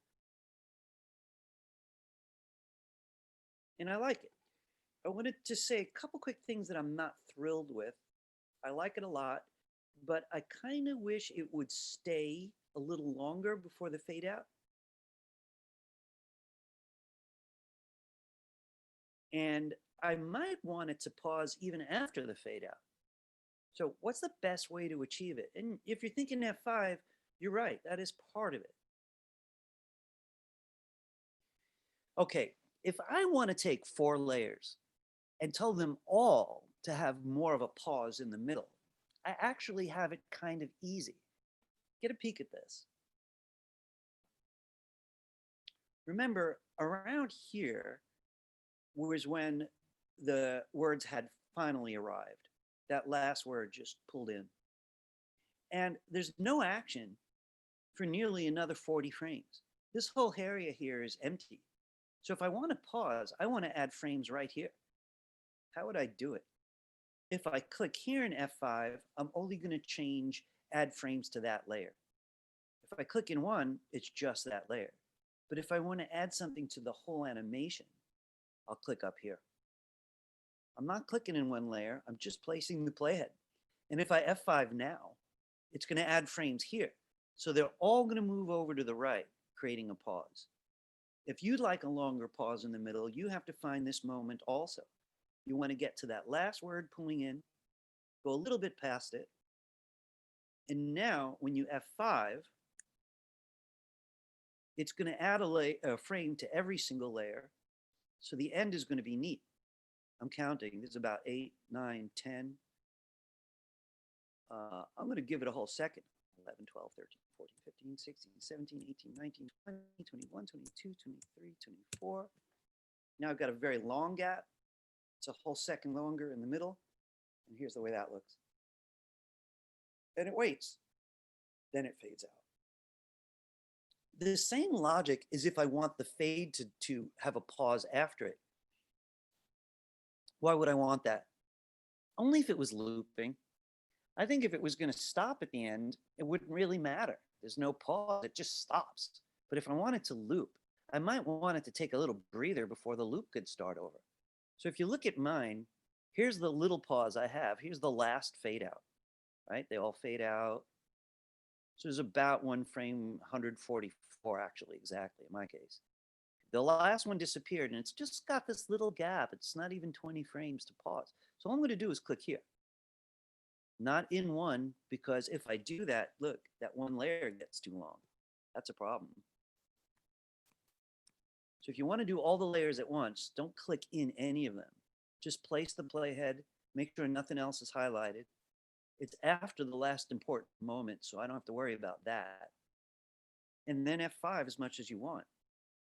[SPEAKER 1] And I like it. I wanted to say a couple quick things that I'm not thrilled with. I like it a lot, but I kind of wish it would stay a little longer before the fade out. And I might want it to pause even after the fade out. So what's the best way to achieve it? And if you're thinking F5, you're right, that is part of it. Okay, if I want to take 4 layers and tell them all to have more of a pause in the middle, I actually have it kind of easy. Get a peek at this. Remember, around here was when the words had finally arrived. That last word just pulled in. And there's no action for nearly another 40 frames. This whole area here is empty. So if I want to pause, I want to add frames right here. How would I do it? If I click here in F5, I'm only going to add frames to that layer. If I click in one, it's just that layer. But if I want to add something to the whole animation, I'll click up here. I'm not clicking in one layer, I'm just placing the playhead. And if I F5 now, it's going to add frames here. So they're all going to move over to the right, creating a pause. If you'd like a longer pause in the middle, you have to find this moment also. You want to get to that last word pulling in, go a little bit past it. And now when you F5, it's going to add a frame to every single layer. So the end is going to be neat. I'm counting. This is about 8, 9, 10. I'm going to give it a whole second. 11, 12, 13, 14, 15, 16, 17, 18, 19, 20, 21, 22, 23, 24. Now I've got a very long gap. It's a whole second longer in the middle. And here's the way that looks. And it waits. Then it fades out. The same logic is if I want the fade to have a pause after it. Why would I want that? Only if it was looping. I think if it was going to stop at the end, it wouldn't really matter. There's no pause, it just stops. But if I want it to loop, I might want it to take a little breather before the loop could start over. So if you look at mine, here's the little pause I have. Here's the last fade out, right? They all fade out. So there's about 1 frame, 144 actually, exactly in my case. The last one disappeared and it's just got this little gap. It's not even 20 frames to pause. So all I'm going to do is click here. Not in one, because if I do that, look, that one layer gets too long. That's a problem. So if you want to do all the layers at once, don't click in any of them. Just place the playhead, make sure nothing else is highlighted. It's after the last important moment, so I don't have to worry about that. And then F5 as much as you want.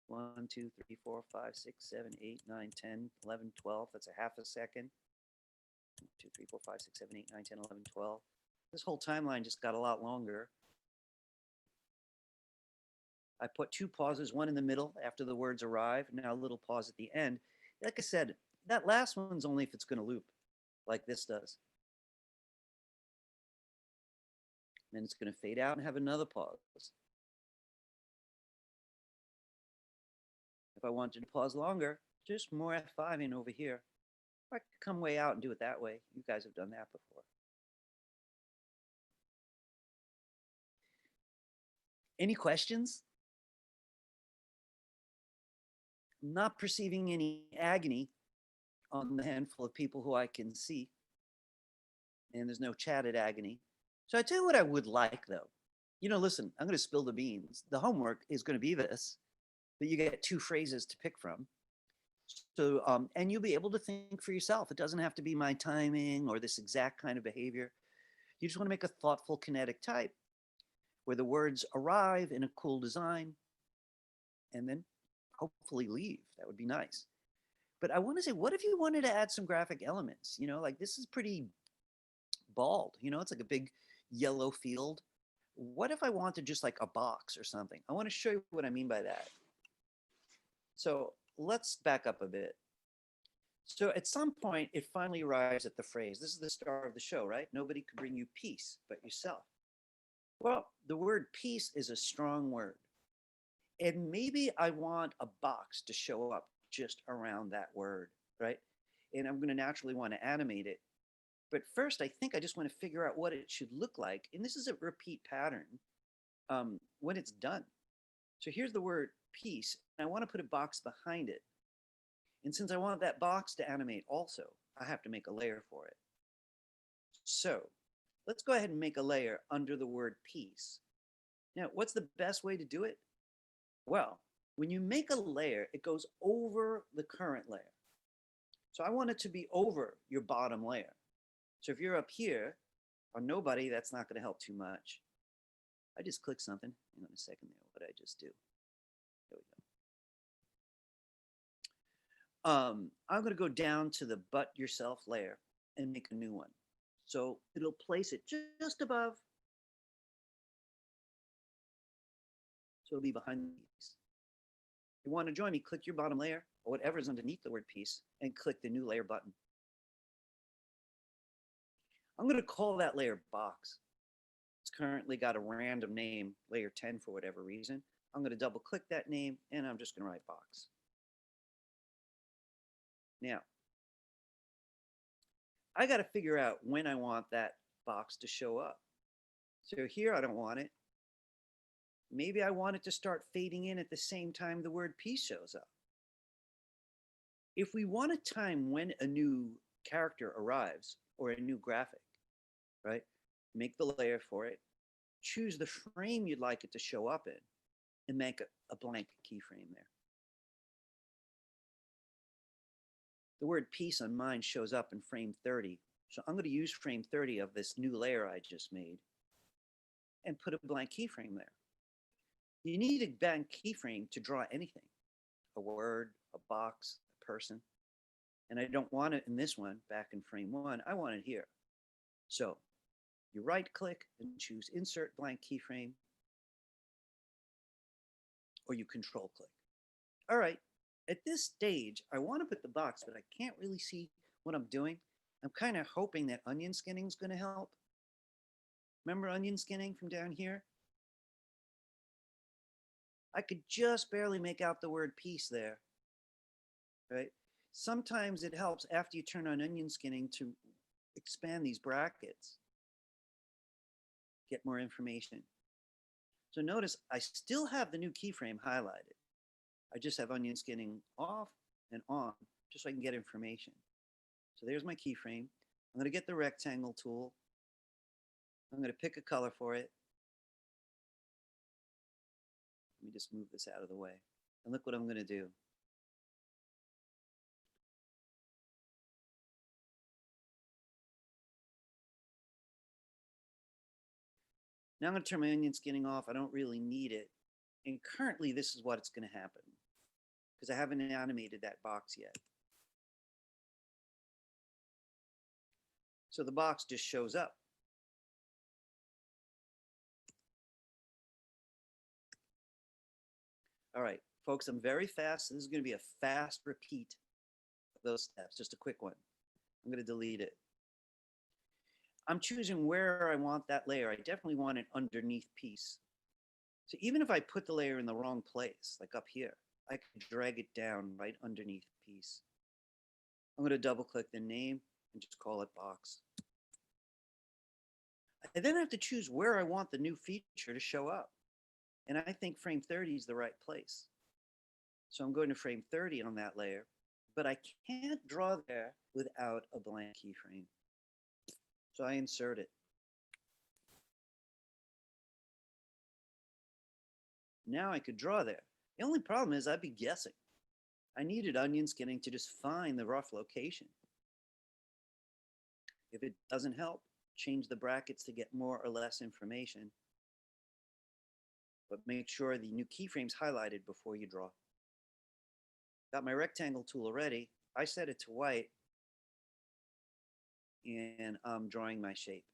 [SPEAKER 1] 1, 2, 3, 4, 5, 6, 7, 8, 9, 10, 11, 12. That's a half a second. 1, 2, 3, 4, 5, 6, 7, 8, 9, 10, 11, 12. This whole timeline just got a lot longer. I put 2 pauses, one in the middle after the words arrive, now a little pause at the end. Like I said, that last one's only if it's going to loop, like this does. Then it's going to fade out and have another pause. If I wanted to pause longer, just more F5 in over here. Or I could come way out and do it that way. You guys have done that before. Any questions? I'm not perceiving any agony on the handful of people who I can see. And there's no chatted agony. So I tell you what I would like though. You know, listen, I'm going to spill the beans. The homework is going to be this, but you get 2 phrases to pick from. So, and you'll be able to think for yourself. It doesn't have to be my timing or this exact kind of behavior. You just want to make a thoughtful kinetic type where the words arrive in a cool design and then hopefully leave. That would be nice. But I want to say, what if you wanted to add some graphic elements? You know, like this is pretty bald. You know, it's like a big yellow field. What if I wanted just like a box or something? I want to show you what I mean by that. So let's back up a bit. So at some point, it finally arrives at the phrase. This is the star of the show, right? Nobody could bring you peace but yourself. Well, the word peace is a strong word. And maybe I want a box to show up just around that word, right? And I'm going to naturally want to animate it. But first, I think I just want to figure out what it should look like. And this is a repeat pattern when it's done. So here's the word peace. And I want to put a box behind it. And since I want that box to animate also, I have to make a layer for it. So let's go ahead and make a layer under the word peace. Now, what's the best way to do it? Well, when you make a layer, it goes over the current layer. So I want it to be over your bottom layer. So if you're up here on nobody, that's not going to help too much. I just click something. Hang on a second there. What did I just do? There we go. I'm going to go down to the but yourself layer and make a new one. So it'll place it just above. So it'll be behind the piece. If you want to join me, click your bottom layer or whatever's underneath the word piece and click the new layer button. I'm going to call that layer box. It's currently got a random name, layer 10 for whatever reason. I'm going to double click that name and I'm just going to write box. Now, I got to figure out when I want that box to show up. So here I don't want it. Maybe I want it to start fading in at the same time the word piece shows up. If we want a time when a new character arrives or a new graphic, right? Make the layer for it, choose the frame you'd like it to show up in, and make a blank keyframe there. The word piece on mine shows up in frame 30. So I'm going to use frame 30 of this new layer I just made. and put a blank keyframe there. You need a blank keyframe to draw anything, a word, a box, a person. And I don't want it in this one, back in frame 1, I want it here. So you right click and choose Insert Blank Keyframe, or you control click. All right, at this stage, I want to put the box, but I can't really see what I'm doing. I'm kind of hoping that onion skinning is going to help. Remember onion skinning from down here? I could just barely make out the word piece there, right? Sometimes it helps after you turn on onion skinning to expand these brackets, get more information. So notice I still have the new keyframe highlighted. I just have onion skinning off and on, just so I can get information. So there's my keyframe. I'm going to get the rectangle tool. I'm going to pick a color for it. Let me just move this out of the way. And look what I'm going to do. Now I'm going to turn my onion skinning off. I don't really need it. And currently, this is what's going to happen because I haven't animated that box yet. So the box just shows up. All right, folks, I'm very fast. This is going to be a fast repeat of those steps, just a quick one. I'm going to delete it. I'm choosing where I want that layer. I definitely want an underneath piece. So even if I put the layer in the wrong place, like up here, I can drag it down right underneath the piece. I'm going to double click the name and just call it box. I then have to choose where I want the new feature to show up. And I think frame 30 is the right place. So I'm going to frame 30 on that layer, but I can't draw there without a blank keyframe. So I insert it. Now I could draw there. The only problem is I'd be guessing. I needed onion skinning to just find the rough location. If it doesn't help, change the brackets to get more or less information. But make sure the new keyframe's highlighted before you draw. Got my rectangle tool already. I set it to white. And I'm drawing my shape.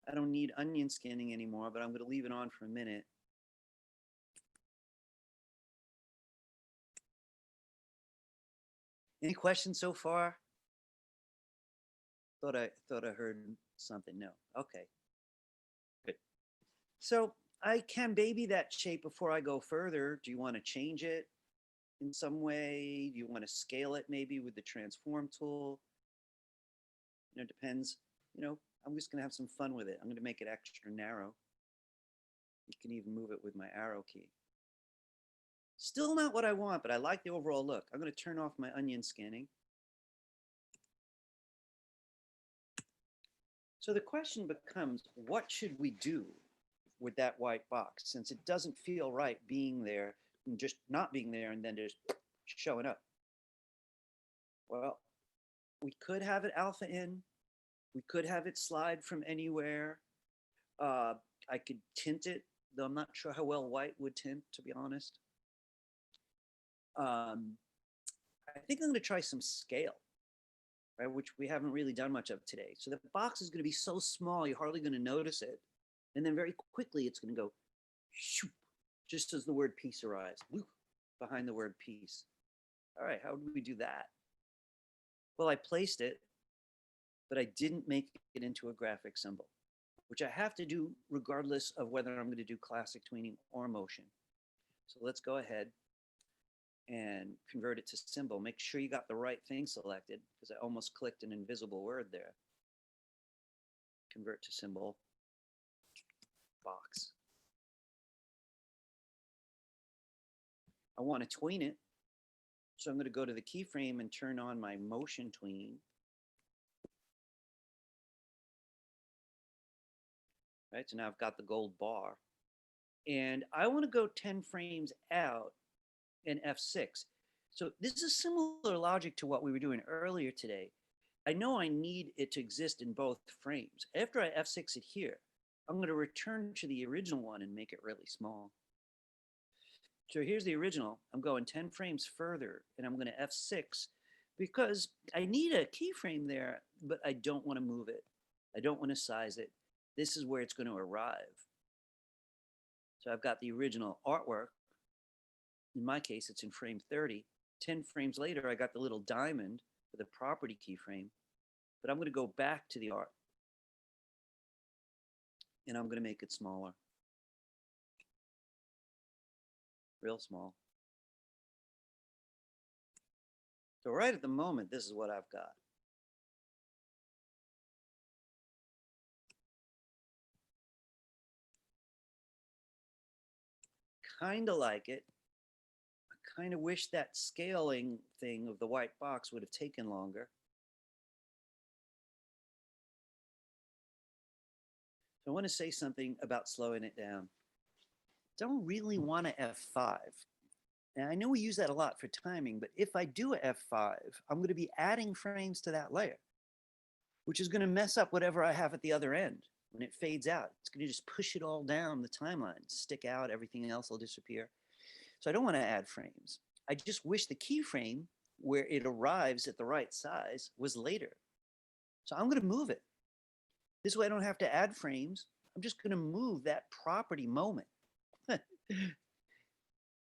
[SPEAKER 1] I don't need onion skinning anymore, but I'm going to leave it on for a minute. Any questions so far? Thought I heard something. No. Okay. Good. So I can baby that shape before I go further. Do you want to change it in some way? Do you want to scale it maybe with the transform tool? You know, it depends. You know, I'm just going to have some fun with it. I'm going to make it extra narrow. You can even move it with my arrow key. Still not what I want, but I like the overall look. I'm going to turn off my onion scanning. So the question becomes, what should we do with that white box, since it doesn't feel right being there and just not being there and then just showing up? Well, we could have it alpha in. We could have it slide from anywhere. I could tint it, though I'm not sure how well white would tint, to be honest. I think I'm going to try some scale, right, which we haven't really done much of today. So the box is going to be so small, you're hardly going to notice it. And then very quickly, it's going to go shoop, just as the word piece arrives, whoop, behind the word piece. All right, how do we do that? Well, I placed it, but I didn't make it into a graphic symbol, which I have to do regardless of whether I'm going to do classic tweening or motion. So let's go ahead and convert it to symbol. Make sure you got the right thing selected, because I almost clicked an invisible word there. Convert to symbol, box. I want to tween it, so I'm going to go to the keyframe and turn on my motion tween. Right, so now I've got the gold bar. And I want to go 10 frames out in F6. So this is similar logic to what we were doing earlier today. I know I need it to exist in both frames. After I F6 it here, I'm going to return to the original one and make it really small. So here's the original. I'm going 10 frames further and I'm going to F6 because I need a keyframe there, but I don't want to move it. I don't want to size it. This is where it's going to arrive. So I've got the original artwork. In my case, it's in frame 30. 10 frames later, I got the little diamond with a property keyframe, but I'm going to go back to the art and I'm going to make it smaller. Real small. So right at the moment, this is what I've got. Kind of like it. I kind of wish that scaling thing of the white box would have taken longer. So I want to say something about slowing it down. Don't really want to F5. And I know we use that a lot for timing, but if I do a F5, I'm going to be adding frames to that layer, which is going to mess up whatever I have at the other end. When it fades out, it's going to just push it all down the timeline, stick out, everything else will disappear. So I don't want to add frames. I just wish the keyframe where it arrives at the right size was later. So I'm going to move it. This way I don't have to add frames. I'm just going to move that property moment a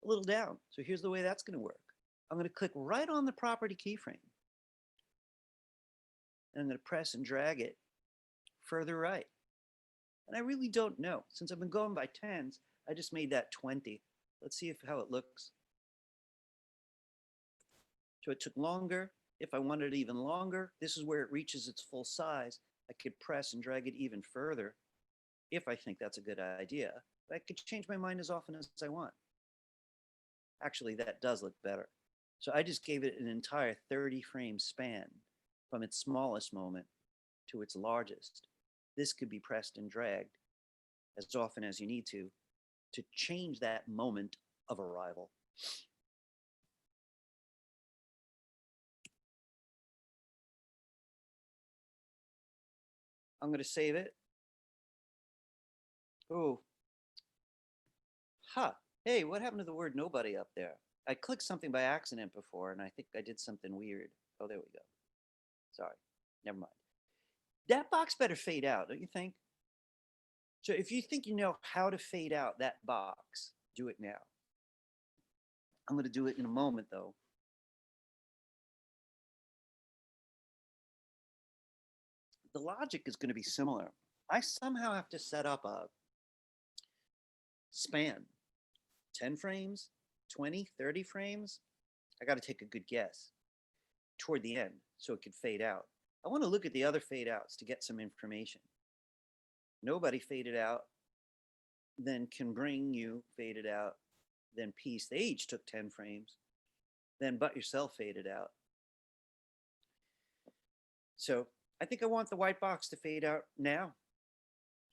[SPEAKER 1] little down. So here's the way that's going to work. I'm going to click right on the property keyframe. And I'm going to press and drag it further right. And I really don't know. Since I've been going by tens, I just made that 20. Let's see how it looks. So it took longer. If I wanted it even longer, this is where it reaches its full size. I could press and drag it even further if I think that's a good idea. But I could change my mind as often as I want. Actually, that does look better. So I just gave it an entire 30 frame span from its smallest moment to its largest. This could be pressed and dragged as often as you need to change that moment of arrival. I'm going to save it. Oh. Huh. Hey, what happened to the word nobody up there? I clicked something by accident before, and I think I did something weird. Oh, there we go. Sorry. Never mind. That box better fade out, don't you think? So if you think you know how to fade out that box, do it now. I'm going to do it in a moment, though. The logic is going to be similar. I somehow have to set up a span. 10 frames, 20, 30 frames. I got to take a good guess toward the end so it could fade out. I want to look at the other fade outs to get some information. Nobody faded out, then Can Bring You faded out, then Peace. They each took 10 frames. Then But Yourself faded out. So I think I want the white box to fade out now.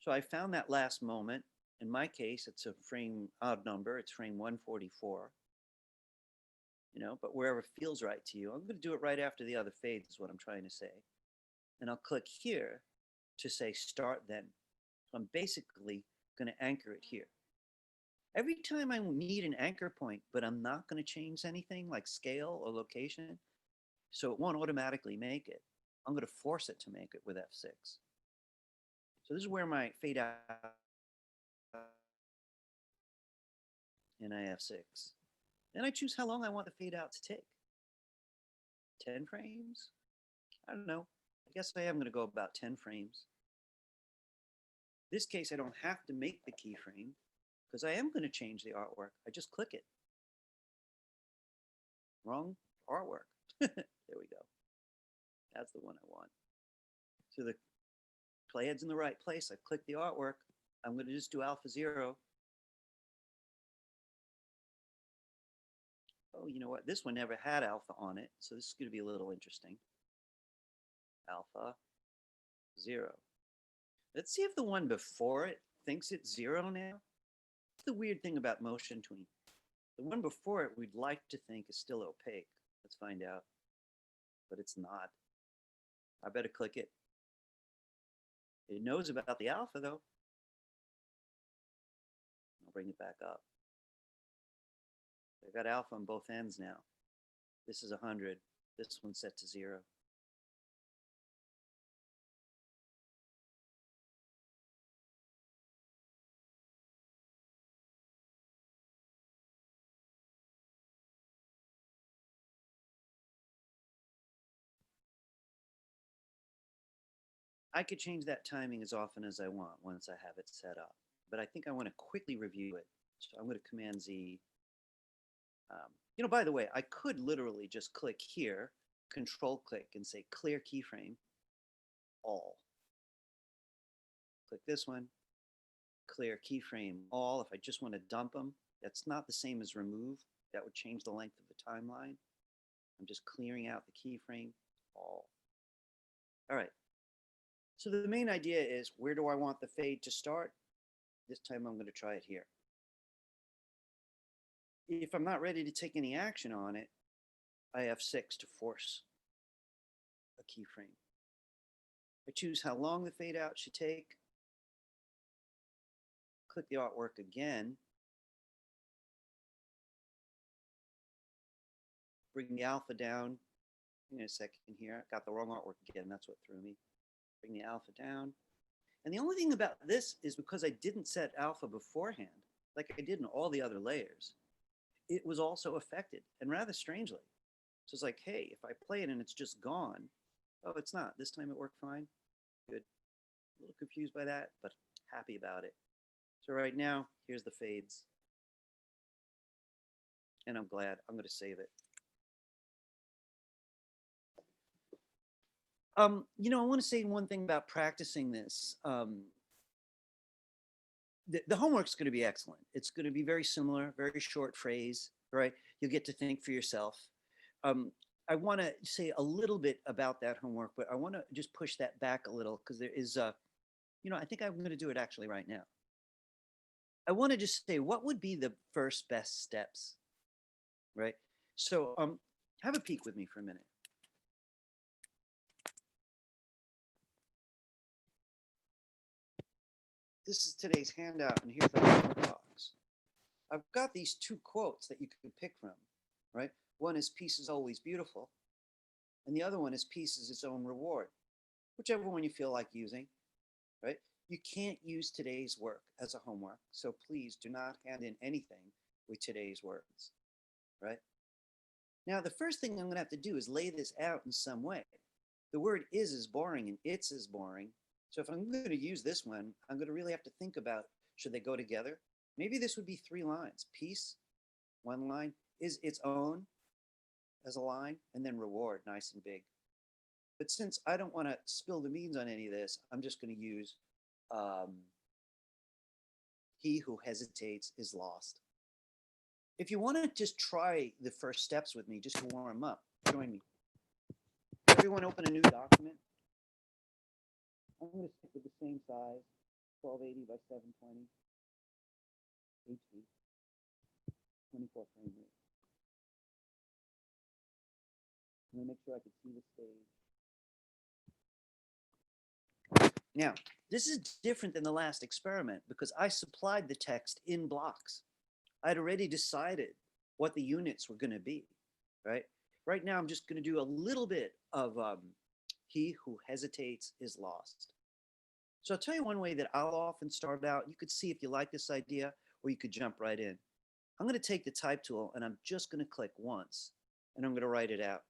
[SPEAKER 1] So I found that last moment. In my case, it's a frame odd number. It's frame 144. You know, but wherever it feels right to you, I'm going to do it right after the other fades is what I'm trying to say. And I'll click here to say start then. So I'm basically going to anchor it here. Every time I need an anchor point, but I'm not going to change anything like scale or location, so it won't automatically make it, I'm going to force it to make it with F6. So this is where my fade out and I F6. Then I choose how long I want the fade out to take. 10 frames? I don't know. I guess I am going to go about 10 frames. This case, I don't have to make the keyframe because I am going to change the artwork. I just click it. Wrong artwork. There we go. That's the one I want. So the playhead's in the right place. I click the artwork. I'm going to just do alpha 0. Oh, you know what? This one never had alpha on it, so this is going to be a little interesting. Alpha 0. Let's see if the one before it thinks it's 0 now. That's the weird thing about motion tween. The one before it we'd like to think is still opaque. Let's find out. But it's not. I better click it. It knows about the alpha though. I'll bring it back up. I've got alpha on both ends now. This is 100. This one's set to 0. I could change that timing as often as I want once I have it set up, but I think I want to quickly review it. So I'm going to Command Z. By the way, I could literally just click here, Control click, and say clear keyframe, all. Click this one, clear keyframe, all. If I just want to dump them, that's not the same as remove. That would change the length of the timeline. I'm just clearing out the keyframe, all. All right. So the main idea is, where do I want the fade to start? This time I'm going to try it here. If I'm not ready to take any action on it, I F6 to force a keyframe. I choose how long the fade out should take. Click the artwork again. Bring the alpha down. In a second here, I got the wrong artwork again. That's what threw me. Bring the alpha down. And the only thing about this is, because I didn't set alpha beforehand, like I did in all the other layers, it was also affected, and rather strangely. So it's like, hey, if I play it and it's just gone, oh, it's not. This time it worked fine. Good. A little confused by that, but happy about it. So right now, here's the fades. And I'm glad. I'm going to save it. I want to say one thing about practicing this. The homework's going to be excellent. It's going to be very similar, very short phrase, right? You'll get to think for yourself. I want to say a little bit about that homework, but I want to just push that back a little, because there is, I think I'm going to do it actually right now. I want to just say, what would be the first best steps, right? So have a peek with me for a minute. This is today's handout, and here's the homework box. I've got these two quotes that you can pick from, right? One is "Peace is always beautiful," and the other one is "Peace is its own reward." Whichever one you feel like using, right? You can't use today's work as a homework, so please do not hand in anything with today's words, right? Now, the first thing I'm going to have to do is lay this out in some way. The word is boring, and it's is boring. So if I'm going to use this one, I'm going to really have to think about, should they go together? Maybe this would be 3 lines. Peace, 1 line, is its own as a line, and then reward, nice and big. But since I don't want to spill the beans on any of this, I'm just going to use he who hesitates is lost. If you want to just try the first steps with me, just to warm up, join me. Everyone open a new document. I'm going to stick with the same size, 1280 by 720, HP, 24 frame rate. I'm going to make sure I can see the stage. Now, this is different than the last experiment because I supplied the text in blocks. I'd already decided what the units were going to be, right? Right now, I'm just going to do a little bit of he who hesitates is lost. So I'll tell you one way that I'll often start out. You could see if you like this idea, or you could jump right in. I'm going to take the type tool and I'm just going to click once and I'm going to write it out.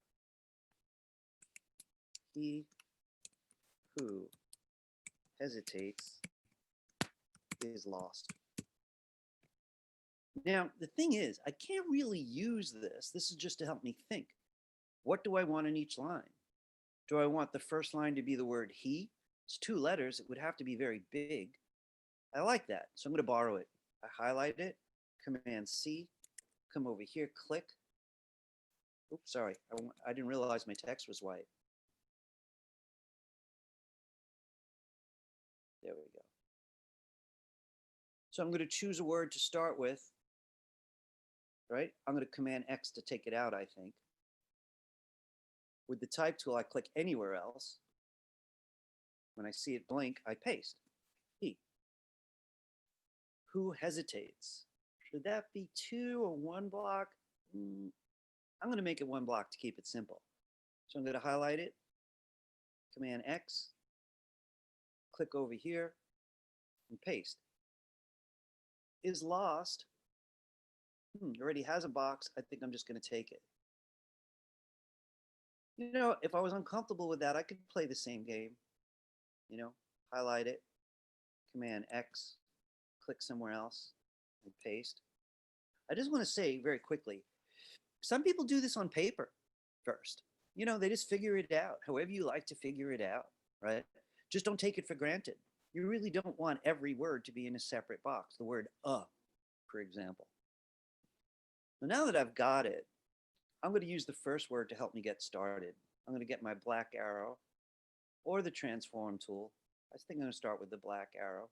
[SPEAKER 1] He who hesitates is lost. Now, the thing is, I can't really use this. This is just to help me think. What do I want in each line? Do I want the first line to be the word he? It's 2 letters. It would have to be very big. I like that. So I'm going to borrow it. I highlight it, Command C, come over here, click. Oops, sorry. I didn't realize my text was white. There we go. So I'm going to choose a word to start with, right? I'm going to Command X to take it out, I think. With the type tool, I click anywhere else. When I see it blink, I paste. He. Who hesitates? Should that be 2 or 1 block? I'm going to make it 1 block to keep it simple. So I'm going to highlight it, Command X, click over here, and paste. Is lost. Already has a box. I think I'm just going to take it. You know, if I was uncomfortable with that, I could play the same game. You know, highlight it, Command X, click somewhere else, and paste. I just want to say very quickly, some people do this on paper first. You know, they just figure it out, however you like to figure it out, right? Just don't take it for granted. You really don't want every word to be in a separate box. The word for example. So now that I've got it, I'm going to use the first word to help me get started. I'm going to get my black arrow or the transform tool. I think I'm going to start with the black arrow.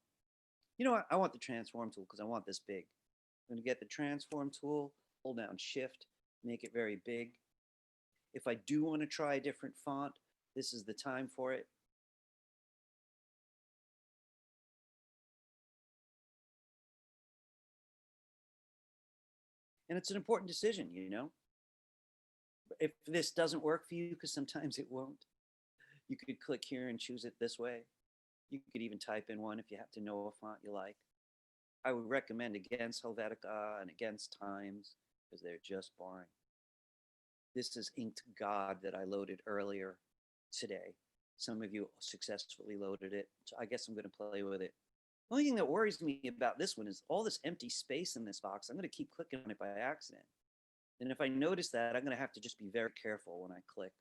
[SPEAKER 1] You know what? I want the transform tool because I want this big. I'm going to get the transform tool, hold down shift, make it very big. If I do want to try a different font, this is the time for it. And it's an important decision, you know. If this doesn't work for you, because sometimes it won't, you could click here and choose it this way. You could even type in one if you have to know a font you like. I would recommend against Helvetica and against Times because they're just boring. This is Inked God that I loaded earlier today. Some of you successfully loaded it, so I guess I'm going to play with it. The only thing that worries me about this one is all this empty space in this box. I'm going to keep clicking on it by accident. And if I notice that, I'm going to have to just be very careful when I click.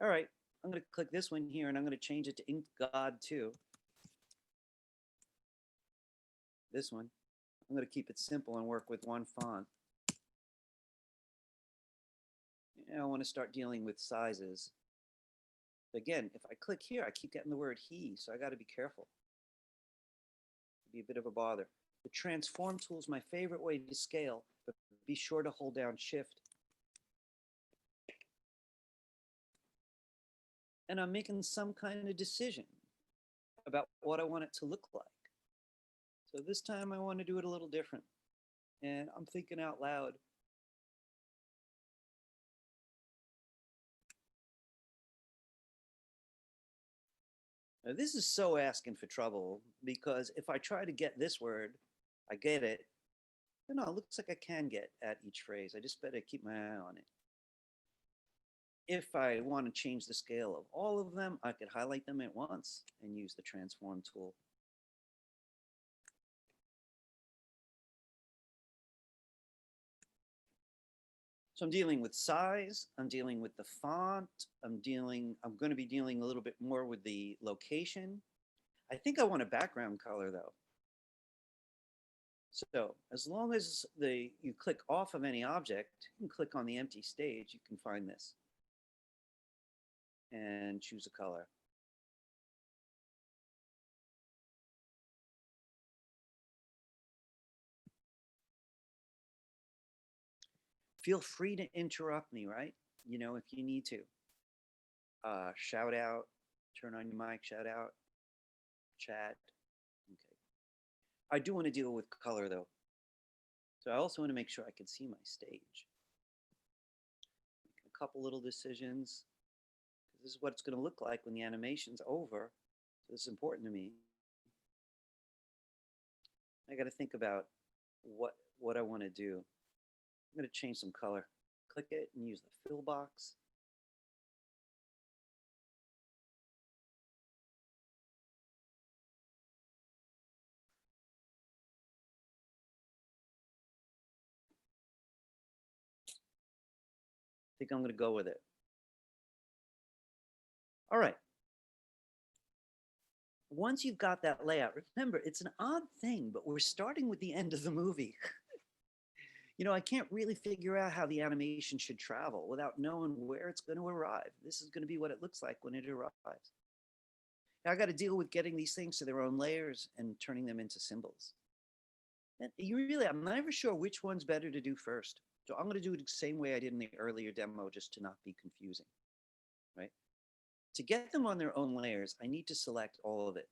[SPEAKER 1] All right, I'm going to click this one here, and I'm going to change it to Inked God 2. This one. I'm going to keep it simple and work with one font. I want to start dealing with sizes. Again, if I click here, I keep getting the word he, so I got to be careful. It'd be a bit of a bother. The transform tool is my favorite way to scale, but be sure to hold down shift. And I'm making some kind of decision about what I want it to look like. So this time I want to do it a little different. And I'm thinking out loud. Now, this is so asking for trouble because if I try to get this word, I get it. No, it looks like I can get at each phrase. I just better keep my eye on it. If I want to change the scale of all of them, I could highlight them at once and use the transform tool. So I'm dealing with size, I'm dealing with the font, I'm going to be dealing a little bit more with the location. I think I want a background color though. So as long as you click off of any object, you can click on the empty stage, you can find this. And choose a color. Feel free to interrupt me, right? You know, if you need to. Shout out, turn on your mic, shout out, chat. Okay. I do want to deal with color though. So I also want to make sure I can see my stage. Make a couple little decisions. This is what it's going to look like when the animation's over. So this is important to me. I got to think about what I want to do. I'm going to change some color. Click it and use the fill box. I think I'm going to go with it. All right. Once you've got that layout, remember, it's an odd thing, but we're starting with the end of the movie. You know, I can't really figure out how the animation should travel without knowing where it's going to arrive. This is going to be what it looks like when it arrives. Now I got to deal with getting these things to their own layers and turning them into symbols. And I'm not ever sure which one's better to do first. So I'm going to do it the same way I did in the earlier demo just to not be confusing, right? To get them on their own layers, I need to select all of it.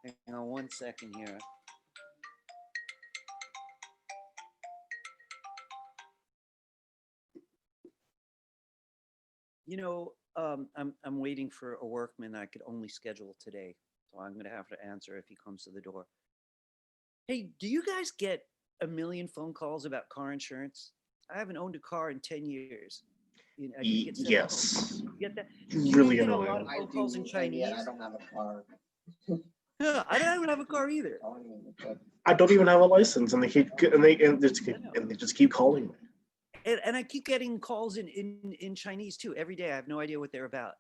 [SPEAKER 1] Hang on 1 second here. You know, I'm waiting for a workman I could only schedule today, so I'm gonna have to answer if he comes to the door. Hey, do you guys get a million phone calls about car insurance? I haven't owned a car in 10 years. You know, I get several
[SPEAKER 9] Yes.
[SPEAKER 1] calls. You get that? Do you
[SPEAKER 9] Really
[SPEAKER 1] get a lot
[SPEAKER 9] annoying.
[SPEAKER 1] of
[SPEAKER 7] I
[SPEAKER 1] phone calls in
[SPEAKER 7] do, and yet I
[SPEAKER 1] Chinese?
[SPEAKER 7] don't have a car.
[SPEAKER 1] I don't even have a car either.
[SPEAKER 7] Telling you, but
[SPEAKER 9] I don't even have a license, and they just keep calling me.
[SPEAKER 1] And I keep getting calls in Chinese too every day. I have no idea what they're about.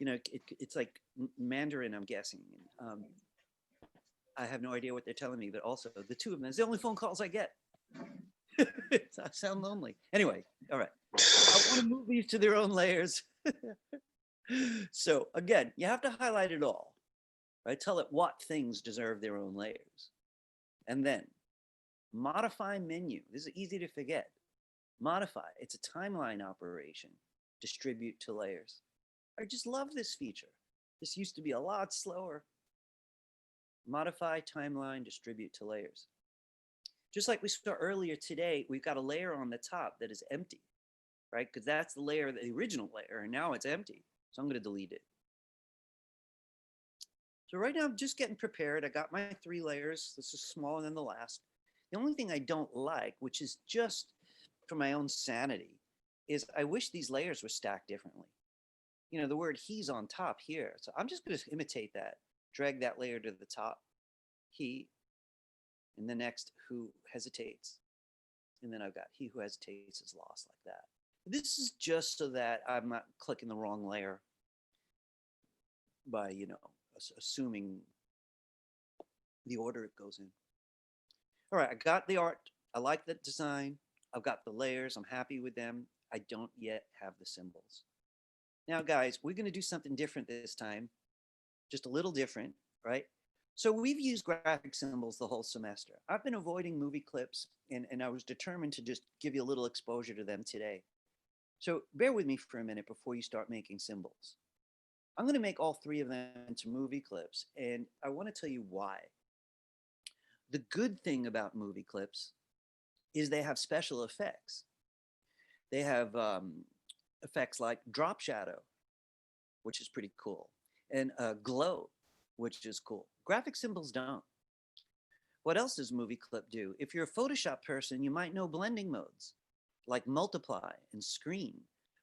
[SPEAKER 1] You know, it's like Mandarin, I'm guessing. I have no idea what they're telling me, but also the two of them, it's the only phone calls I get. I sound lonely. Anyway, all right. I want to move these to their own layers. So again, you have to highlight it all, right? Tell it what things deserve their own layers. And then modify menu. This is easy to forget. Modify, it's a timeline operation. Distribute to layers. I just love this feature. This used to be a lot slower. Modify, timeline, distribute to layers. Just like we saw earlier today, we've got a layer on the top that is empty, right? Because that's the layer, the original layer, and now it's empty. So I'm going to delete it. So right now I'm just getting prepared. I got my 3 layers. This is smaller than the last. The only thing I don't like, which is just for my own sanity, is I wish these layers were stacked differently. You know, the word he's on top here. So I'm just going to imitate that. Drag that layer to the top. He. And the next, who hesitates. And then I've got he who hesitates is lost, like that. This is just so that I'm not clicking the wrong layer by, you know, assuming the order it goes in. All right, I got the art. I like the design. I've got the layers. I'm happy with them. I don't yet have the symbols. Now, guys, we're going to do something different this time. Just a little different, right? So we've used graphic symbols the whole semester. I've been avoiding movie clips, and I was determined to just give you a little exposure to them today. So bear with me for a minute before you start making symbols. I'm going to make all 3 of them into movie clips, and I want to tell you why. The good thing about movie clips is they have special effects. They have effects like drop shadow, which is pretty cool, and glow, which is cool. Graphic symbols don't. What else does movie clip do? If you're a Photoshop person, you might know blending modes like multiply and screen,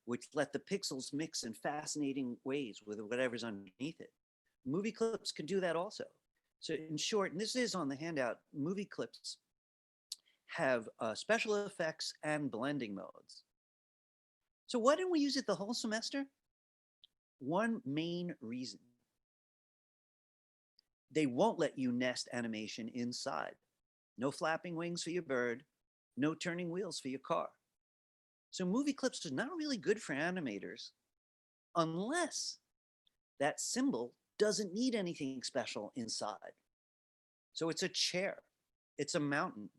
[SPEAKER 1] which let the pixels mix in fascinating ways with whatever's underneath it. Movie clips can do that also. So in short, and this is on the handout, movie clips have special effects and blending modes. So why didn't we use it the whole semester? One main reason. They won't let you nest animation inside. No flapping wings for your bird, no turning wheels for your car. So movie clips is not really good for animators unless that symbol doesn't need anything special inside. So it's a chair, it's a mountain,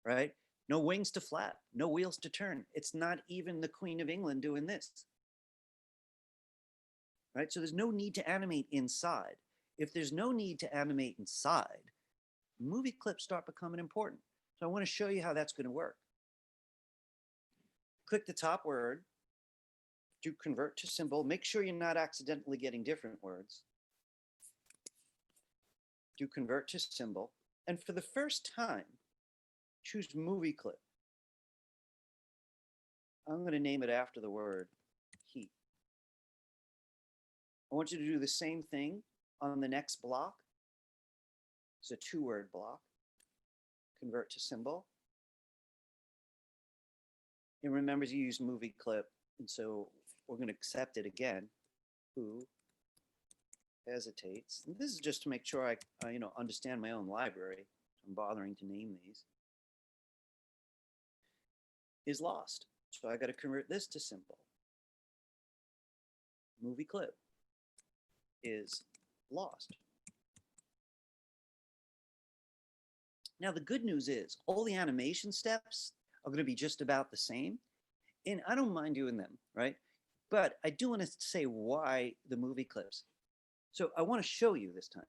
[SPEAKER 1] right? No wings to flap, no wheels to turn. It's not even the Queen of England doing this, right? So there's no need to animate inside. If there's no need to animate inside, movie clips start becoming important. So I want to show you how that's going to work. Click the top word, do convert to symbol. Make sure you're not accidentally getting different words. Do convert to symbol. And for the first time, choose movie clip. I'm going to name it after the word he. I want you to do the same thing on the next block. It's a 2-word block. Convert to symbol. It remembers you use movie clip, and so we're going to accept it again. Who hesitates? And this is just to make sure I understand my own library. I'm bothering to name these. Is lost. So I got to convert this to symbol. Movie clip is lost. Now the good news is all the animation steps are going to be just about the same, and I don't mind doing them, right? But I do want to say why the movie clips. So I want to show you this time.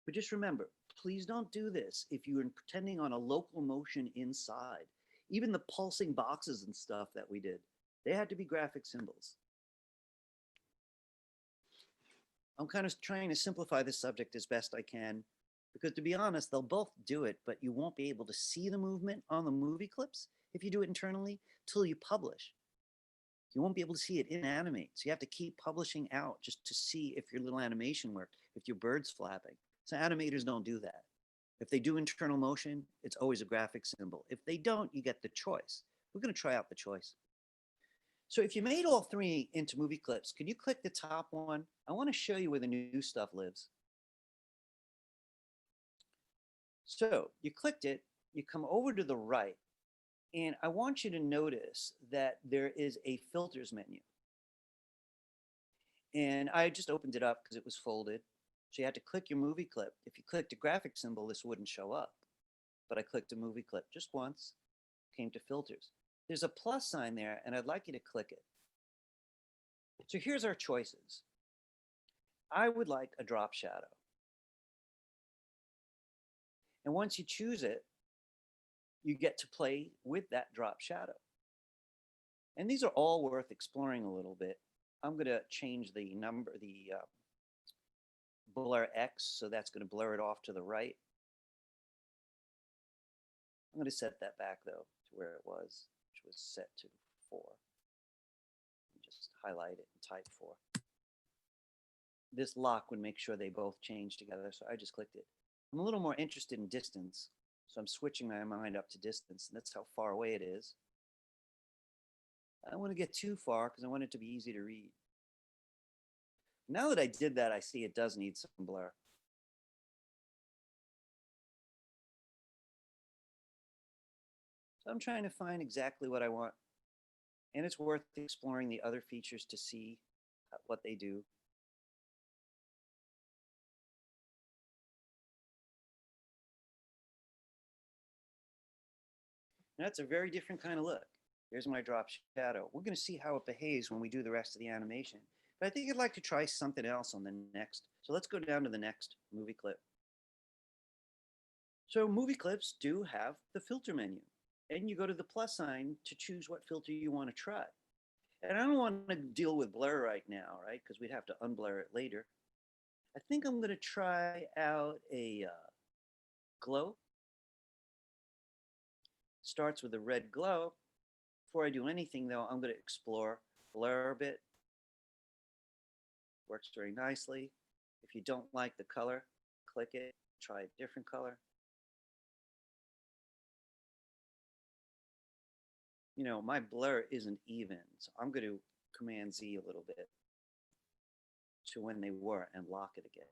[SPEAKER 1] But just remember, please don't do this if you're pretending on a local motion inside. Even the pulsing boxes and stuff that we did, they had to be graphic symbols. I'm kind of trying to simplify this subject as best I can, because to be honest, they'll both do it, but you won't be able to see the movement on the movie clips if you do it internally till you publish. You won't be able to see it in Animate. So you have to keep publishing out just to see if your little animation worked, if your bird's flapping. So animators don't do that. If they do internal motion, it's always a graphic symbol. If they don't, you get the choice. We're going to try out the choice. So if you made all three into movie clips, can you click the top one? I want to show you where the new stuff lives. So you clicked it, you come over to the right, and I want you to notice that there is a filters menu. And I just opened it up because it was folded. So you had to click your movie clip. If you clicked a graphic symbol, this wouldn't show up. But I clicked a movie clip just once, came to filters. There's a plus sign there, and I'd like you to click it. So here's our choices. I would like a drop shadow. And once you choose it, you get to play with that drop shadow. And these are all worth exploring a little bit. I'm going to change the number, the blur X, so that's going to blur it off to the right. I'm going to set that back though to where it was, which was set to 4. Just highlight it and type 4. This lock would make sure they both change together, so I just clicked it. I'm a little more interested in distance, so I'm switching my mind up to distance, and that's how far away it is. I don't want to get too far because I want it to be easy to read. Now that I did that, I see it does need some blur. So I'm trying to find exactly what I want. And it's worth exploring the other features to see what they do. Now that's a very different kind of look. There's my drop shadow. We're going to see how it behaves when we do the rest of the animation. But I think I'd like to try something else on the next. So let's go down to the next movie clip. So movie clips do have the filter menu. And you go to the plus sign to choose what filter you want to try. And I don't want to deal with blur right now, right? Because we'd have to unblur it later. I think I'm going to try out a glow. Starts with a red glow. Before I do anything though, I'm going to explore blur a bit. Works very nicely. If you don't like the color, click it, try a different color. You know, my blur isn't even, so I'm going to Command Z a little bit to when they were and lock it again.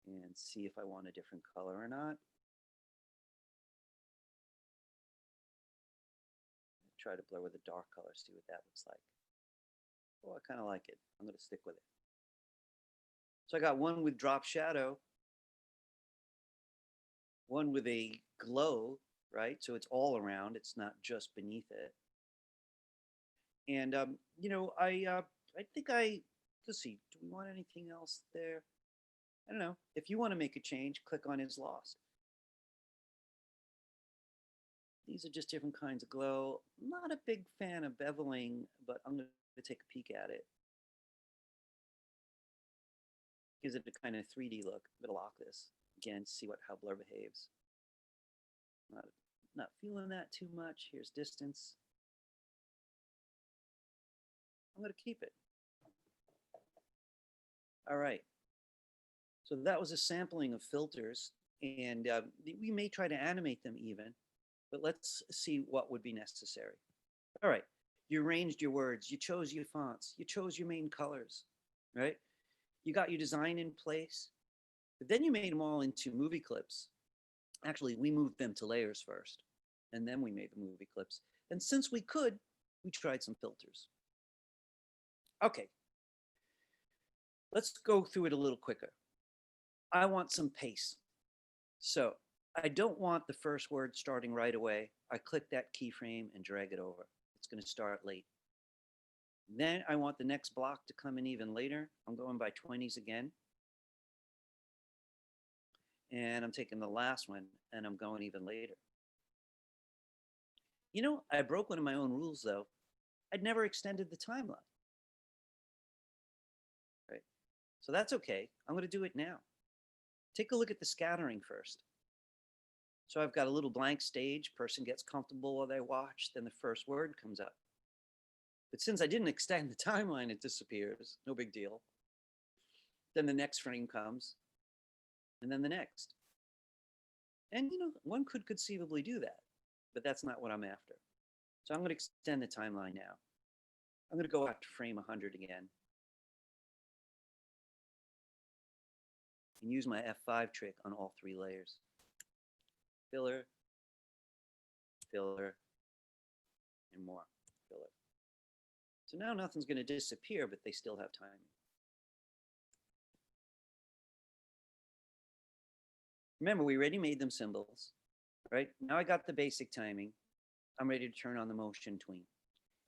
[SPEAKER 1] And see if I want a different color or not. Try to blur with a dark color, see what that looks like. Oh, I kind of like it. I'm going to stick with it. So I got one with drop shadow, one with a glow, right? So it's all around. It's not just beneath it. And you know, I think let's see. Do we want anything else there? I don't know. If you want to make a change, click on Is Lost. These are just different kinds of glow. I'm not a big fan of beveling, but I'm going to take a peek at it. Gives it a kind of 3D look. I'm going to lock this again, see how blur behaves. Not feeling that too much. Here's distance. I'm going to keep it. All right. So that was a sampling of filters, and we may try to animate them even, but let's see what would be necessary. All right. You arranged your words. You chose your fonts. You chose your main colors, right? You got your design in place, but then you made them all into movie clips. Actually, we moved them to layers first, and then we made the movie clips. And since we could, we tried some filters. Okay. Let's go through it a little quicker. I want some pace. So I don't want the first word starting right away. I click that keyframe and drag it over. It's going to start late. Then I want the next block to come in even later. I'm going by 20s again. And I'm taking the last one and I'm going even later. You know, I broke one of my own rules though. I'd never extended the timeline. Right? So that's okay. I'm going to do it now. Take a look at the scattering first. So I've got a little blank stage, person gets comfortable while they watch, then the first word comes up. But since I didn't extend the timeline, it disappears, no big deal. Then the next frame comes, and then the next. And you know, one could conceivably do that, but that's not what I'm after. So I'm going to extend the timeline now. I'm going to go out to frame 100 again. And use my F5 trick on all 3 layers. Filler, filler, and more filler. So now nothing's going to disappear, but they still have timing. Remember, we already made them symbols, right? Now I got the basic timing. I'm ready to turn on the motion tween.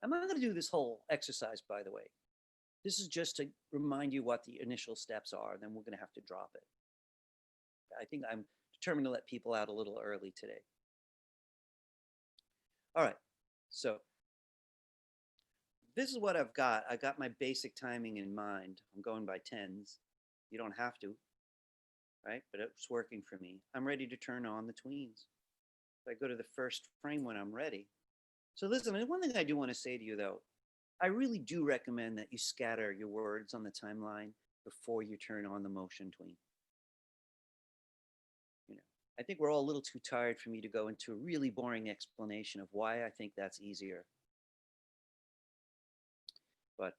[SPEAKER 1] I'm not going to do this whole exercise, by the way. This is just to remind you what the initial steps are, then we're going to have to drop it. I think I'm determined to let people out a little early today. All right, so this is what I've got. I got my basic timing in mind. I'm going by 10s. You don't have to, right? But it's working for me. I'm ready to turn on the tweens. So I go to the first frame when I'm ready. So listen, one thing I do want to say to you though, I really do recommend that you scatter your words on the timeline before you turn on the motion tween. You know, I think we're all a little too tired for me to go into a really boring explanation of why I think that's easier. But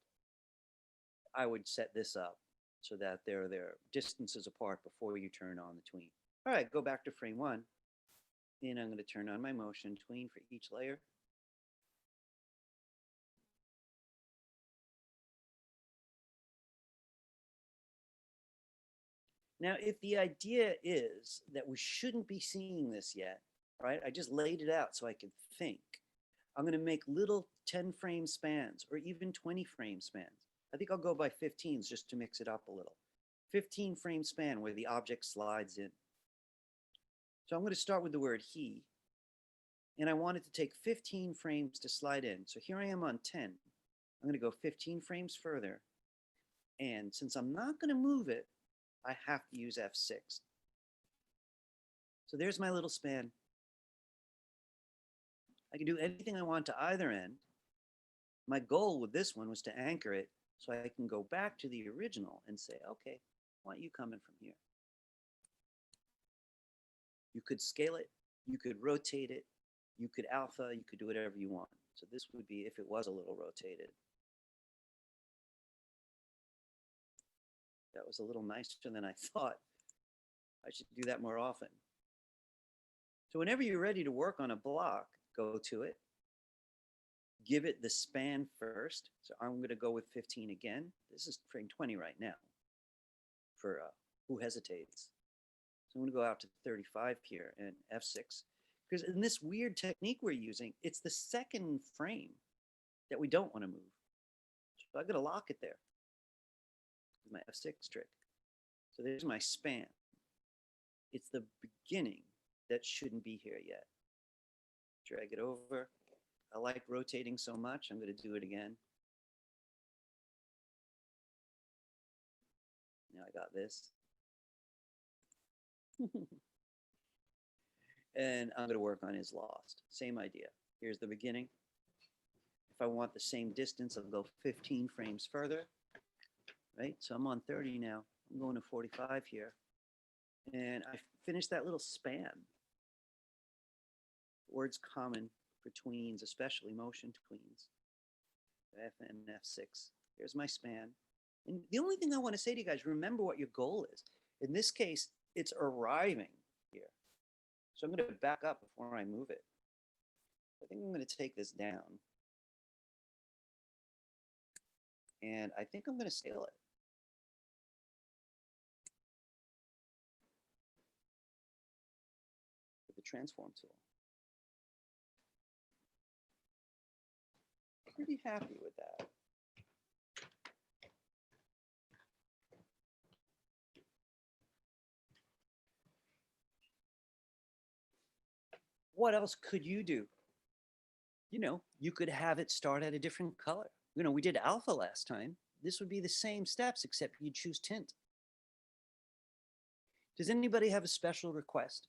[SPEAKER 1] I would set this up so that they're distances apart before you turn on the tween. All right, go back to frame 1. And I'm going to turn on my motion tween for each layer. Now, if the idea is that we shouldn't be seeing this yet, right? I just laid it out so I could think. I'm going to make little 10-frame spans or even 20-frame spans. I think I'll go by 15s just to mix it up a little. 15-frame span where the object slides in. So I'm going to start with the word he. And I want it to take 15 frames to slide in. So here I am on 10. I'm going to go 15 frames further. And since I'm not going to move it, I have to use F6. So there's my little span. I can do anything I want to either end. My goal with this one was to anchor it so I can go back to the original and say, okay, I want you coming from here. You could scale it, you could rotate it, you could alpha, you could do whatever you want. So this would be if it was a little rotated. That was a little nicer than I thought. I should do that more often. So whenever you're ready to work on a block, go to it. Give it the span first. So I'm going to go with 15 again. This is frame 20 right now for who hesitates. So I'm going to go out to 35 here and F6. Because in this weird technique we're using, it's the second frame that we don't want to move. So I'm going to lock it there. My F6 trick. So there's my span. It's the beginning that shouldn't be here yet. Drag it over. I like rotating so much, I'm going to do it again. Now I got this. And I'm going to work on is lost. Same idea. Here's the beginning. If I want the same distance, I'll go 15 frames further. Right, so I'm on 30 now. I'm going to 45 here. And I finished that little span. Words common for tweens, especially motion tweens. F and F6. Here's my span. And the only thing I want to say to you guys, remember what your goal is. In this case, it's arriving here. So I'm going to back up before I move it. I think I'm going to take this down. And I think I'm going to scale it. transform tool. Pretty happy with that. What else could you do? You know, you could have it start at a different color. You know, we did alpha last time. This would be the same steps, except you choose tint. Does anybody have a special request?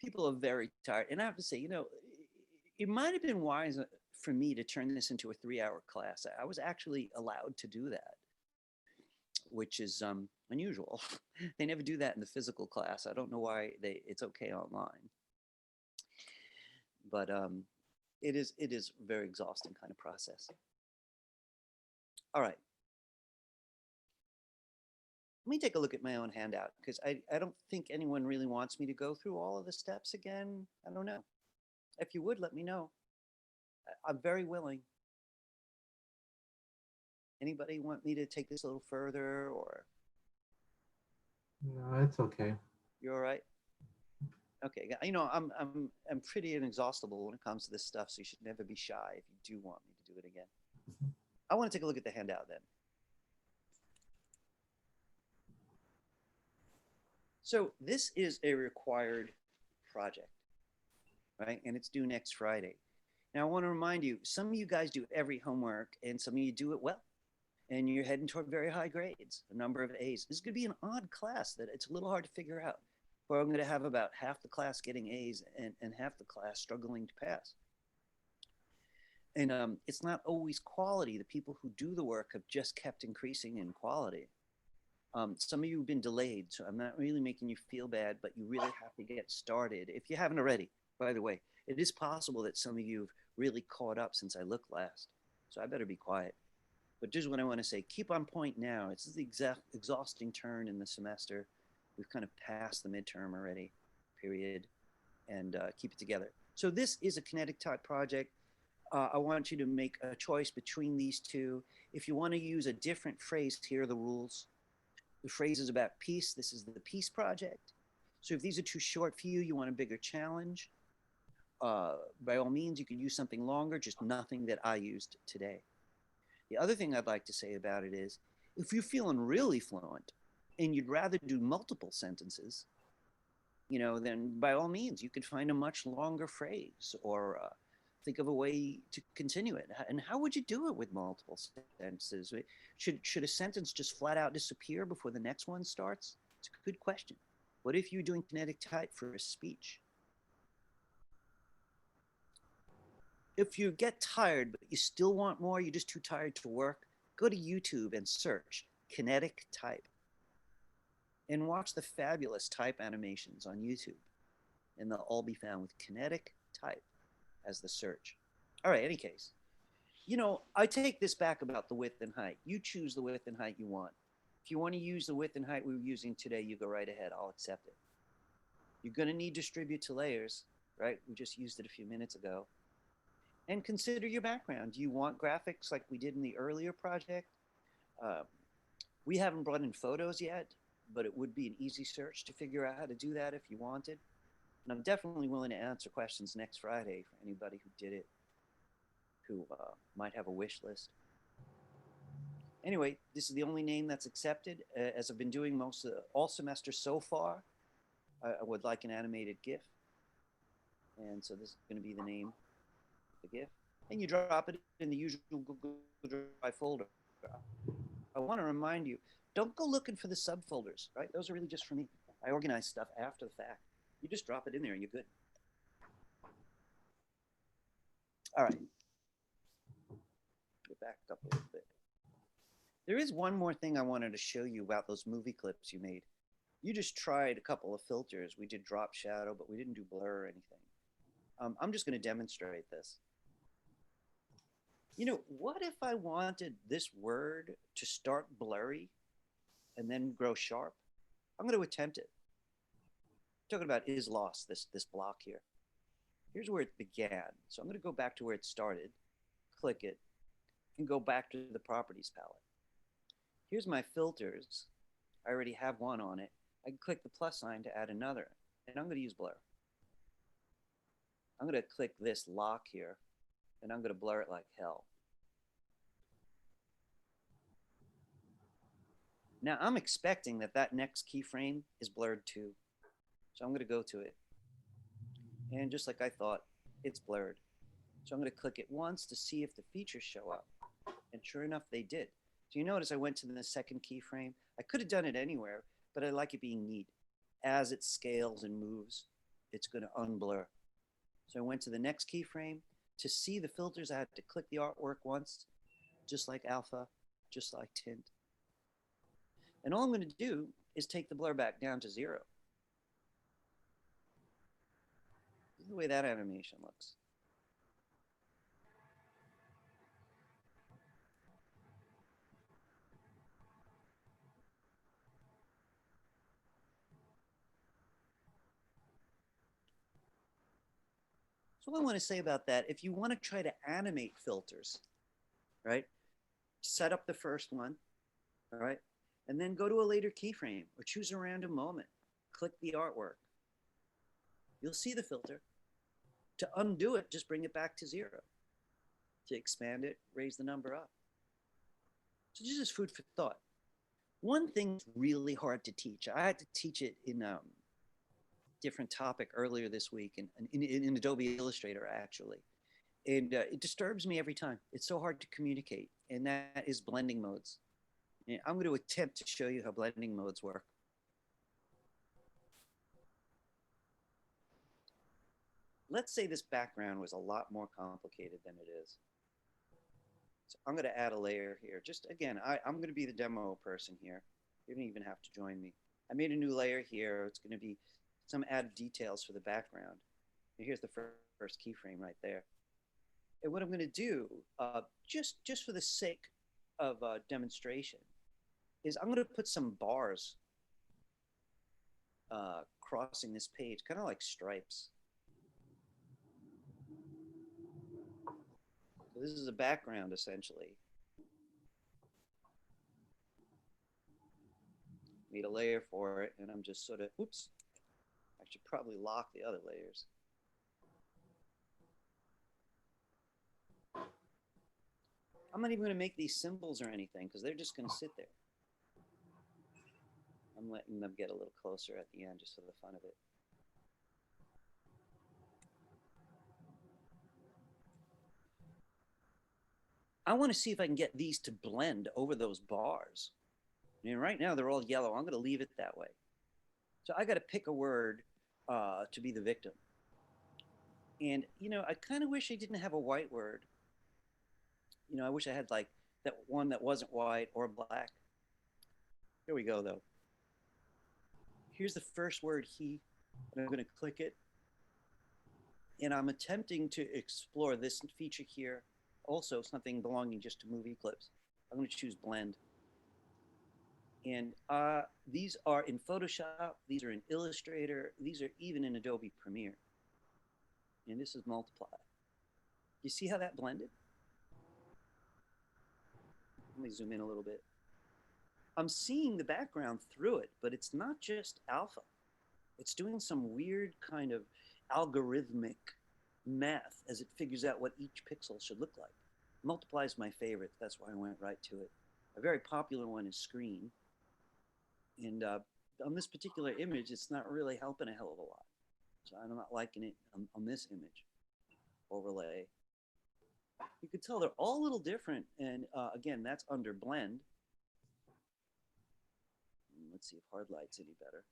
[SPEAKER 1] People are very tired. And I have to say, you know, it might have been wise for me to turn this into a 3-hour class. I was actually allowed to do that, which is unusual. They never do that in the physical class. I don't know why it's okay online. But it is a very exhausting kind of process. All right. Let me take a look at my own handout, because I don't think anyone really wants me to go through all of the steps again. I don't know. If you would, let me know. I'm very willing. Anybody want me to take this a little further, or?
[SPEAKER 5] No, it's okay.
[SPEAKER 1] You're all right? Okay, you know, I'm pretty inexhaustible when it comes to this stuff, so you should never be shy if you do want me to do it again. I want to take a look at the handout then. So this is a required project, right? And it's due next Friday. Now I want to remind you, some of you guys do every homework and some of you do it well. And you're heading toward very high grades, a number of A's. This is going to be an odd class that it's a little hard to figure out. Where I'm going to have about half the class getting A's and half the class struggling to pass. And it's not always quality. The people who do the work have just kept increasing in quality. Some of you have been delayed, so I'm not really making you feel bad, but you really have to get started. If you haven't already, by the way, it is possible that some of you have really caught up since I looked last. So I better be quiet. But this is what I want to say. Keep on point now. It's the exhausting turn in the semester. We've kind of passed the midterm already, period, and keep it together. So this is a Kinetic type project. I want you to make a choice between these two. If you want to use a different phrase, here are the rules. The phrase is about peace. This is the peace project. So if these are too short for you, you want a bigger challenge, by all means, you could use something longer, just nothing that I used today. The other thing I'd like to say about it is, if you're feeling really fluent and you'd rather do multiple sentences, you know, then by all means, you could find a much longer phrase or think of a way to continue it. And how would you do it with multiple sentences? Should a sentence just flat out disappear before the next one starts? It's a good question. What if you're doing Kinetic type for a speech? If you get tired, but you still want more, you're just too tired to work, go to YouTube and search Kinetic type and watch the fabulous type animations on YouTube. And they'll all be found with Kinetic type as the search. All right, any case, you know, I take this back about the width and height. You choose the width and height you want. If you want to use the width and height we were using today, you go right ahead. I'll accept it. You're going to need distribute to layers, right? We just used it a few minutes ago. And consider your background. Do you want graphics like we did in the earlier project? We haven't brought in photos yet, but it would be an easy search to figure out how to do that if you wanted. And I'm definitely willing to answer questions next Friday for anybody who did it, who might have a wish list. Anyway, this is the only name that's accepted. As I've been doing all semester so far, I would like an animated GIF. And so this is going to be the name of the GIF. And you drop it in the usual Google Drive folder. I want to remind you, don't go looking for the subfolders, right? Those are really just for me. I organize stuff after the fact. You just drop it in there and you're good. All right. Get back up a little bit. There is one more thing I wanted to show you about those movie clips you made. You just tried a couple of filters. We did drop shadow, but we didn't do blur or anything. I'm just going to demonstrate this. You know, what if I wanted this word to start blurry and then grow sharp? I'm going to attempt it. Talking about is lost, this block here. Here's where it began. So I'm going to go back to where it started, click it, and go back to the properties palette. Here's my filters. I already have one on it. I can click the plus sign to add another, and I'm going to use blur. I'm going to click this lock here, and I'm going to blur it like hell. Now I'm expecting that that next keyframe is blurred too. So I'm going to go to it. And just like I thought, it's blurred. So I'm going to click it once to see if the features show up. And sure enough, they did. So you notice I went to the second keyframe. I could have done it anywhere, but I like it being neat. As it scales and moves, it's going to unblur. So I went to the next keyframe. To see the filters, I had to click the artwork once, just like alpha, just like tint. And all I'm going to do is take the blur back down to 0. This is the way that animation looks. So what I want to say about that, if you want to try to animate filters, right, set up the first one, all right, and then go to a later keyframe or choose a random moment. Click the artwork. You'll see the filter. To undo it, just bring it back to 0. To expand it, raise the number up. So this is food for thought. One thing's really hard to teach. I had to teach it in different topic earlier this week in Adobe Illustrator, actually. And it disturbs me every time. It's so hard to communicate, and that is blending modes. And I'm going to attempt to show you how blending modes work. Let's say this background was a lot more complicated than it is. So I'm going to add a layer here. Just again, I'm going to be the demo person here. You don't even have to join me. I made a new layer here. It's going to be some added details for the background. And here's the first keyframe right there. And what I'm going to do, just for the sake of demonstration, is I'm going to put some bars crossing this page, kind of like stripes. So this is a background, essentially. Need a layer for it, and I'm just sort of, oops. I should probably lock the other layers. I'm not even going to make these symbols or anything because they're just going to sit there. I'm letting them get a little closer at the end just for the fun of it. I want to see if I can get these to blend over those bars. And right now they're all yellow. I'm going to leave it that way. So I got to pick a word to be the victim. And, you know, I kind of wish I didn't have a white word. You know, I wish I had like that one that wasn't white or black. Here we go, though. Here's the first word, he. And I'm going to click it. And I'm attempting to explore this feature here. Also, something belonging just to movie clips. I'm going to choose blend. And these are in Photoshop. These are in Illustrator. These are even in Adobe Premiere. And this is multiply. You see how that blended? Let me zoom in a little bit. I'm seeing the background through it, but it's not just alpha. It's doing some weird kind of algorithmic math as it figures out what each pixel should look like. Multiply is my favorite. That's why I went right to it. A very popular one is screen. And on this particular image, it's not really helping a hell of a lot. So I'm not liking it on this image overlay. You can tell they're all a little different. And again, that's under blend. Let's see if hard light's any better.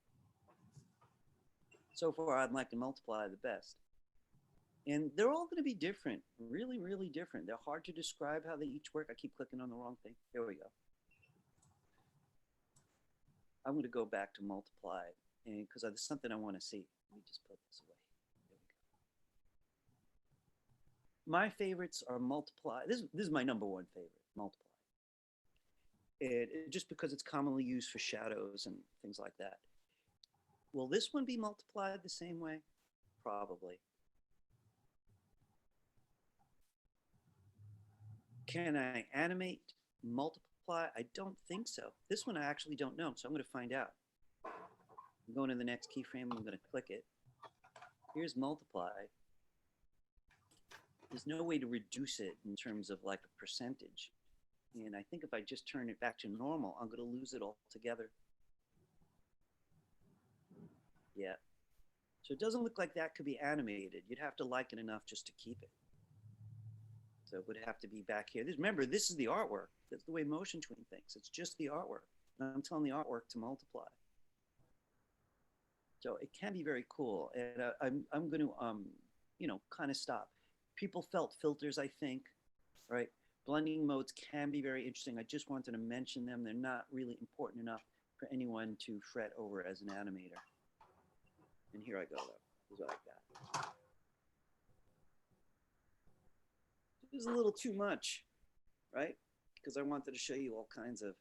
[SPEAKER 1] So far, I'd like to multiply the best. And they're all going to be different, really, really different. They're hard to describe how they each work. I keep clicking on the wrong thing. Here we go. I'm going to go back to multiply and because there's something I want to see. Let me just put this away. There we go. My favorites are multiply. This is my number one favorite, multiply. Just because it's commonly used for shadows and things like that. Will this one be multiplied the same way? Probably. Can I animate multiply? I don't think so. This one I actually don't know, so I'm going to find out. I'm going to the next keyframe. I'm going to click it. Here's multiply. There's no way to reduce it in terms of like a percentage. And I think if I just turn it back to normal, I'm going to lose it altogether. Yeah. So it doesn't look like that could be animated. You'd have to like it enough just to keep it. So it would have to be back here. Remember, this is the artwork. That's the way Motion Tween thinks. It's just the artwork. And I'm telling the artwork to multiply. So it can be very cool. And I'm going to, you know, kind of stop. People felt filters, I think, right? Blending modes can be very interesting. I just wanted to mention them. They're not really important enough for anyone to fret over as an animator. And here I go, though. Just like that. It was a little too much, right? Because I wanted to show you all kinds of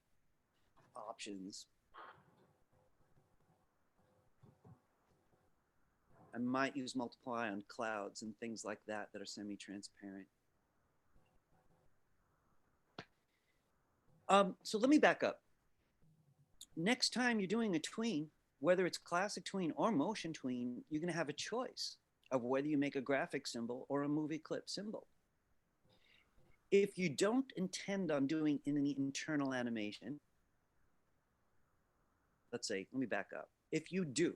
[SPEAKER 1] options. I might use multiply on clouds and things like that that are semi-transparent. So let me back up. Next time you're doing a tween, whether it's classic tween or motion tween, you're going to have a choice of whether you make a graphic symbol or a movie clip symbol. If you don't intend on doing any internal animation, let's say, let me back up. If you do,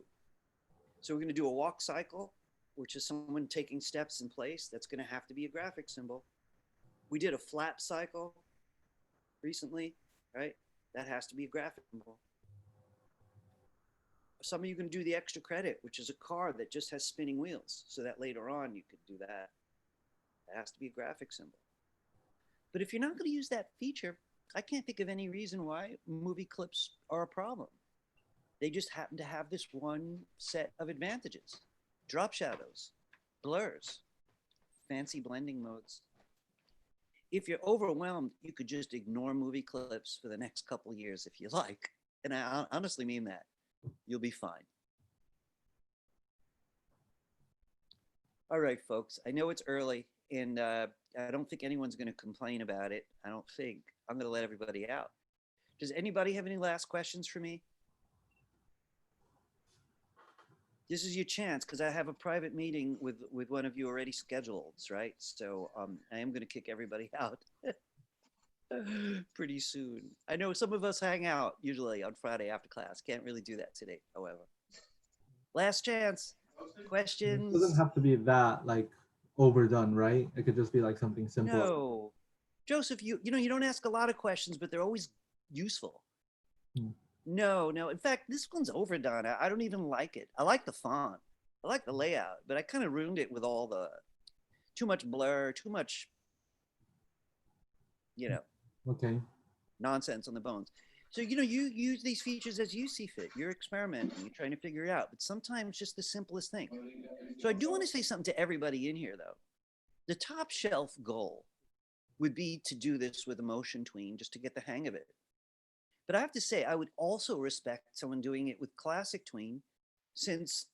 [SPEAKER 1] so we're going to do a walk cycle, which is someone taking steps in place. That's going to have to be a graphic symbol. We did a flap cycle recently, right? That has to be a graphic symbol. Some of you can do the extra credit, which is a car that just has spinning wheels, so that later on you could do that. That has to be a graphic symbol. But if you're not going to use that feature, I can't think of any reason why movie clips are a problem. They just happen to have this one set of advantages: drop shadows, blurs, fancy blending modes. If you're overwhelmed, you could just ignore movie clips for the next couple years if you like. And I honestly mean that. You'll be fine. All right, folks, I know it's early, and I don't think anyone's going to complain about it. I don't think. I'm going to let everybody out. Does anybody have any last questions for me? This is your chance, because I have a private meeting with one of you already scheduled, right? So I am going to kick everybody out pretty soon. I know some of us hang out usually on Friday after class. Can't really do that today, however. Last chance. Questions?
[SPEAKER 5] It doesn't have to be that like overdone, right? It could just be like something simple.
[SPEAKER 1] No. Joseph, you know, you don't ask a lot of questions, but they're always useful. No. In fact, this one's overdone. I don't even like it. I like the font. I like the layout, but I kind of ruined it with all the too much blur, too much, you know, nonsense on the bones. So, you know, you use these features as you see fit. You're experimenting. You're trying to figure it out. But sometimes just the simplest thing. So I do want to say something to everybody in here, though. The top shelf goal would be to do this with a motion tween just to get the hang of it. But I have to say, I would also respect someone doing it with classic tween, since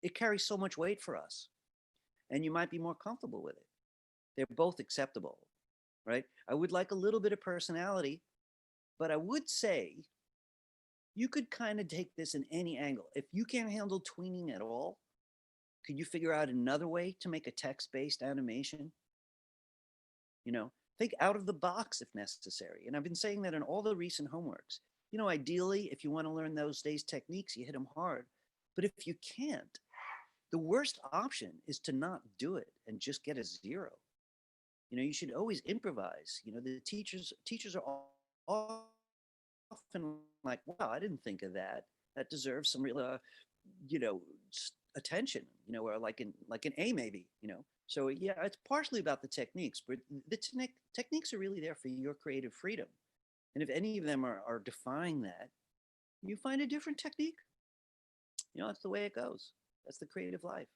[SPEAKER 1] it carries so much weight for us. And you might be more comfortable with it. They're both acceptable, right? I would like a little bit of personality, but I would say you could kind of take this in any angle. If you can't handle tweening at all, could you figure out another way to make a text-based animation? You know, think out of the box if necessary. And I've been saying that in all the recent homeworks. You know, ideally, if you want to learn those days techniques, you hit them hard. But if you can't, the worst option is to not do it and just get a 0. You know, you should always improvise. You know, the teachers are often like, wow, I didn't think of that. That deserves some real, you know, attention, you know, or like an A maybe, you know. So yeah, it's partially about the techniques, but the techniques are really there for your creative freedom. And if any of them are defying that, you find a different technique. You know, that's the way it goes. That's the creative life.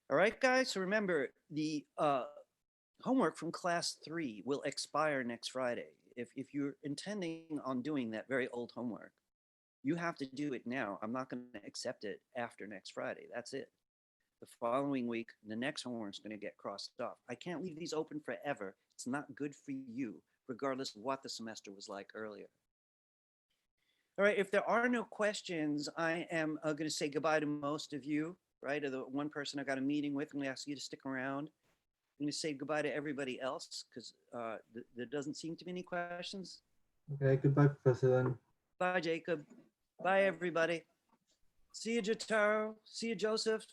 [SPEAKER 1] All right, guys. So remember, the homework from class 3 will expire next Friday. If you're intending on doing that very old homework, you have to do it now. I'm not going to accept it after next Friday. That's it. The following week, the next homework is going to get crossed off. I can't leave these open forever. It's not good for you, regardless of what the semester was like earlier. All right, if there are no questions, I am going to say goodbye to most of you, right? The one person I got a meeting with, I'm going to ask you to stick around. I'm going to say goodbye to everybody else because there doesn't seem to be any questions.
[SPEAKER 5] Okay, goodbye, Professor then.
[SPEAKER 1] Bye, Jacob. Bye, everybody. See you, Jotaro. See you, Joseph.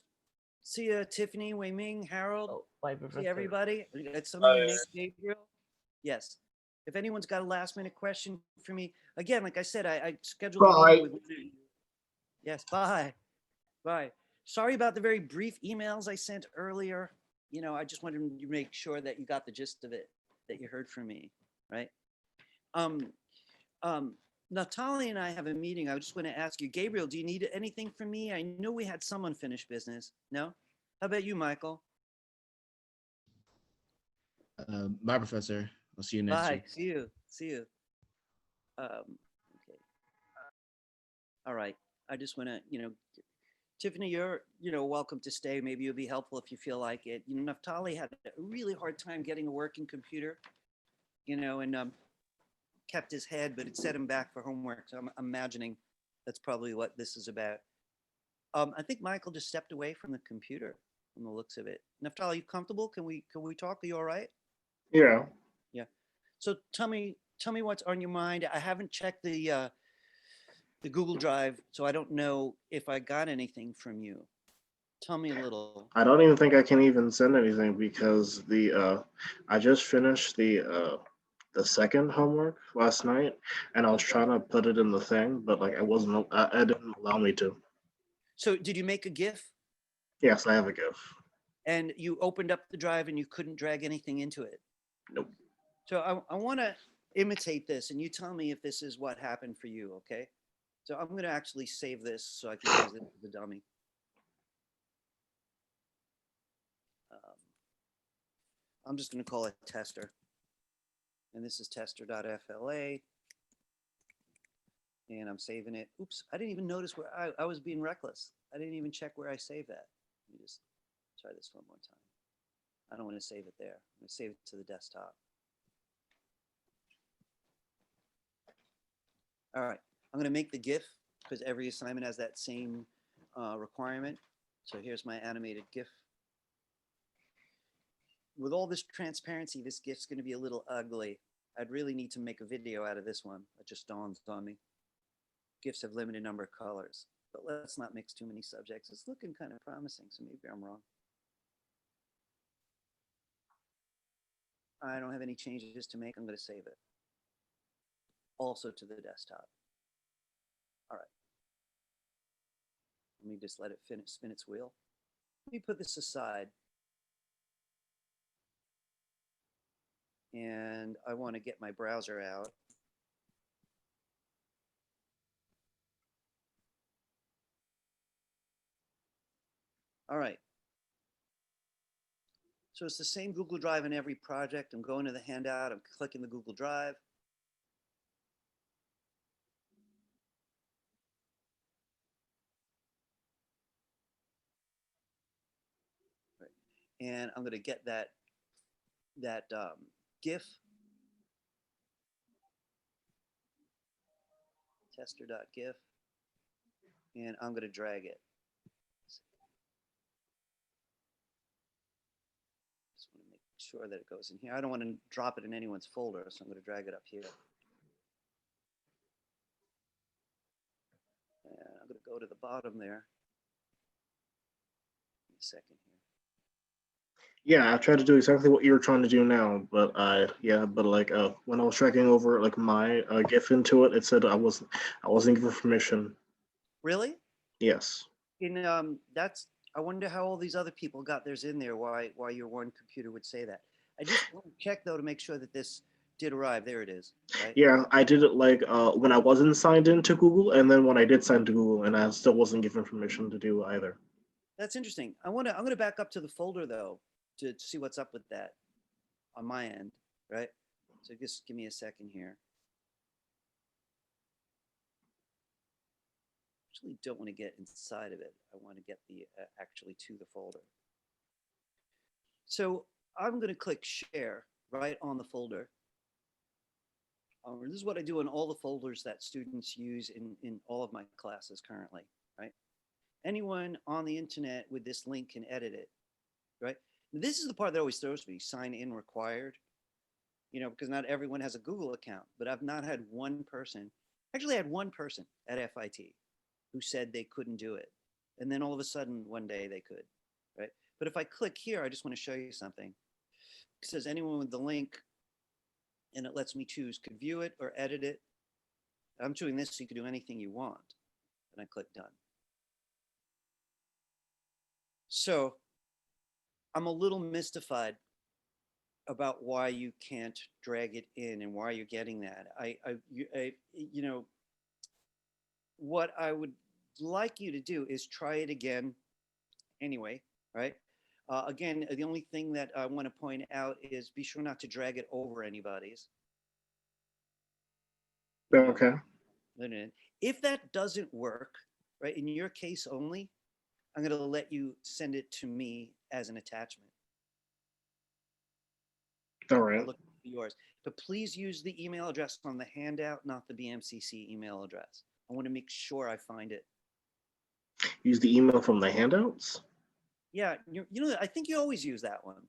[SPEAKER 1] See you, Tiffany, Wei Ming, Harold.
[SPEAKER 10] Oh, bye,
[SPEAKER 1] See
[SPEAKER 10] Professor.
[SPEAKER 1] everybody. Got some of you, Nick, Gabriel. Yes. If anyone's got a last minute question for me, again, like I said, I scheduled a meeting with. Yes, bye. Bye. Sorry about the very brief emails I sent earlier. You know, I just wanted to make sure that you got the gist of it, that you heard from me, right? Natalie and I have a meeting. I just want to ask you, Gabriel, do you need anything from me? I know we had some unfinished business. No? How about you, Michael?
[SPEAKER 11] Bye, Professor. I'll see you next
[SPEAKER 1] Bye.
[SPEAKER 11] week.
[SPEAKER 1] See you. See you. Okay. All right. I just want to, Tiffany, you're, welcome to stay. Maybe it'll be helpful if you feel like it. Naftali had a really hard time getting a working computer, and kept his head, but it set him back for homework. So I'm imagining that's probably what this is about. I think Michael just stepped away from the computer from the looks of it. Naftali, are you comfortable? Can we talk? Are you all right?
[SPEAKER 9] Yeah.
[SPEAKER 1] Yeah. So tell me what's on your mind. I haven't checked the Google Drive, so I don't know if I got anything from you. Tell me a little.
[SPEAKER 9] I don't even think I can even send anything because I just finished the second homework last night, and I was trying to put it in the thing, but like it didn't allow me to.
[SPEAKER 1] So did you make a GIF?
[SPEAKER 9] Yes, I have a GIF.
[SPEAKER 1] And you opened up the drive and you couldn't drag anything into it?
[SPEAKER 9] Nope.
[SPEAKER 1] So I want to imitate this, and you tell me if this is what happened for you, okay? So I'm going to actually save this so I can use it as a dummy. I'm just going to call it tester. And this is tester.fla. And I'm saving it. Oops, I didn't even notice where I was being reckless. I didn't even check where I saved that. Let me just try this one more time. I don't want to save it there. I'm going to save it to the desktop. All right, I'm going to make the GIF because every assignment has that same requirement. So here's my animated GIF. With all this transparency, this GIF's going to be a little ugly. I'd really need to make a video out of this one. It just dawns on me. GIFs have limited number of colors, but let's not mix too many subjects. It's looking kind of promising, so maybe I'm wrong. I don't have any changes to make. I'm going to save it. Also to the desktop. All right. Let me just let it spin its wheel. Let me put this aside. And I want to get my browser out. All right. So it's the same Google Drive in every project. I'm going to the handout. I'm clicking the Google Drive. Right. And I'm going to get that GIF. Tester.gif. And I'm going to drag it. Just want to make sure that it goes in here. I don't want to drop it in anyone's folder, so I'm going to drag it up here. And I'm going to go to the bottom there. Give me a second here.
[SPEAKER 9] Yeah, I tried to do exactly what you're trying to do now, but when I was tracking over like my GIF into it, it said I wasn't given permission.
[SPEAKER 1] Really?
[SPEAKER 9] Yes.
[SPEAKER 1] I wonder how all these other people got theirs in there. Why your one computer would say that? I just want to check though to make sure that this did arrive. There it is. Right?
[SPEAKER 9] Yeah, I did it like when I wasn't signed into Google, and then when I did sign to Google, and I still wasn't given permission to do either.
[SPEAKER 1] That's interesting. I'm gonna back up to the folder though to see what's up with that on my end, right? So just give me a second here. Actually, don't want to get inside of it. I want to get the actually to the folder. So I'm going to click share right on the folder. This is what I do in all the folders that students use in all of my classes currently, right? Anyone on the internet with this link can edit it, right? This is the part that always throws me, sign in required, because not everyone has a Google account, but I've not had one person, actually I had one person at FIT who said they couldn't do it. And then all of a sudden one day they could, right? But if I click here, I just want to show you something. It says anyone with the link, and it lets me choose, could view it or edit it. I'm doing this so you can do anything you want. And I click done. So I'm a little mystified about why you can't drag it in and why you're getting that. What I would like you to do is try it again anyway, right? Again, the only thing that I want to point out is be sure not to drag it over anybody's.
[SPEAKER 9] Okay.
[SPEAKER 1] If that doesn't work, right, in your case only, I'm going to let you send it to me as an attachment.
[SPEAKER 9] All right.
[SPEAKER 1] I'll look for yours. But please use the email address on the handout, not the BMCC email address. I want to make sure I find it.
[SPEAKER 9] Use the email from the handouts?
[SPEAKER 1] Yeah, I think you always use that one.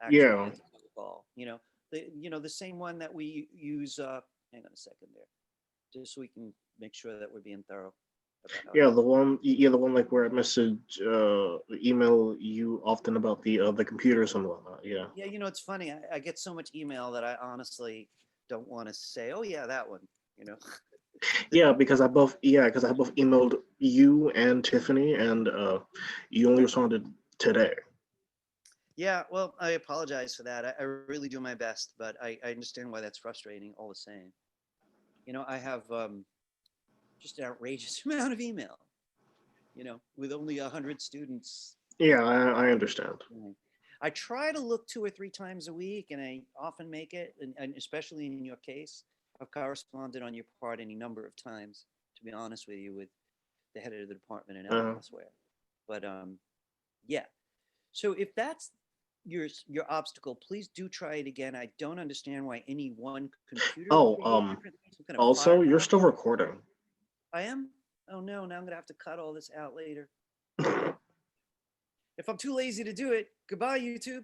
[SPEAKER 1] Actually,
[SPEAKER 9] Yeah.
[SPEAKER 1] as I recall. The same one that we use. Hang on a second there, just so we can make sure that we're being thorough.
[SPEAKER 9] Yeah, the one like where I message email you often about the computers and whatnot. Yeah.
[SPEAKER 1] Yeah, it's funny. I get so much email that I honestly don't want to say, oh yeah, that one.
[SPEAKER 9] Yeah, because I both emailed you and Tiffany, and you only responded today.
[SPEAKER 1] Yeah, well, I apologize for that. I really do my best, but I understand why that's frustrating all the same. I have just an outrageous amount of email, with only 100 students.
[SPEAKER 9] Yeah, I understand.
[SPEAKER 1] I try to look 2 or 3 times a week, and I often make it, and especially in your case, I've corresponded on your part any number of times, to be honest with you, with the head of the department and elsewhere. But yeah, so if that's your obstacle, please do try it again. I don't understand why any one computer.
[SPEAKER 9] Also, you're still recording.
[SPEAKER 1] I am? Oh no, now I'm gonna have to cut all this out later. If I'm too lazy to do it, goodbye, YouTube.